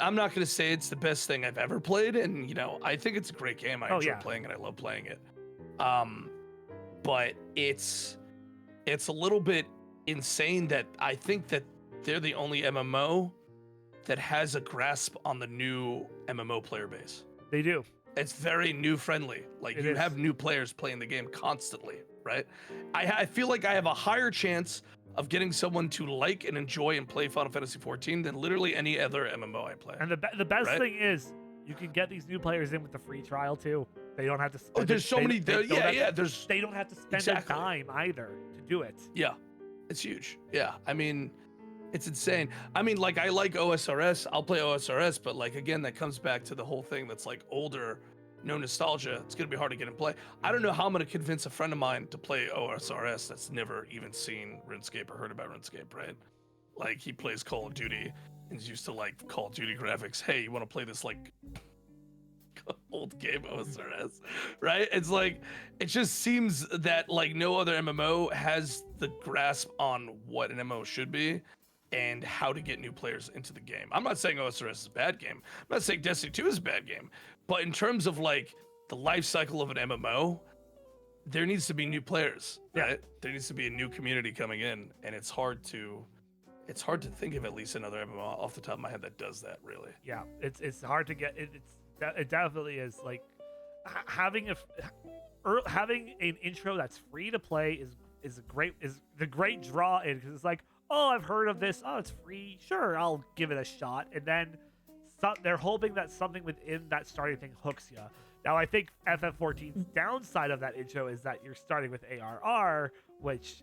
I'm not gonna say it's the best thing I've ever played, and I think it's a great game. I enjoy playing it. I love playing it. But it's a little bit insane that I think that they're the only MMO that has a grasp on the new MMO player base. They do. It's very new friendly. Like you have new players playing the game constantly, right? I feel like I have a higher chance of getting someone to like and enjoy and play Final Fantasy 14 than literally any other MMO I play. And the best right? thing is you can get these new players in with the free trial too. They don't have to spend. Oh, there's so many. They don't have to spend Exactly. a dime either to do it. Yeah, it's huge. Yeah, I mean, it's insane. I mean, like I like OSRS. I'll play OSRS, but like again, that comes back to the whole thing that's like older, no nostalgia. It's gonna be hard to get in play. I don't know how I'm gonna convince a friend of mine to play OSRS that's never even seen RuneScape or heard about RuneScape, right? Like he plays Call of Duty and is used to like Call of Duty graphics. Hey, you want to play this like old game OSRS, right? It's like it just seems that like no other MMO has the grasp on what an MMO should be and how to get new players into the game. I'm not saying OSRS is a bad game. I'm not saying Destiny 2 is a bad game, but in terms of like the life cycle of an MMO, there needs to be new players, right? There needs to be a new community coming in, and it's hard to think of at least another MMO off the top of my head that does that really. Yeah, it's hard to get. It definitely is like having an intro that's free to play is the great draw in, because it's like, oh, I've heard of this. Oh, it's free. Sure, I'll give it a shot. And then they're hoping that something within that starting thing hooks you. Now, I think FF14's downside of that intro is that you're starting with ARR, which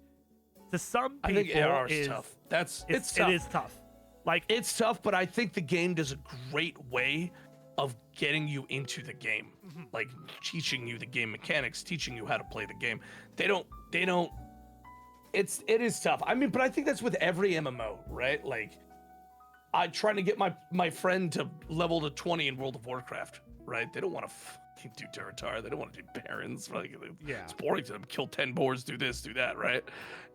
to some people I think ARR is tough. It's tough. It is tough. Like it's tough, but I think the game does a great way of getting you into the game, like teaching you the game mechanics, teaching you how to play the game. They don't. It is tough. I mean, but I think that's with every MMO, right? Like, I trying to get my friend to level to 20 in World of Warcraft, right? They don't want to fucking do Durotar. They don't want to do Barons. Like, it's boring to them. Kill 10 boars, do this, do that, right?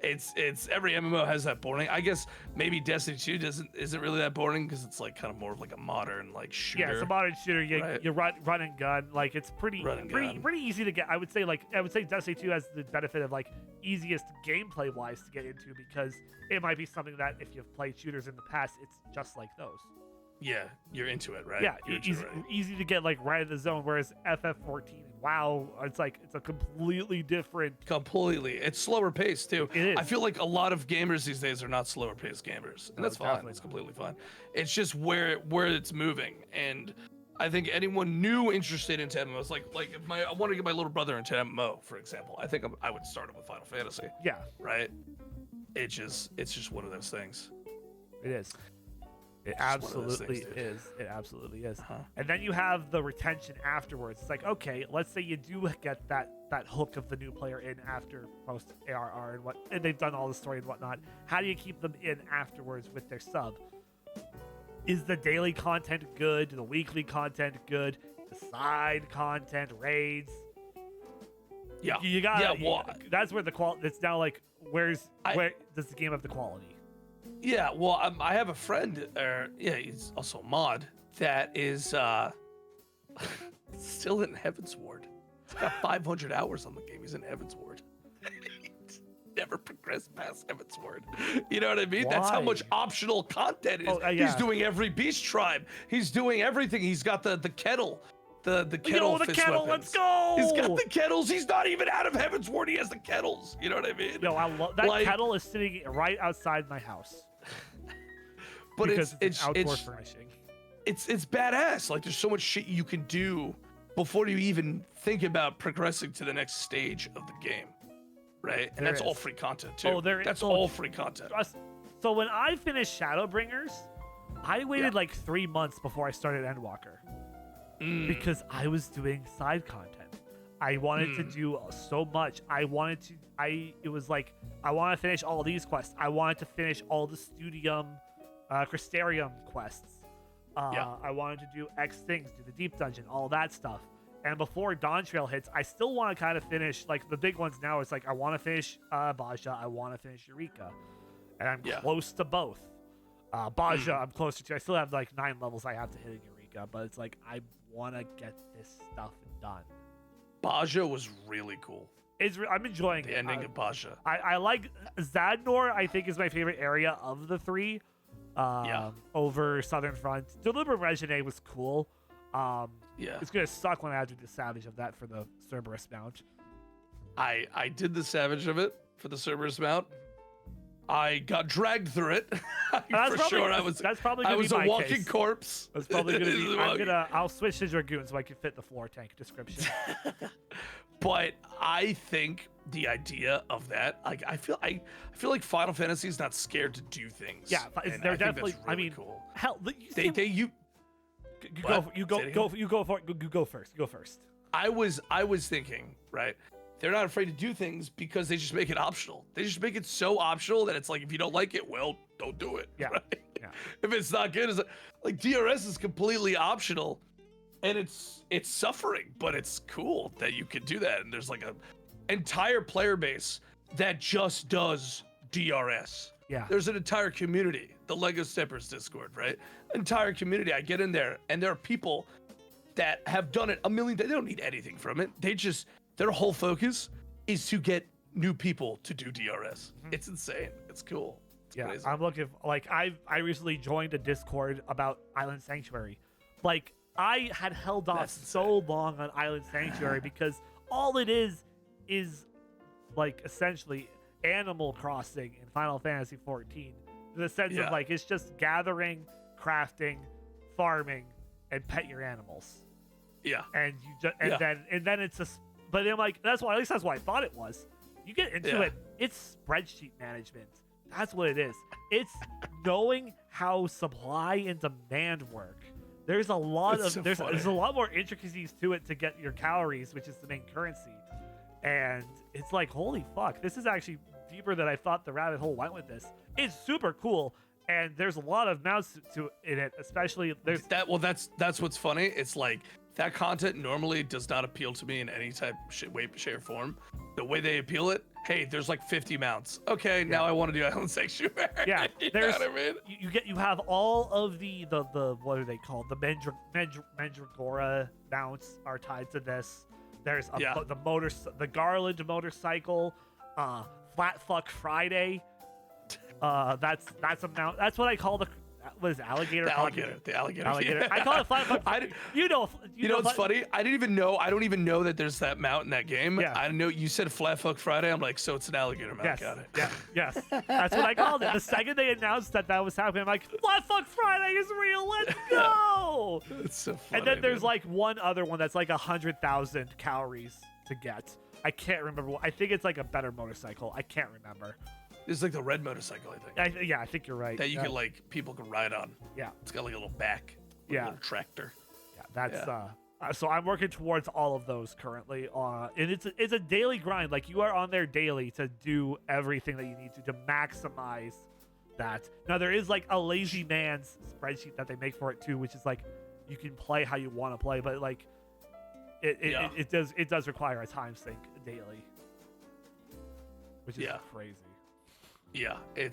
It's every MMO has that boring. I guess maybe Destiny 2 isn't really that boring because it's like kind of more of like a modern like shooter. Yeah, it's a modern shooter. You run and gun. Like it's pretty easy to get. I would say Destiny 2 has the benefit of like easiest gameplay wise to get into, because it might be something that if you've played shooters in the past, it's just like those. Yeah, you're into it, right? Yeah, easy to get like right in the zone. Whereas FF14, wow, it's a completely different. It's slower paced too. It is. I feel like a lot of gamers these days are not slower paced gamers, and that's fine. It's completely fine. It's just where it's moving, and I think anyone new interested into MMOs, like if I want to get my little brother into MMO, for example, I think I would start him with Final Fantasy. Yeah. Right. It's just one of those things. It is. It absolutely is. It absolutely is. And then you have the retention afterwards. It's like, okay, let's say you do get that hook of the new player in after post ARR and they've done all the story and whatnot. How do you keep them in afterwards with their sub? Is the daily content good? The weekly content good? The side content, raids? Yeah. You got. Yeah. That's where the quality. It's now like, where does the game have the quality? Yeah, well, I have a friend, he's also a mod, that is still in Heavensward. He's got 500 hours on the game. He's in Heavensward. He's never progressed past Heavensward. You know what I mean? Why? That's how much optional content is. Yeah. He's doing every beast tribe. He's doing everything. He's got the kettle. The kettle fist kettle, weapons. let's go! He's got the kettles. He's not even out of Heavensward. He has the kettles. You know what I mean? No, I love that. Kettle is sitting right outside my house. But it's outdoor furnishing. It's badass. Like there's so much shit you can do before you even think about progressing to the next stage of the game, right? And that's all free content too. That's all free content. So when I finished Shadowbringers, I waited like 3 months before I started Endwalker. Because I was doing side content. I wanted to do so much. It was like, I want to finish all these quests. I wanted to finish all the Crystarium quests. I wanted to do X things, do the deep dungeon, all that stuff. And before Dawn Trail hits, I still want to kind of finish, like the big ones now. It's like, I want to finish Baja, I want to finish Eureka. And I'm close to both. Baja, I'm closer to. I still have like 9 levels I have to hit in Eureka, but it's like, I want to get this stuff done. Baja was really cool. I'm enjoying the ending of Baja. I like Zadnor. I think is my favorite area of the 3. Over Southern Front. Deliberate Regine was cool. It's gonna suck when I have to do the Savage of that for the Cerberus mount. I did the Savage of it for the Cerberus mount. I got dragged through it. For sure, That's probably I gonna was be a my walking case. corpse. That's probably gonna be. I'll switch to Dragoon so I can fit the floor tank description. But I think the idea of that, like, I feel like Final Fantasy is not scared to do things. Yeah, and they're I think definitely. that's really I mean, cool. hell, You go first. You go first. I was thinking, right? They're not afraid to do things because they just make it optional. They just make it so optional that it's like, if you don't like it, well, don't do it. Yeah. Right? Yeah. If it's not good, it's like DRS is completely optional, and it's suffering, but it's cool that you can do that. And there's like a entire player base that just does DRS. Yeah. There's an entire community, the Lego Steppers Discord, right? Entire community. I get in there, and there are people that have done it a million times. They don't need anything from it. Their whole focus is to get new people to do DRS. It's insane. It's cool. It's crazy. I'm looking like I recently joined a Discord about Island Sanctuary. Like, I had held off so long on Island Sanctuary because all it is like essentially Animal Crossing in Final Fantasy 14. In the sense of like, it's just gathering, crafting, farming, and pet your animals. Yeah. And you just then it's a. But I'm like, at least that's what I thought it was. You get into it, it's spreadsheet management. That's what it is. It's knowing how supply and demand work. There's a lot there's a lot more intricacies to it to get your calories, which is the main currency. And it's like, holy fuck, this is actually deeper than I thought the rabbit hole went with this. It's super cool, and there's a lot of mounts to in it, especially there's that. Well, that's what's funny. It's like, that content normally does not appeal to me in any type, way, shape, or form. The way they appeal it, hey, there's like 50 mounts. Okay, now I want to do Island Sanctuary. Yeah, you know what I mean? You have all of the what are they called? The Mandragora mounts are tied to this. There's the Garland motorcycle, Flat Fuck Friday. That's a mount. That's what I call the. What is it, alligator? The alligator. Yeah. I call it flat. You know what's funny? I don't even know that there's that mount in that game. Yeah. I know you said Flat Fuck Friday. I'm like, so it's an alligator mount. Yes. Got it. Yeah. Yes. That's what I called it. The second they announced that was happening, I'm like, Flat Fuck Friday is real. Let's go. It's so funny. And then there's like one other one that's like 100,000 calories to get. I can't remember. I think it's like a better motorcycle. I can't remember. It's like the red motorcycle, I think. I think you're right. That you can people can ride on. Yeah. It's got like a little back. Like a little tractor. Yeah, that's so I'm working towards all of those currently. And it's a daily grind. Like, you are on there daily to do everything that you need to maximize that. Now, there is like a lazy man's spreadsheet that they make for it too, which is like, you can play how you want to play, but like it does require a time sink daily, which is crazy. Yeah, it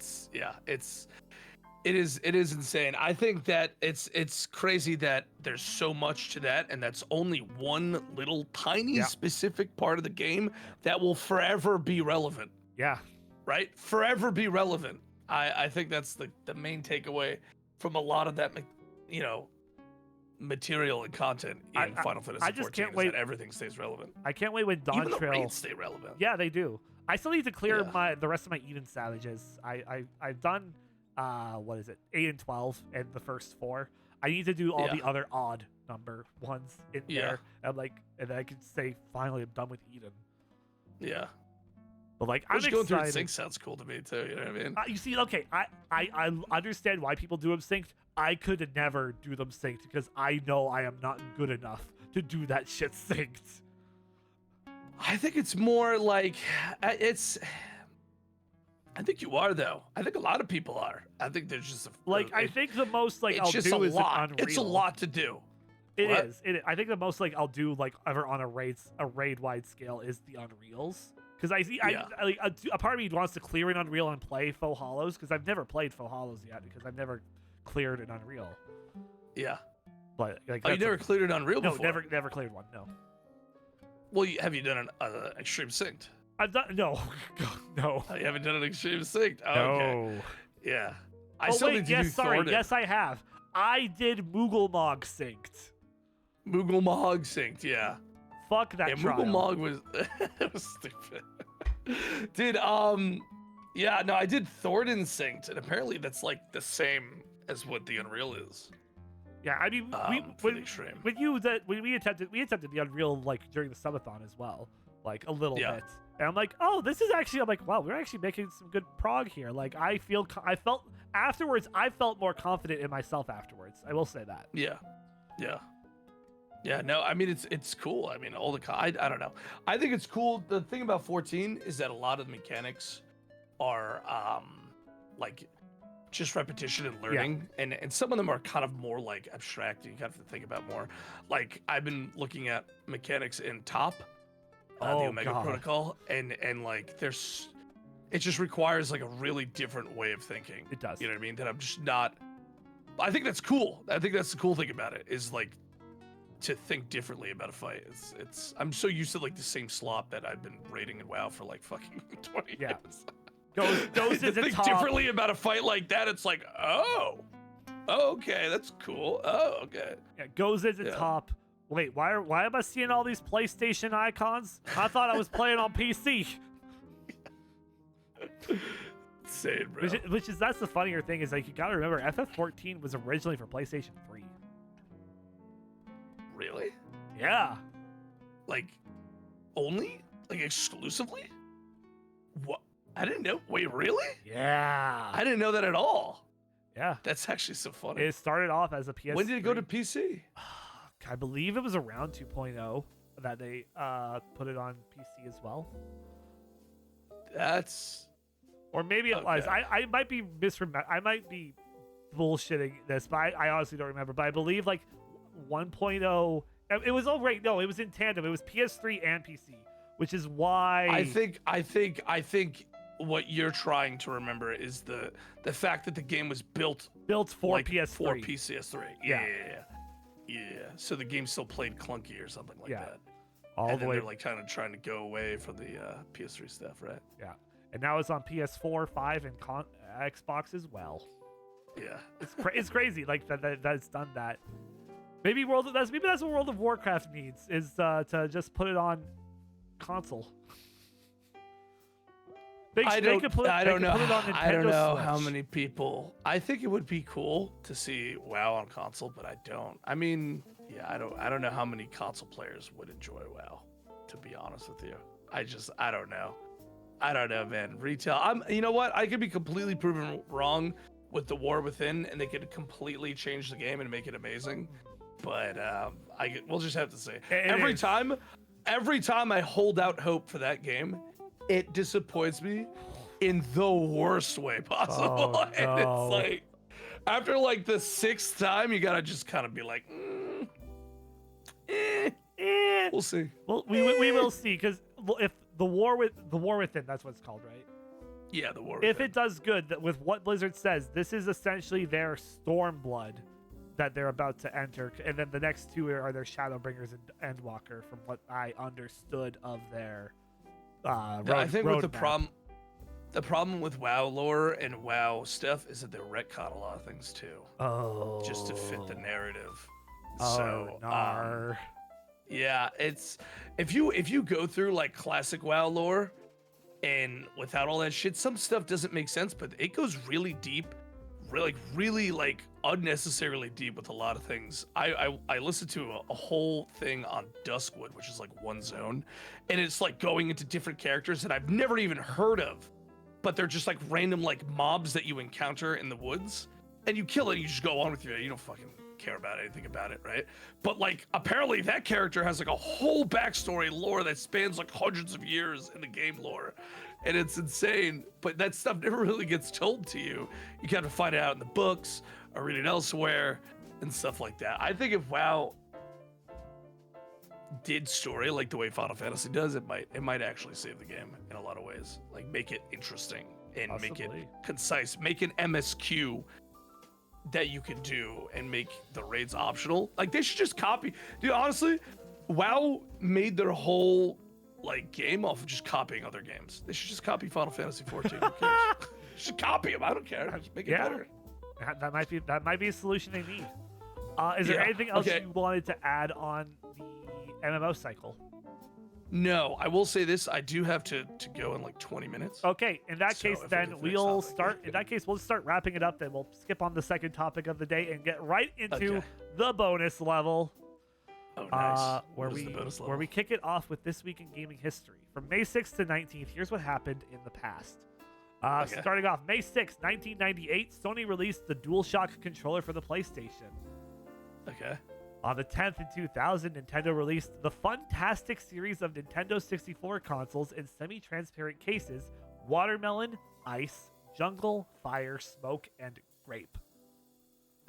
is insane. I think that it's crazy that there's so much to that, and that's only one little tiny specific part of the game that will forever be relevant. Yeah. Right? Forever be relevant. I think that's the main takeaway from a lot of that, material and content in Final Fantasy 14. Can't wait. That everything stays relevant. I can't wait when Dawn Even Trail. The raids stay relevant. Yeah, they do. I still need to clear the rest of my Eden Savages. I've done 8 and 12 and the first 4. I need to do all the other odd number ones in there. And then I can say finally I'm done with Eden. Yeah. But like, I'm going through excited. sync sounds cool to me too. You know what I mean? You see, okay, I understand why people do them synced. I could never do them synced because I know I am not good enough to do that shit synced. I think it's more like I think you are though. I think a lot of people are. I think there's just I think the most I'll do is an Unreal. It's a lot to do. It is. I think the most I'll do ever on a raid wide scale is the Unreals, because a part of me wants to clear an Unreal and play Faux Hollows, because I've never played Faux Hollows yet because I've never cleared an Unreal. Yeah. But you never cleared an Unreal before? No, never cleared one. No. Well, have you done an extreme synced? I've done no. Oh, you haven't done an extreme synced. Oh, no. Okay. Yeah. Yes, I have. I did Moogle synced. Moogle synced, yeah. Fuck that trial. Moogle was it was stupid. Dude, Yeah, no, I did Thord Instinct, and apparently that's like the same as what the Unreal is. Yeah, I mean, For the extreme. when we attempted the Unreal like during the Subathon as well, like a little Yeah. bit, and I'm like, oh, this is actually, I'm like, wow, we're actually making some good prog here. Like, I felt afterwards, I felt more confident in myself afterwards. I will say that. Yeah, yeah, yeah. No, I mean it's cool. I mean I don't know. I think it's cool. The thing about 14 is that a lot of the mechanics are like just repetition and learning, and some of them are kind of more like abstract. You have to think about more. Like I've been looking at mechanics in Top, the Omega God. Protocol, and like it just requires like a really different way of thinking. It does. You know what I mean? That I'm just not. I think that's cool. I think that's the cool thing about it is like to think differently about a fight. It's I'm so used to like the same slop that I've been rating in WoW for like fucking 20 Yeah. years. Goes to is a think top. differently about a fight like that, it's like, oh, okay, that's cool. Oh, okay. Yeah, goes is a Yeah. top. Wait, why am I seeing all these PlayStation icons? I thought I was playing on PC. Insane, bro. Which is that's the funnier thing is like you gotta remember FF14 was originally for PlayStation 3. Really? Yeah. Like, only? Like, exclusively? What? I didn't know. Wait, really? Yeah. I didn't know that at all. Yeah. That's actually so funny. It started off as a PS3. When did it go to PC? I believe it was around 2.0 that they put it on PC as well. That's... Or maybe it was. Okay. I might be I might be bullshitting this, but I honestly don't remember. But I believe like 1.0. It was no, it was in tandem. It was PS3 and PC, which is why I think what you're trying to remember is the fact that the game was built for like, PS3. for PCS3. Yeah. Yeah. So the game still played clunky or something like that. All and the then way. they're like kind of trying to go away from the PS3 stuff, right? Yeah. And now it's on PS4, 5, and Xbox as well. Yeah. It's crazy like that's done that. Maybe that's what World of Warcraft needs is to just put it on console. I don't know Switch. how many people. I think it would be cool to see WoW on console, but I don't. I mean, yeah, I don't know how many console players would enjoy WoW. To be honest with you, I don't know. I don't know, man. Retail. You know what? I could be completely proven wrong with the War Within, and they could completely change the game and make it amazing. But we'll just have to see. Every time I hold out hope for that game, it disappoints me in the worst way possible. Oh, And no. it's like, after like the 6th time, you gotta just kind of be like, we'll see. Well, we will see because if the War Within, that's what it's called, right? Yeah, the War If Within. it does good with what Blizzard says, this is essentially their Stormblood that they're about to enter, and then the next two are their Shadowbringers and Endwalker, from what I understood of their I think with roadmap. the problem with WoW lore and WoW stuff is that they retcon a lot of things too, just to fit the narrative. So nar. yeah, it's if you go through like classic WoW lore and without all that shit, some stuff doesn't make sense, but it goes really deep, really like unnecessarily deep with a lot of things. I listened to a whole thing on Duskwood, which is like one zone, and it's like going into different characters that I've never even heard of, but they're just like random like mobs that you encounter in the woods, and you kill it and you just go on with your, you don't fucking care about anything about it, right? But like apparently that character has like a whole backstory lore that spans like hundreds of years in the game lore, and it's insane. But that stuff never really gets told to you. You kind of find it out in the books or read it elsewhere and stuff like that. I think if WoW did story like the way Final Fantasy does, it might actually save the game in a lot of ways. Like make it interesting and make it Possibly. concise, make an MSQ that you can do and make the raids optional. Like they should just copy. Dude, honestly, WoW made their whole like game off of just copying other games. They should just copy Final Fantasy 14. Who cares? Just copy them. I don't care. Just make it better. That might be a solution they need. Is there Yeah, anything else okay. you wanted to add on the MMO cycle? No, I will say this. I do have to go in like 20 minutes. Okay, in that So case, if we then can finish we'll something. start. In that case, we'll start wrapping it up. Then we'll skip on the second topic of the day and get right into Okay. the bonus level. Oh, nice. Where What is we the bonus where level? we kick it off with this week in gaming history. From May 6th to 19th, here's what happened in the past. Okay. Starting off May 6th, 1998, Sony released the DualShock controller for the PlayStation. Okay. On the 10th in 2000, Nintendo released the Funtastic series of Nintendo 64 consoles in semi-transparent cases: Watermelon, Ice, Jungle, Fire, Smoke, and Grape.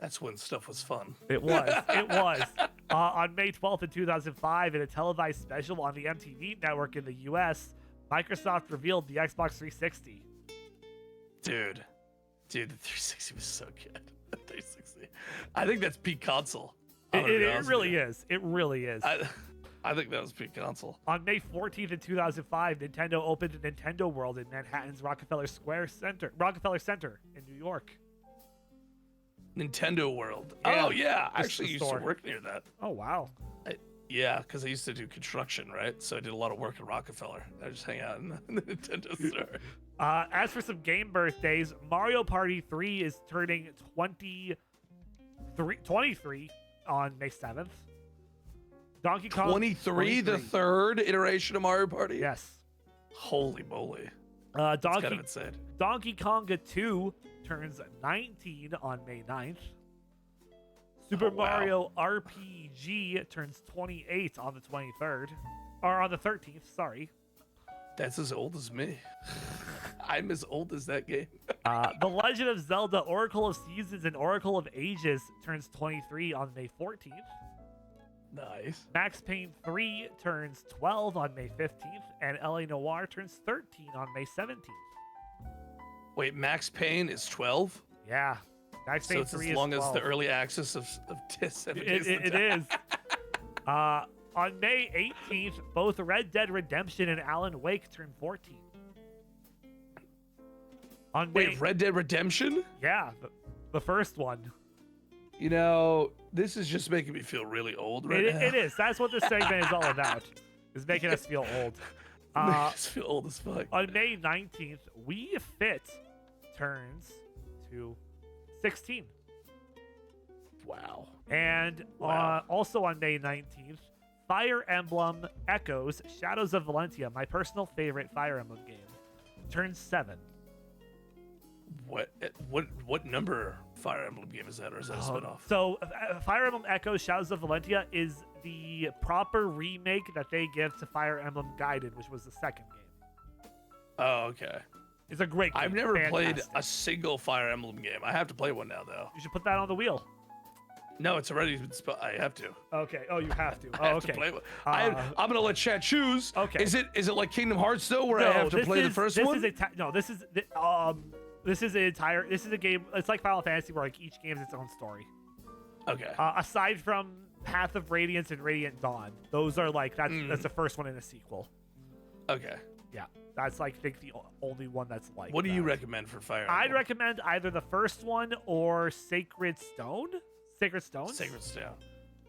That's when stuff was fun. It was. It was. On May 12th in 2005, in a televised special on the MTV network in the US, Microsoft revealed the Xbox 360. Dude, the 360 was so good. The 360. I think that's peak console. It really is. It really is. I think that was peak console. On May 14th in 2005, Nintendo opened a Nintendo World in Manhattan's Rockefeller Center in New York. Nintendo World. Yeah, Oh yeah, I just actually the used store. to work near that. Oh, wow. Yeah, because I used to do construction, right? So I did a lot of work at Rockefeller. I just hang out in the Nintendo store. As for some game birthdays, Mario Party 3 is turning 23 on May 7th. Donkey Kong 23, the third iteration of Mario Party. Yes. Holy moly. That's kind of insane. Donkey Konga 2 turns 19 on May 9th. Super wow. Mario RPG turns 28 on the 23rd. Or on the 13th, sorry. That's as old as me. I'm as old as that game. The Legend of Zelda Oracle of Seasons and Oracle of Ages turns 23 on May 14th. Nice. Max Payne 3 turns 12 on May 15th, and LA Noire turns 13 on May 17th. Wait, Max Payne is 12? Yeah. Max So Payne it's 3 as is long 12. as the early access of 7 days. It is. On May 18th, both Red Dead Redemption and Alan Wake turn 14. On May, Wait, Red Dead Redemption? yeah, the first one. You know, this is just making me feel really old right now. It is. That's what this segment is all about, is making us feel old. Making us feel old as fuck. On May 19th, Wii Fit turns to 16. Wow. And Wow. also on May 19th, Fire Emblem Echoes Shadows of Valentia, my personal favorite Fire Emblem game, turns 7. What number Fire Emblem game is that, or is that a spinoff? So Fire Emblem Echoes Shadows of Valentia is the proper remake that they give to Fire Emblem Gaiden, which was the second game. Oh, okay. It's a great game. I've never played Fantastic. a single Fire Emblem game. I have to play one now, though. You should put that on the wheel. No, it's already. I have to. Okay. Oh, you have to. I Oh, have okay. to play one. I'm gonna let Chad choose. Okay. Is it like Kingdom Hearts though, where No, I have to this play the is- first this one? Is this is an entire. This is a game. It's like Final Fantasy, where like each game is its own story. Okay. Aside from Path of Radiance and Radiant Dawn, those are like that's the first one in a sequel. Okay. Yeah, that's like I think the only one that's like. What do you that. recommend for Fire Emblem? I'd recommend either the first one or Sacred Stone. Sacred Stones. Sacred Stone.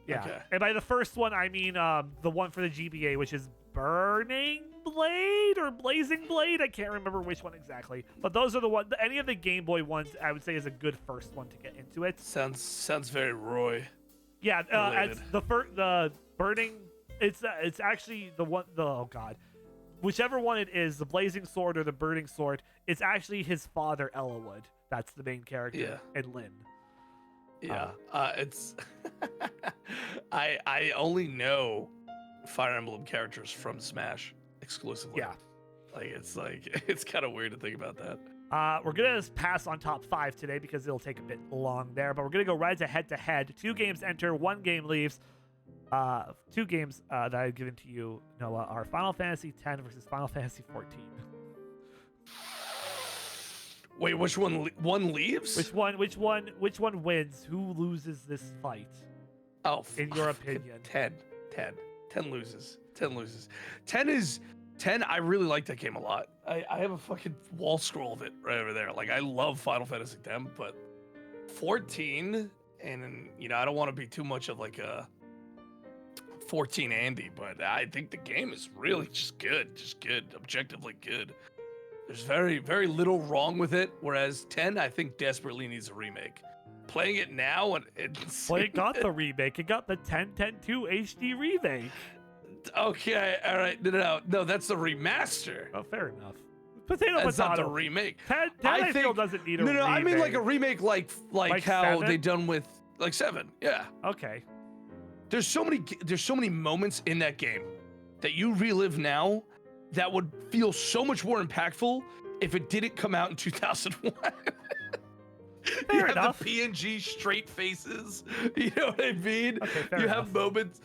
Yeah. Okay. And by the first one, I mean the one for the GBA, which is Burning Blade or Blazing Blade. I can't remember which one exactly. But those are the one. Any of the Game Boy ones, I would say, is a good first one to get into it. Sounds very Roy. Yeah. related. The Burning. It's actually the one. Oh God. Whichever one it is, the Blazing Sword or the Burning Sword, it's actually his father, Ellawood. That's the main character. Yeah. And Lynn. Yeah. It's. I only know Fire Emblem characters from Smash exclusively. Yeah. It's kind of weird to think about that. We're gonna pass on top 5 today because it'll take a bit long there, but we're gonna go right to head. 2 games enter, 1 game leaves. 2 games that I've given to you, Noah, are Final Fantasy X versus Final Fantasy 14. Wait, which one leaves? Which one wins? Who loses this fight? Oh, in your opinion? 10 loses. 10 I really like that game a lot. I have a fucking wall scroll of it right over there. Like, I love Final Fantasy X, but 14, and I don't want to be too much of like a 14 Andy, but I think the game is really just good, objectively good. There's very, very little wrong with it, whereas 10, I think, desperately needs a remake. Playing it now, and it's... Well, it got the remake. It got the 10-10-2 HD remake. Okay, all right. No, that's the remaster. Oh, fair enough. Potato. That's not the remake. 10 I feel doesn't need a remake. No, I mean like a remake like how 7? they done with like 7. Yeah. Okay. There's so many moments in that game that you relive now that would feel so much more impactful if it didn't come out in 2001. Fair enough. Have the PNG straight faces. You know what I mean? Okay, you have moments.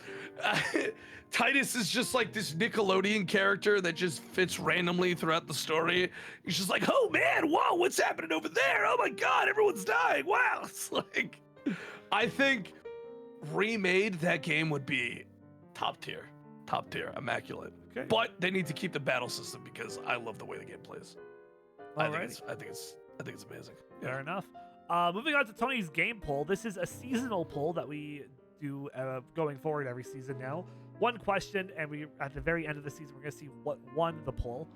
Titus is just like this Nickelodeon character that just fits randomly throughout the story. He's just like, oh man, whoa, what's happening over there? Oh my God, everyone's dying. Wow. It's like, I think remade that game would be top tier, immaculate. Okay. But they need to keep the battle system because I love the way the game plays. I think it's amazing. Fair enough. Moving on to Tony's game poll. This is a seasonal poll that we do going forward every season now. One question, and we at the very end of the season, we're going to see what won the poll.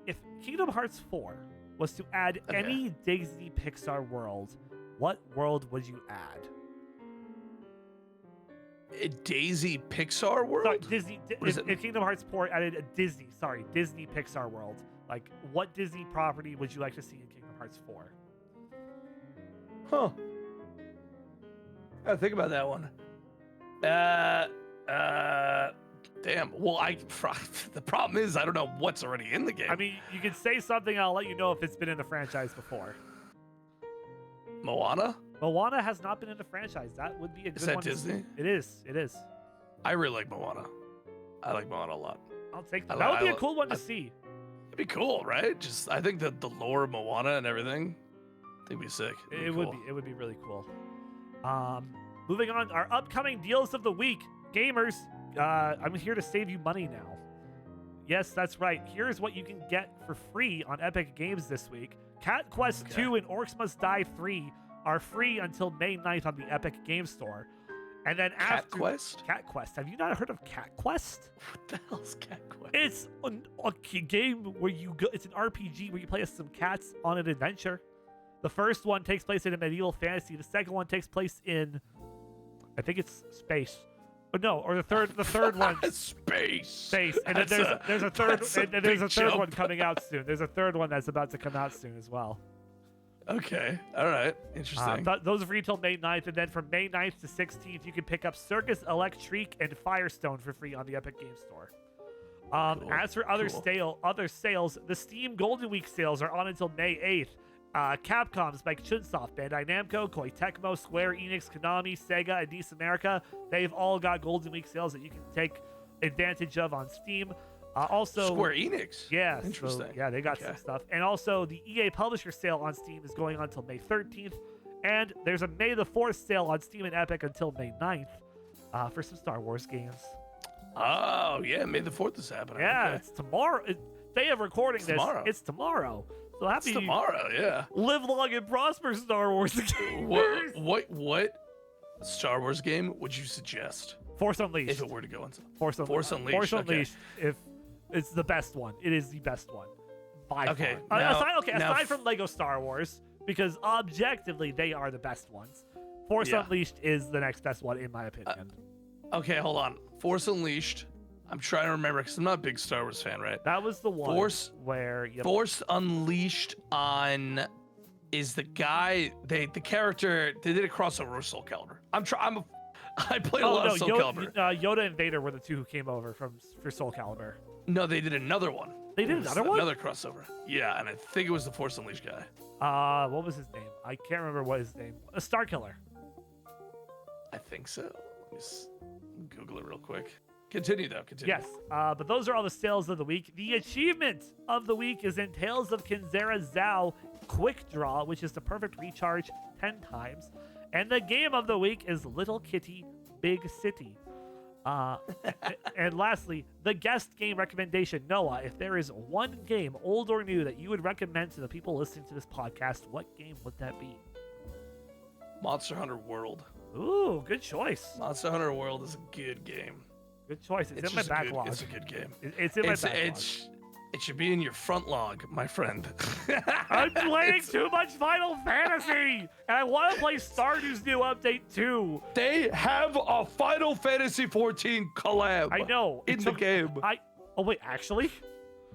If Kingdom Hearts 4 was to add any Disney Pixar world, what world would you add? A Daisy Pixar world? Sorry, Disney. If Kingdom Hearts 4 added a Disney Pixar world, like what Disney property would you like to see in Kingdom Hearts 4? Huh. Gotta think about that one. Damn. Well, the problem is I don't know what's already in the game. I mean, you can say something. I'll let you know if it's been in the franchise before. Moana? Moana has not been in the franchise. That would be a good one. Is that Disney? It is. It is. I really like Moana. I like Moana a lot. I'll take that. That would be a cool one to see. It'd be cool, right? Just I think that the lore of Moana and everything, I think it'd be sick. It would be really cool. Moving on, our upcoming deals of the week. Gamers, I'm here to save you money now. Yes, that's right. Here's what you can get for free on Epic Games this week. Cat Quest 2 and Orcs Must Die 3 are free until May 9th on the Epic Games Store. And then Cat Quest? Cat Quest. Have you not heard of Cat Quest? What the hell's Cat Quest? It's a game where you go. It's an RPG where you play as some cats on an adventure. The first one takes place in a medieval fantasy. The second one takes place in, I think it's space. But no, or the third one space. And then there's a third one coming out soon. There's a third one that's about to come out soon as well. Okay. All right. Interesting. Those are free till May 9th, and then from May 9th to 16th, you can pick up Circus Electrique and Firestone for free on the Epic Games Store. Cool. As for other sales, the Steam Golden Week sales are on until May 8th. Capcom, Spike Chunsoft, Bandai Namco, Koei Tecmo, Square Enix, Konami, Sega, and Nice America, they've all got Golden Week sales that you can take advantage of on Steam. Also, Square Enix. Yeah, interesting. So, they got some stuff. And also, the EA Publisher sale on Steam is going on until May 13th. And there's a May the 4th sale on Steam and Epic until May 9th for some Star Wars games. Oh, yeah, May the 4th is happening. Yeah, okay. it's tomorrow. Day of recording this. Tomorrow. It's tomorrow. So happy tomorrow, yeah. Live long and prosper, Star Wars gamers. What Star Wars game would you suggest? Force Unleashed. If it were to go into Force Unleashed. Force Unleashed. If it's the best one, it is the best one by far. Aside from Lego Star Wars, because objectively they are the best ones. Force Unleashed is the next best one in my opinion. Okay, hold on. Force Unleashed. I'm trying to remember because I'm not a big Star Wars fan, right? That was the one where Force Unleashed on is the guy the character they did a crossover with Soul Calibur. I played a lot of Soul Calibur. Yoda and Vader were the two who came over for Soul Calibur. No, they did another one. They did another one? Another crossover. Yeah, and I think it was the Force Unleashed guy. What was his name? I can't remember what his name. A Star Killer. I think so. Let me Google it real quick. Continue, though. Yes, but those are all the sales of the week. The achievement of the week is in Tales of Kinzera Zhao Quick Draw, which is the perfect recharge 10 times. And the game of the week is Little Kitty Big City. And lastly, the guest game recommendation. Noah, if there is one game, old or new, that you would recommend to the people listening to this podcast, what game would that be? Monster Hunter World. Ooh, good choice. Monster Hunter World is a good game. Good choice. It's in my backlog. It's a good game. It's in my backlog. It should be in your front log, my friend. I'm playing too much Final Fantasy, and I want to play Stardew's new update too. They have a Final Fantasy 14 collab. I know. In the game. Oh wait, actually?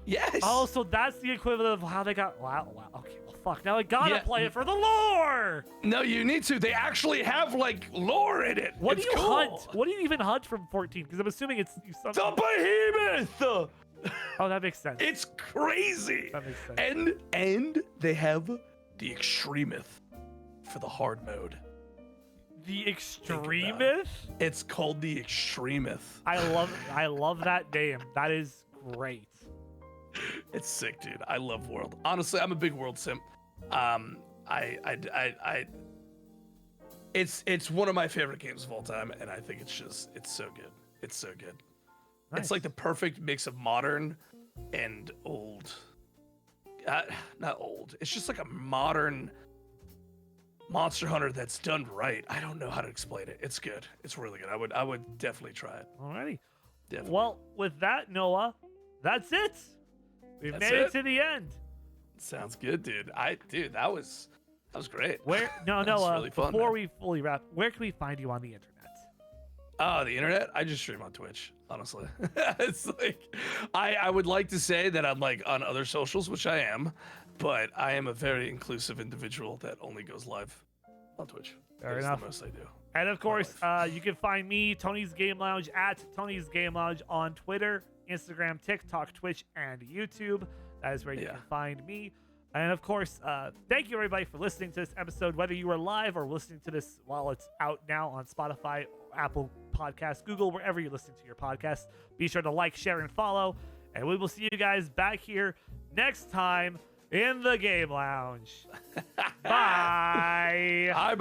Yes. Oh, so that's the equivalent of how they got. Wow. Okay. Well, fuck. Now I gotta play it for the lore. No, you need to. They actually have like lore in it. What it's do you cool. hunt? What do you even hunt from 14? Because I'm assuming it's the behemoth. Oh, that makes sense. It's crazy. That makes sense. And they have the extremeth for the hard mode. The extremeth? It's called the extremeth. I love that name. That is great. It's sick, dude. I love World. Honestly, I'm a big World simp. It's one of my favorite games of all time, and I think it's so good. It's so good. Nice. It's like the perfect mix of modern and old. Not old. It's just like a modern Monster Hunter that's done right. I don't know how to explain it. It's good. It's really good. I would definitely try it. Alrighty. Definitely. Well, with that, Noah, that's it. We've made it to the end. Sounds good, dude. Dude, that was great. Where Noah, really fun, before man. we fully wrap, where can we find you on the internet? Oh, the internet? I just stream on Twitch, honestly. It's like I would like to say that I'm like on other socials, which I am, but I am a very inclusive individual that only goes live on Twitch. Fair That's enough. the most I do. And of course, you can find me, Tony's Game Lounge, at Tony's Game Lounge on Twitter, Instagram, TikTok, Twitch, and YouTube. That is where you can find me. And of course, thank you everybody for listening to this episode, whether you are live or listening to this while it's out now on Spotify, Apple Podcasts, Google, wherever you're listening to your podcast. Be sure to like, share, and follow. And we will see you guys back here next time in the Game Lounge. Bye. Bye.